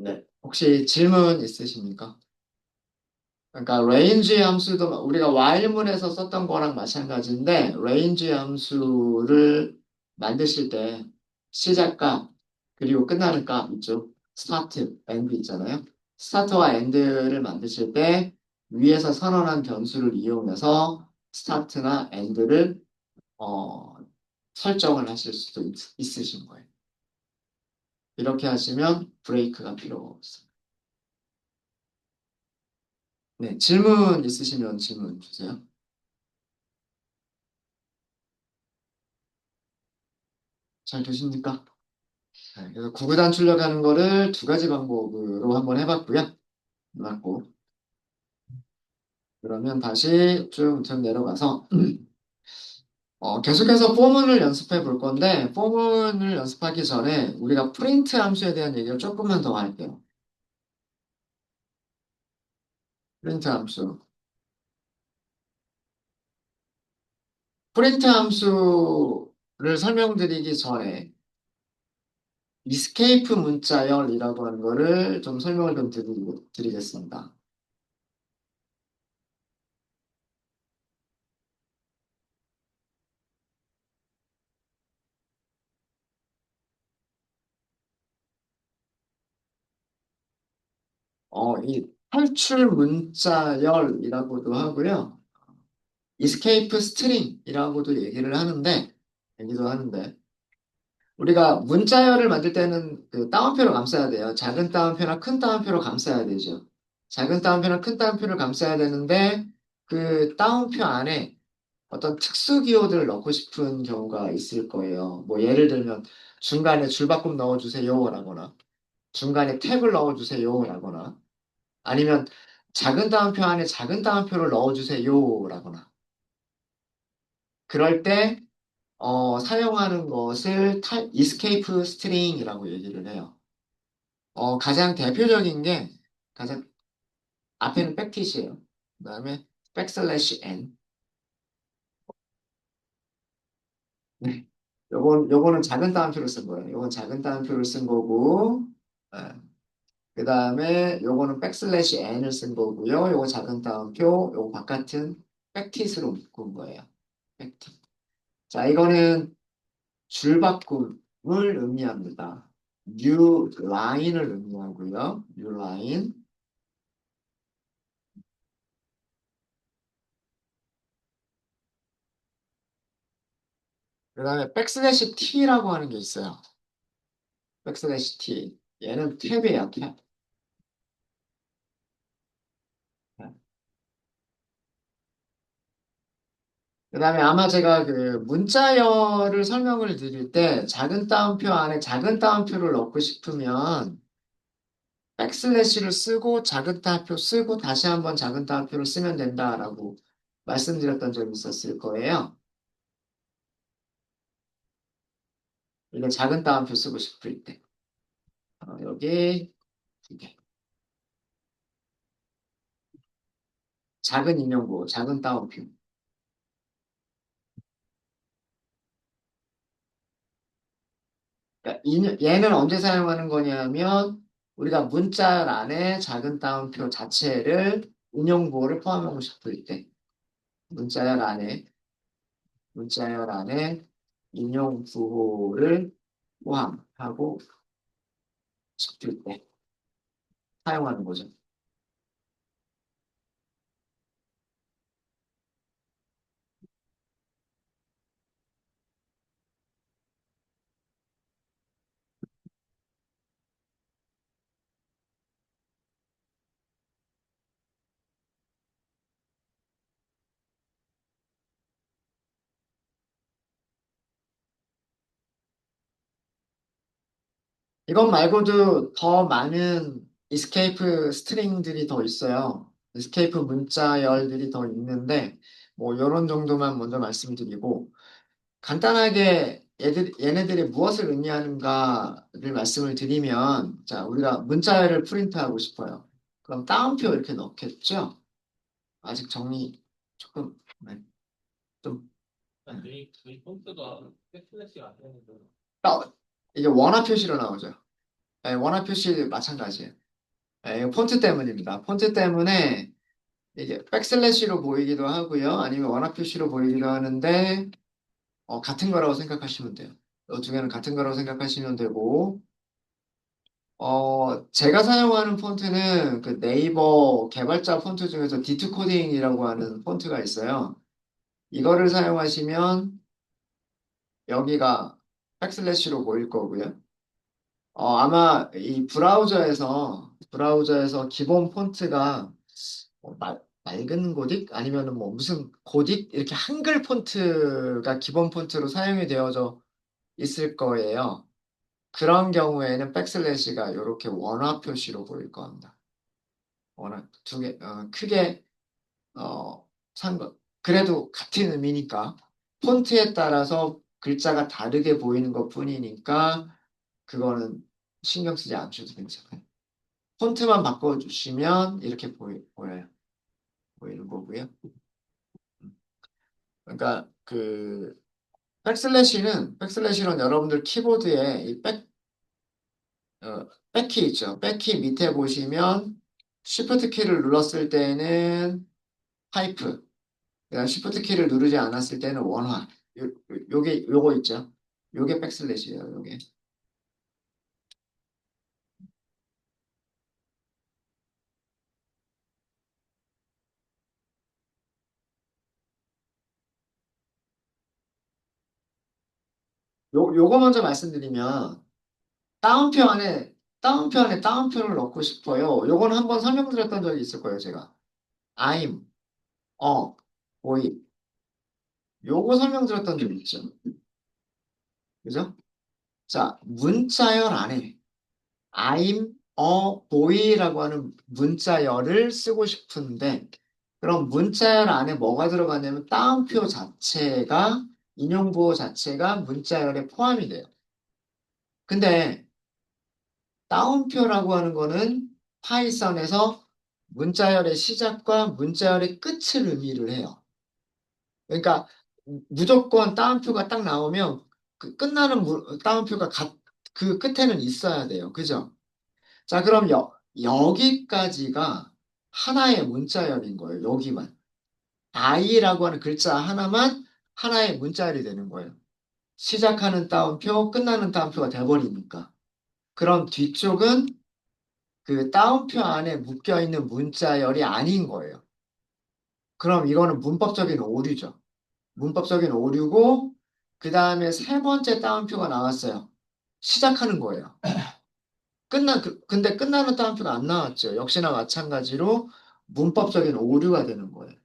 Speaker 1: 네. 혹시 질문 있으십니까? 그러니까 range 함수도 우리가 while문에서 썼던 거랑 마찬가지인데 range 함수를 만드실 때 시작값 그리고 끝나는 값 있죠. start, end 있잖아요. start와 end를 만드실 때 위에서 선언한 변수를 이용해서 start나 end를 어, 설정을 하실 수도 있으신 거예요. 이렇게 하시면 브레이크가 필요가 없어요. 네, 질문 있으시면 질문 주세요. 잘 되십니까? 네, 그래서 구구단 출력하는 거를 두 가지 방법으로 한번 해봤고요. 맞고. 그러면 다시 쭉 내려가서 계속해서 포문을 연습해 볼 건데 포문을 연습하기 전에 우리가 프린트 함수에 대한 얘기를 조금만 더 할게요. 프린트 함수. 프린트 함수를 설명드리기 전에 이스케이프 문자열이라고 하는 거를 좀 설명을 좀 드리겠습니다. 이 탈출 문자열이라고도 하고요. 이스케이프 스트링이라고도 얘기도 하는데, 우리가 문자열을 만들 때는 그 따옴표로 감싸야 돼요. 작은 따옴표나 큰 따옴표로 감싸야 되죠. 작은 따옴표나 큰 따옴표를 감싸야 되는데, 그 따옴표 안에 어떤 특수 기호들을 넣고 싶은 경우가 있을 거예요. 뭐 예를 들면 중간에 줄바꿈 넣어주세요라거나 중간에 탭을 넣어주세요라거나 아니면 작은 따옴표 안에 작은 따옴표를 넣어주세요라거나 그럴 때 사용하는 것을 이스케이프 스트링이라고 얘기를 해요. 가장 대표적인 게 가장 앞에는 백티시예요. 그다음에 백슬래시 n. 네. 요거는 작은 따옴표를 쓴 거예요. 요건 작은 따옴표를 쓴 거고, 그 다음에 요거는 백슬래시 n을 쓴 거고요. 요거 작은 따옴표, 요거 바깥은 백티스로 묶은 거예요. 백티. 자, 이거는 줄바꿈을 의미합니다. new line을 의미하고요. new line. 그 다음에 백슬래시 t라고 하는 게 있어요. 백슬래시 t. 얘는 탭이에요, 탭. 그 다음에 아마 제가 그 문자열을 설명을 드릴 때 작은 따옴표 안에 작은 따옴표를 넣고 싶으면 백슬래시를 쓰고 작은 따옴표 쓰고 다시 한번 작은 따옴표를 쓰면 된다라고 말씀드렸던 적이 있었을 거예요. 이게 작은 따옴표 쓰고 싶을 때. 여기 두 개. 작은 인용구, 작은 따옴표. 그러니까 얘는 언제 사용하는 거냐면 우리가 문자 안에 작은 따옴표 자체를 인용구를 포함하고 싶을 때 문자열 안에 문자열 안에 인용구호를 포함하고 싶을 때 사용하는 거죠. 이것 말고도 더 많은 이스케이프 스트링들이 더 있어요. 이스케이프 문자열들이 더 있는데 뭐 이런 정도만 먼저 말씀드리고 간단하게 얘네들이 무엇을 의미하는가를 말씀을 드리면, 자, 우리가 문자열을 프린트하고 싶어요. 그럼 따옴표 이렇게 넣겠죠? 아직 정리 조금, 네, 좀, 네.
Speaker 2: 저희 폰트가 백슬래시가 안 되는데.
Speaker 1: 이게 원화 표시로 나오죠. 네, 원화 표시 마찬가지예요. 네, 이거 폰트 때문입니다. 폰트 때문에 이게 백슬래시로 보이기도 하고요. 아니면 원화 표시로 보이기도 하는데, 같은 거라고 생각하시면 돼요. 이 두 개는 같은 거라고 생각하시면 되고, 제가 사용하는 폰트는 그 네이버 개발자 폰트 중에서 D2 코딩이라고 하는 폰트가 있어요. 이거를 사용하시면 여기가 백슬래시로 보일 거고요. 아마 이 브라우저에서 기본 폰트가 맑은 고딕 아니면은 뭐 무슨 고딕 이렇게 한글 폰트가 기본 폰트로 사용이 되어져 있을 거예요. 그런 경우에는 백슬래시가 이렇게 원화 표시로 보일 겁니다. 워낙 두 개, 크게, 상관, 그래도 같은 의미니까, 폰트에 따라서 글자가 다르게 보이는 것 뿐이니까, 그거는 신경 쓰지 않으셔도 괜찮아요. 폰트만 바꿔주시면 이렇게 보여요. 보이는 거고요. 그러니까, 백슬래시는 여러분들 키보드에 이 백키 있죠. 백키 밑에 보시면, 쉬프트 키를 눌렀을 때는 하이프, 내가 쉬프트 키를 누르지 않았을 때는 원화. 요거 있죠. 요게 백슬래시예요, 요게. 요거 먼저 말씀드리면, 다운표 안에 다운표를 넣고 싶어요. 요건 한번 설명드렸던 적이 있을 거예요, 제가. I'm, boy. 요거 설명드렸던 적이 있죠. 그죠? 자, 문자열 안에 I'm a boy라고 하는 문자열을 쓰고 싶은데, 그럼 문자열 안에 뭐가 들어가냐면 따옴표 자체가, 인용부호 자체가 문자열에 포함이 돼요. 근데 따옴표라고 하는 거는 파이썬에서 문자열의 시작과 문자열의 끝을 의미를 해요. 그러니까 무조건 따옴표가 딱 나오면 그 끝나는 따옴표가 그 끝에는 있어야 돼요. 그죠? 자, 그럼 여기까지가 하나의 문자열인 거예요. 여기만. I라고 하는 글자 하나만 하나의 문자열이 되는 거예요. 시작하는 따옴표, 끝나는 따옴표가 돼버리니까. 그럼 뒤쪽은 그 따옴표 안에 묶여 있는 문자열이 아닌 거예요. 그럼 이거는 문법적인 오류죠. 문법적인 오류고, 그 다음에 세 번째 따옴표가 나왔어요. 시작하는 거예요. 근데 끝나는 따옴표가 안 나왔죠. 역시나 마찬가지로 문법적인 오류가 되는 거예요.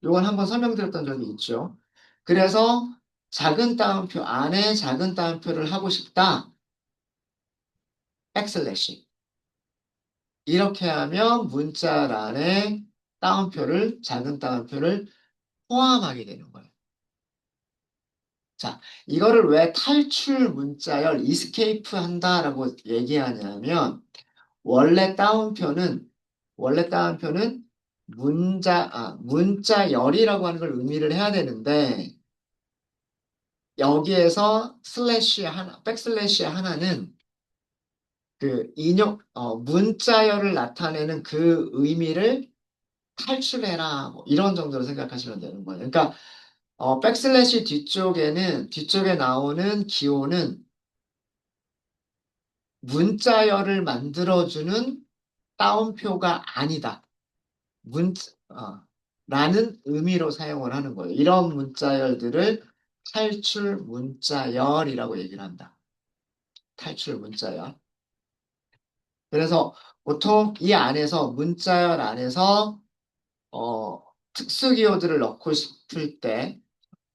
Speaker 1: 이건 한번 설명드렸던 적이 있죠. 그래서 작은 따옴표 안에 작은 따옴표를 하고 싶다. 백슬래시. 이렇게 하면 문자란에 작은 따옴표를 포함하게 되는 거예요. 자, 이거를 왜 탈출 문자열, 이스케이프 한다라고 얘기하냐면, 원래 따옴표는, 원래 따옴표는 문자열이라고 하는 걸 의미를 해야 되는데, 여기에서 슬래시 하나, 백슬래시 하나는 문자열을 나타내는 그 의미를 탈출해라, 뭐 이런 정도로 생각하시면 되는 거예요. 그러니까, 백슬래시 뒤쪽에 나오는 기호는 문자열을 만들어주는 따옴표가 아니다. 문, 라는 의미로 사용을 하는 거예요. 이런 문자열들을 탈출 문자열이라고 얘기를 한다. 탈출 문자열. 그래서 보통 이 안에서, 문자열 안에서, 어, 특수 기호들을 넣고 싶을 때,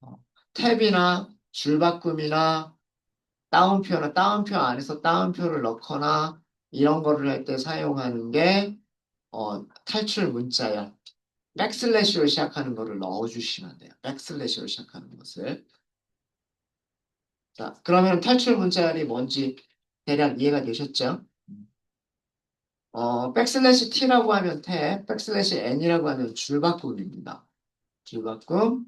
Speaker 1: 어, 탭이나 줄바꿈이나 따옴표 안에서 따옴표를 넣거나 이런 거를 할 때 사용하는 게 탈출 문자열. 백슬래시로 시작하는 거를 넣어주시면 돼요. 백슬래시로 시작하는 것을. 자, 그러면 탈출 문자열이 뭔지 대략 이해가 되셨죠? 백슬래시 t라고 하면 탭, 백슬래시 n이라고 하면 줄바꿈입니다. 줄바꿈.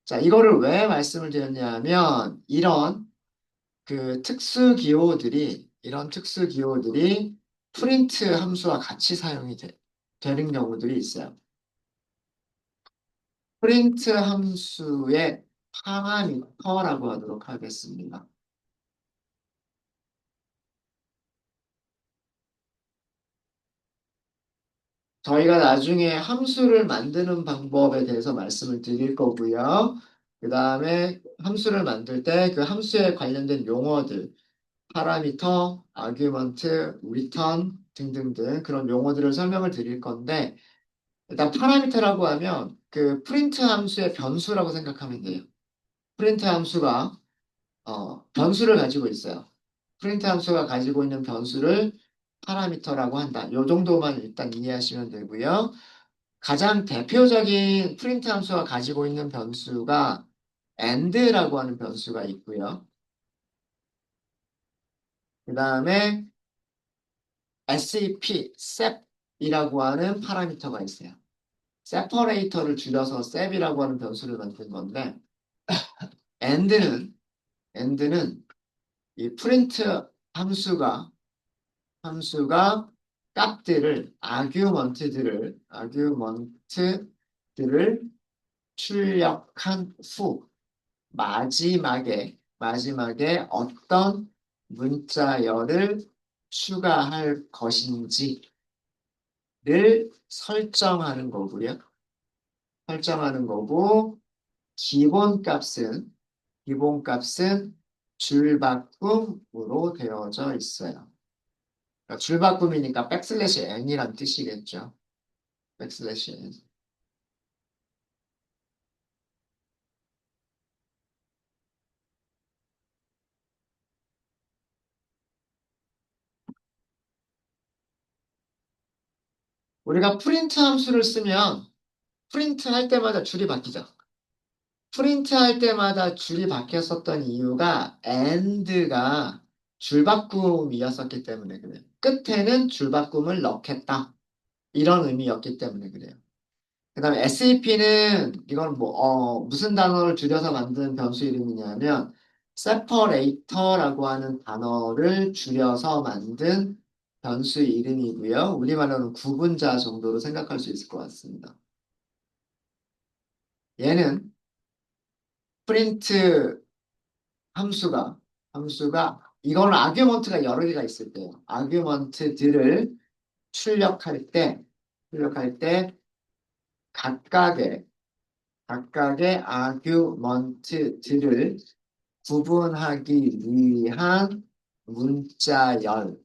Speaker 1: 자, 이거를 왜 말씀을 드렸냐면, 이런 특수 기호들이 프린트 함수와 같이 되는 경우들이 있어요. 프린트 함수의 파라미터라고 하도록 하겠습니다. 저희가 나중에 함수를 만드는 방법에 대해서 말씀을 드릴 거고요. 그 다음에 함수를 만들 때 그 함수에 관련된 용어들, 파라미터, 아규먼트, 리턴 등등등 그런 용어들을 설명을 드릴 건데 일단 파라미터라고 하면 그 프린트 함수의 변수라고 생각하면 돼요. 프린트 함수가 변수를 가지고 있어요. 프린트 함수가 가지고 있는 변수를 파라미터라고 한다. 이 정도만 일단 이해하시면 되고요. 가장 대표적인 프린트 함수가 가지고 있는 변수가 and라고 하는 변수가 있고요. 그 다음에 sep이라고 하는 파라미터가 있어요. separator를 줄여서 sep이라고 하는 변수를 만든 건데 and는 이 프린트 함수가 값들을 아규먼트들을 출력한 후 마지막에 어떤 문자열을 추가할 것인지를 설정하는 거고요. 설정하는 거고 기본값은 줄바꿈으로 되어져 있어요. 그러니까 줄바꿈이니까 백슬래시 n이란 뜻이겠죠. 백슬래시 n. 우리가 프린트 함수를 쓰면 프린트 할 때마다 줄이 바뀌죠. 프린트 할 때마다 줄이 바뀌었었던 이유가 and가 줄바꿈이었었기 때문에 그래요. 끝에는 줄바꿈을 넣겠다. 이런 의미였기 때문에 그래요. 그 다음에 SEP는 이건 무슨 단어를 줄여서 만든 변수 이름이냐면 separator라고 하는 단어를 줄여서 만든 변수 이름이고요. 우리말로는 구분자 정도로 생각할 수 있을 것 같습니다. 얘는 프린트 이거는 아규먼트가 여러 개가 있을 때요. 아규먼트들을 출력할 때 각각의 아규먼트들을 구분하기 위한 문자열을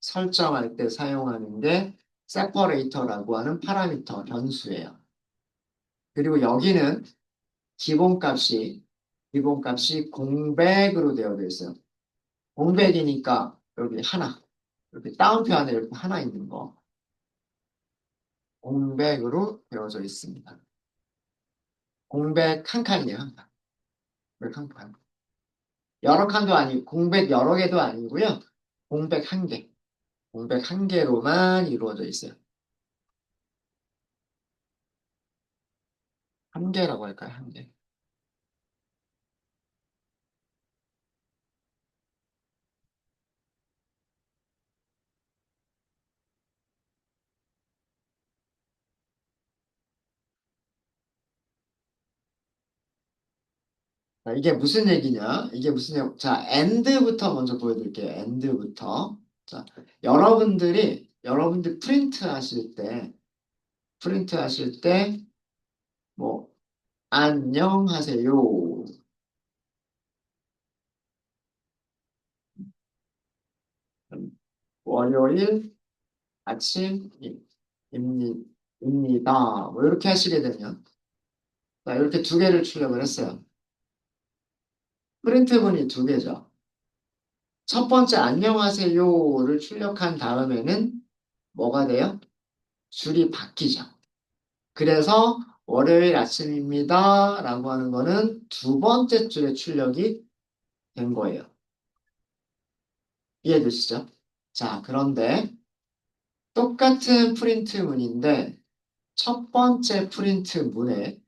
Speaker 1: 설정할 때 사용하는 게 separator라고 하는 파라미터 변수예요. 그리고 여기는 기본값이 공백으로 되어 있어요. 공백이니까 여기 하나, 이렇게 따옴표 안에 이렇게 하나 있는 거 공백으로 되어져 있습니다. 공백 한 칸이에요, 한 칸. 공백 한 칸. 여러 칸도 아니고, 공백 여러 개도 아니고요. 공백 한 개. 공백 한 개로만 이루어져 있어요. 한 개라고 할까요? 한 개. 자, 이게 무슨 얘기냐? 이게 무슨 얘기? 자, end부터 먼저 보여드릴게요. end부터. 자, 여러분들 프린트 하실 때, 뭐, 안녕하세요. 월요일 아침입니다. 뭐, 이렇게 하시게 되면, 자, 이렇게 두 개를 출력을 했어요. 프린트문이 두 개죠. 첫 번째 안녕하세요를 출력한 다음에는 뭐가 돼요? 줄이 바뀌죠. 그래서 월요일 아침입니다. 라고 하는 거는 두 번째 줄에 출력이 된 거예요. 이해되시죠? 자, 그런데 똑같은 프린트문인데 첫 번째 프린트문에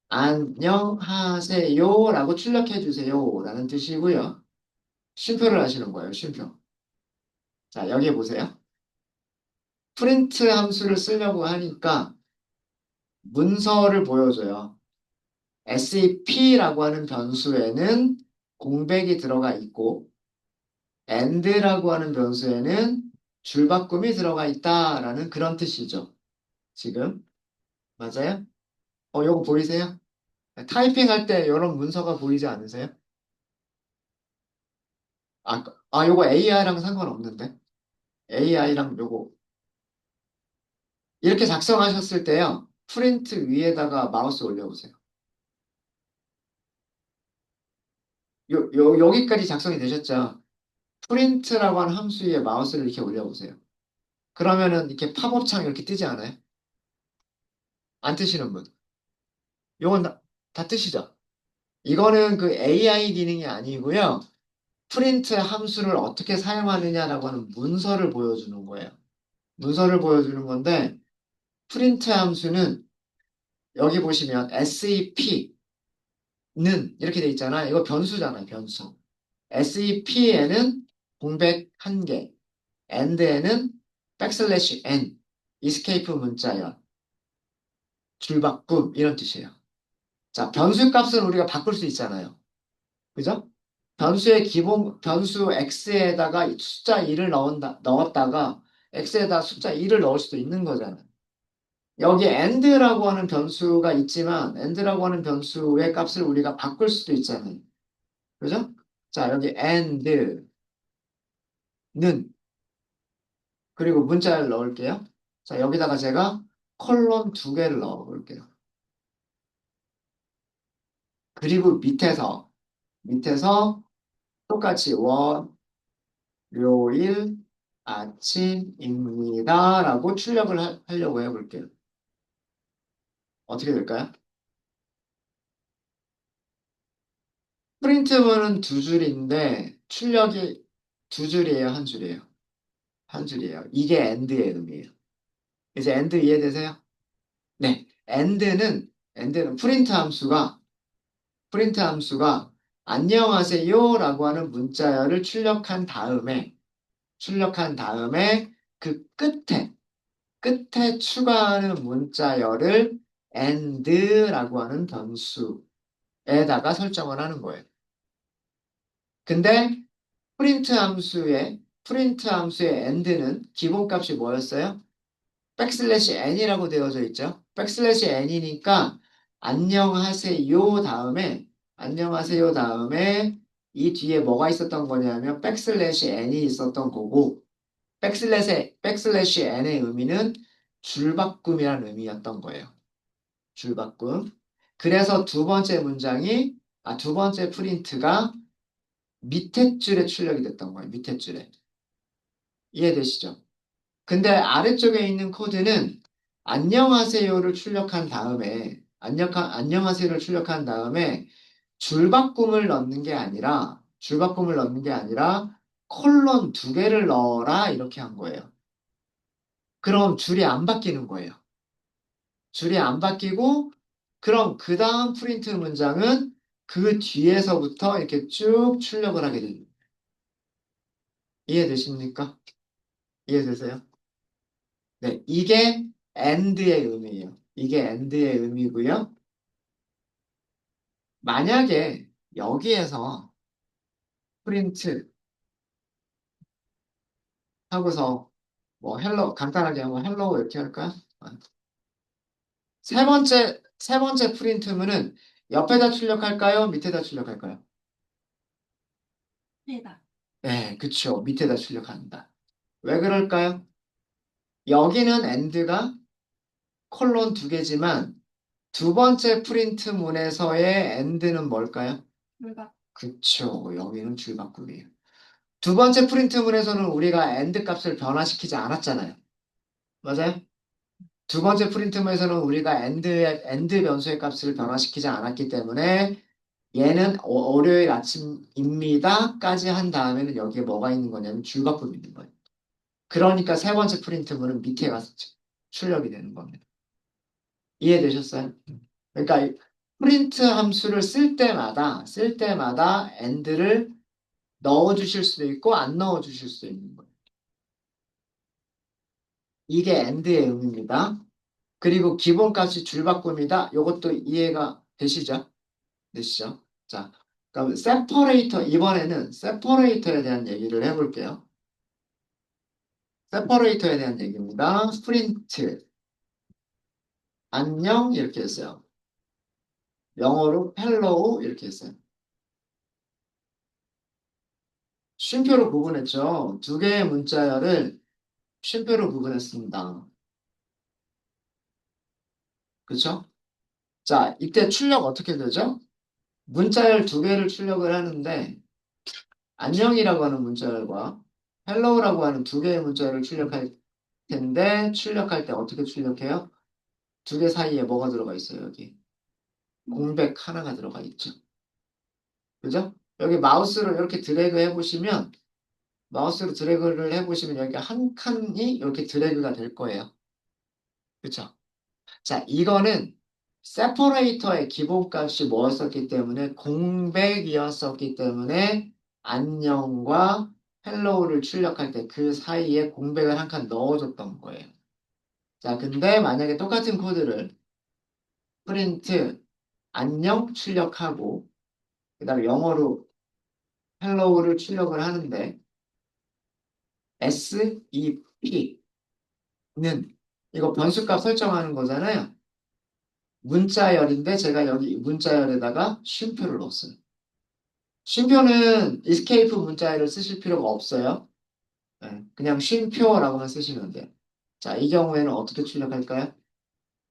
Speaker 1: 안녕하세요 라고 출력해 주세요 라는 뜻이고요. 쉼표를 하시는 거예요. 쉼표. 자, 여기 보세요. 프린트 함수를 쓰려고 하니까 문서를 보여줘요. SEP라고 하는 변수에는 공백이 들어가 있고 and라고 하는 변수에는 줄바꿈이 들어가 있다라는 그런 뜻이죠. 지금 맞아요? 요거 보이세요? 타이핑할 때 이런 문서가 보이지 않으세요? 요거 AI랑 상관없는데 AI랑 요거 이렇게 작성하셨을 때요. 프린트 위에다가 마우스 올려보세요. 여기까지 작성이 되셨죠? 프린트라고 하는 함수 위에 마우스를 이렇게 올려보세요. 그러면은 이렇게 팝업 창이 이렇게 뜨지 않아요? 안 뜨시는 분. 요건 다 뜨시죠? 이거는 그 AI 기능이 아니고요. 프린트 함수를 어떻게 사용하느냐라고 하는 문서를 보여주는 거예요. 문서를 보여주는 건데 프린트 함수는 여기 보시면 SEP는 이렇게 돼 있잖아요. 이거 변수잖아요. 변수. SEP에는 공백 1개, AND에는 백슬래시 N, 이스케이프 문자열, 줄바꿈 이런 뜻이에요. 자, 변수 값은 우리가 바꿀 수 있잖아요. 그죠? 변수 x에다가 숫자 2를 넣었다가 x에다 숫자 2를 넣을 수도 있는 거잖아요. 여기 and라고 하는 변수가 있지만 and라고 하는 변수의 값을 우리가 바꿀 수도 있잖아요. 그죠? 자, 여기 and는 그리고 문자를 넣을게요. 자, 여기다가 제가 콜론 두 개를 넣어 볼게요. 그리고 밑에서 똑같이 월요일 아침입니다. 라고 출력을 하려고 해볼게요. 어떻게 될까요? 프린트문은 두 줄인데 출력이 두 줄이에요, 한 줄이에요? 한 줄이에요. 이게 end의 의미예요. 이제 end 이해되세요? 네. end는 프린트 함수가 안녕하세요라고 하는 문자열을 출력한 다음에 그 끝에 추가하는 문자열을 and라고 하는 변수에다가 설정을 하는 거예요. 근데 프린트 함수의 end는 기본값이 뭐였어요? 백슬래시 n이라고 되어져 있죠. 백슬래시 n이니까 안녕하세요 다음에 이 뒤에 뭐가 있었던 거냐면 백슬래시 n이 있었던 거고 백슬래시 n의 의미는 줄바꿈이라는 의미였던 거예요. 줄바꿈. 그래서 두 번째 프린트가 밑에 줄에 출력이 됐던 거예요. 밑에 줄에. 이해되시죠? 근데 아래쪽에 있는 코드는 안녕하세요를 출력한 다음에 줄바꿈을 넣는 게 아니라 콜론 두 개를 넣어라 이렇게 한 거예요. 그럼 줄이 안 바뀌는 거예요. 줄이 안 바뀌고 그럼 그 다음 프린트 문장은 그 뒤에서부터 이렇게 쭉 출력을 하게 됩니다. 이해되십니까? 이해되세요? 네, 이게 AND의 의미예요. 이게 AND의 의미고요. 만약에 여기에서 프린트 하고서 뭐 헬로 간단하게 한번 헬로 이렇게 할까요? 세 번째 프린트문은 옆에다 출력할까요? 밑에다 출력할까요?
Speaker 3: 네다.
Speaker 1: 네, 그쵸. 밑에다 출력합니다. 왜 그럴까요? 여기는 AND가 콜론 두 개지만 두 번째 프린트문에서의 AND는 뭘까요?
Speaker 3: 불가.
Speaker 1: 그쵸. 여기는 줄바꿈이에요. 두 번째 프린트문에서는 우리가 AND 값을 변화시키지 않았잖아요. 맞아요? 두 번째 프린트문에서는 우리가 AND 변수의 값을 변화시키지 않았기 때문에 얘는 월요일 아침입니다까지 한 다음에는 여기에 뭐가 있는 거냐면 줄바꿈이 있는 거예요. 그러니까 세 번째 프린트문은 밑에 가서 출력이 되는 겁니다. 이해되셨어요? 그러니까 이 프린트 함수를 쓸 때마다 AND를 넣어주실 수도 있고 안 넣어주실 수도 있는 거예요. 이게 AND의 의미입니다. 그리고 기본값이 줄바꿈이다. 이것도 이해가 되시죠? 자, 그럼 이번에는 세퍼레이터에 대한 얘기를 해볼게요. 세퍼레이터에 대한 얘기입니다. 프린트, 안녕 이렇게 했어요. 영어로 hello 이렇게 했어요. 쉼표로 구분했죠. 두 개의 문자열을 쉼표로 구분했습니다. 그렇죠? 자, 이때 출력 어떻게 되죠? 문자열 두 개를 출력을 하는데 안녕이라고 하는 문자열과 헬로우라고 하는 두 개의 문자열을 출력할 텐데 출력할 때 어떻게 출력해요? 두 개 사이에 뭐가 들어가 있어요, 여기? 공백 하나가 들어가 있죠. 그죠? 여기 마우스로 이렇게 드래그 해보시면 마우스로 드래그를 해보시면 여기 한 칸이 이렇게 드래그가 될 거예요. 그쵸? 자, 이거는 세퍼레이터의 기본값이 뭐였었기 때문에 공백이었었기 때문에 안녕과 헬로우를 출력할 때 그 사이에 공백을 한 칸 넣어줬던 거예요. 자, 근데 만약에 똑같은 코드를 프린트 안녕 출력하고 그다음에 영어로 헬로우를 출력을 하는데 SEP는 이거 변수값 설정하는 거잖아요. 문자열인데 제가 여기 문자열에다가 쉼표를 넣었어요. 쉼표는 escape 문자열을 쓰실 필요가 없어요. 네, 그냥 쉼표라고만 쓰시면 돼요. 자, 이 경우에는 어떻게 출력할까요?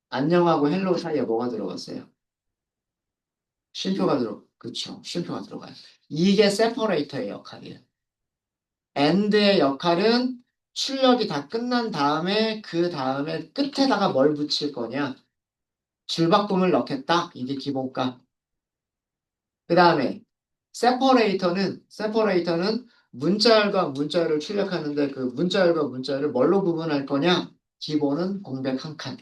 Speaker 1: 안녕하고 헬로 사이에 뭐가 들어갔어요? 그렇죠. 쉼표가 들어가요. 이게 세퍼레이터의 역할이에요. AND의 역할은 출력이 다 끝난 다음에 그 다음에 끝에다가 뭘 붙일 거냐? 줄바꿈을 넣겠다. 이게 기본값. 그 다음에 세퍼레이터는 문자열과 문자열을 출력하는데 그 문자열과 문자열을 뭘로 구분할 거냐? 기본은 공백 한 칸.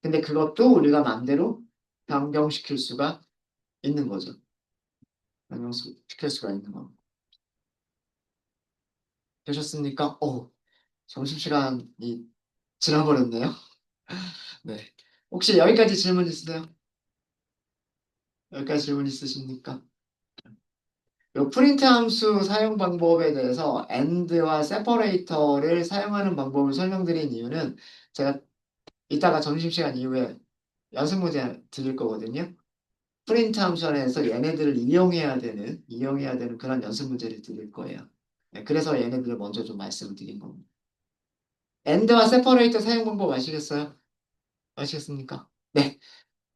Speaker 1: 근데 그것도 우리가 마음대로 변경시킬 수가 있는 거죠. 변경시킬 수가 있는 거. 되셨습니까? 점심시간이 지나버렸네요. 네. 혹시 여기까지 질문 있으세요? 여기까지 질문 있으십니까? 요 프린트 함수 사용 방법에 대해서 AND와 세퍼레이터를 사용하는 방법을 설명드린 이유는 제가 이따가 점심시간 이후에 연습 문제 드릴 거거든요. 프린트 함수 안에서 얘네들을 이용해야 되는 그런 연습 문제를 드릴 거예요. 네, 그래서 얘네들을 먼저 좀 말씀을 드린 겁니다. AND와 세퍼레이터 사용 방법 아시겠어요? 아시겠습니까? 네.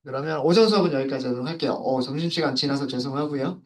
Speaker 1: 그러면 오전 수업은 여기까지 하도록 할게요. 점심시간 지나서 죄송하고요.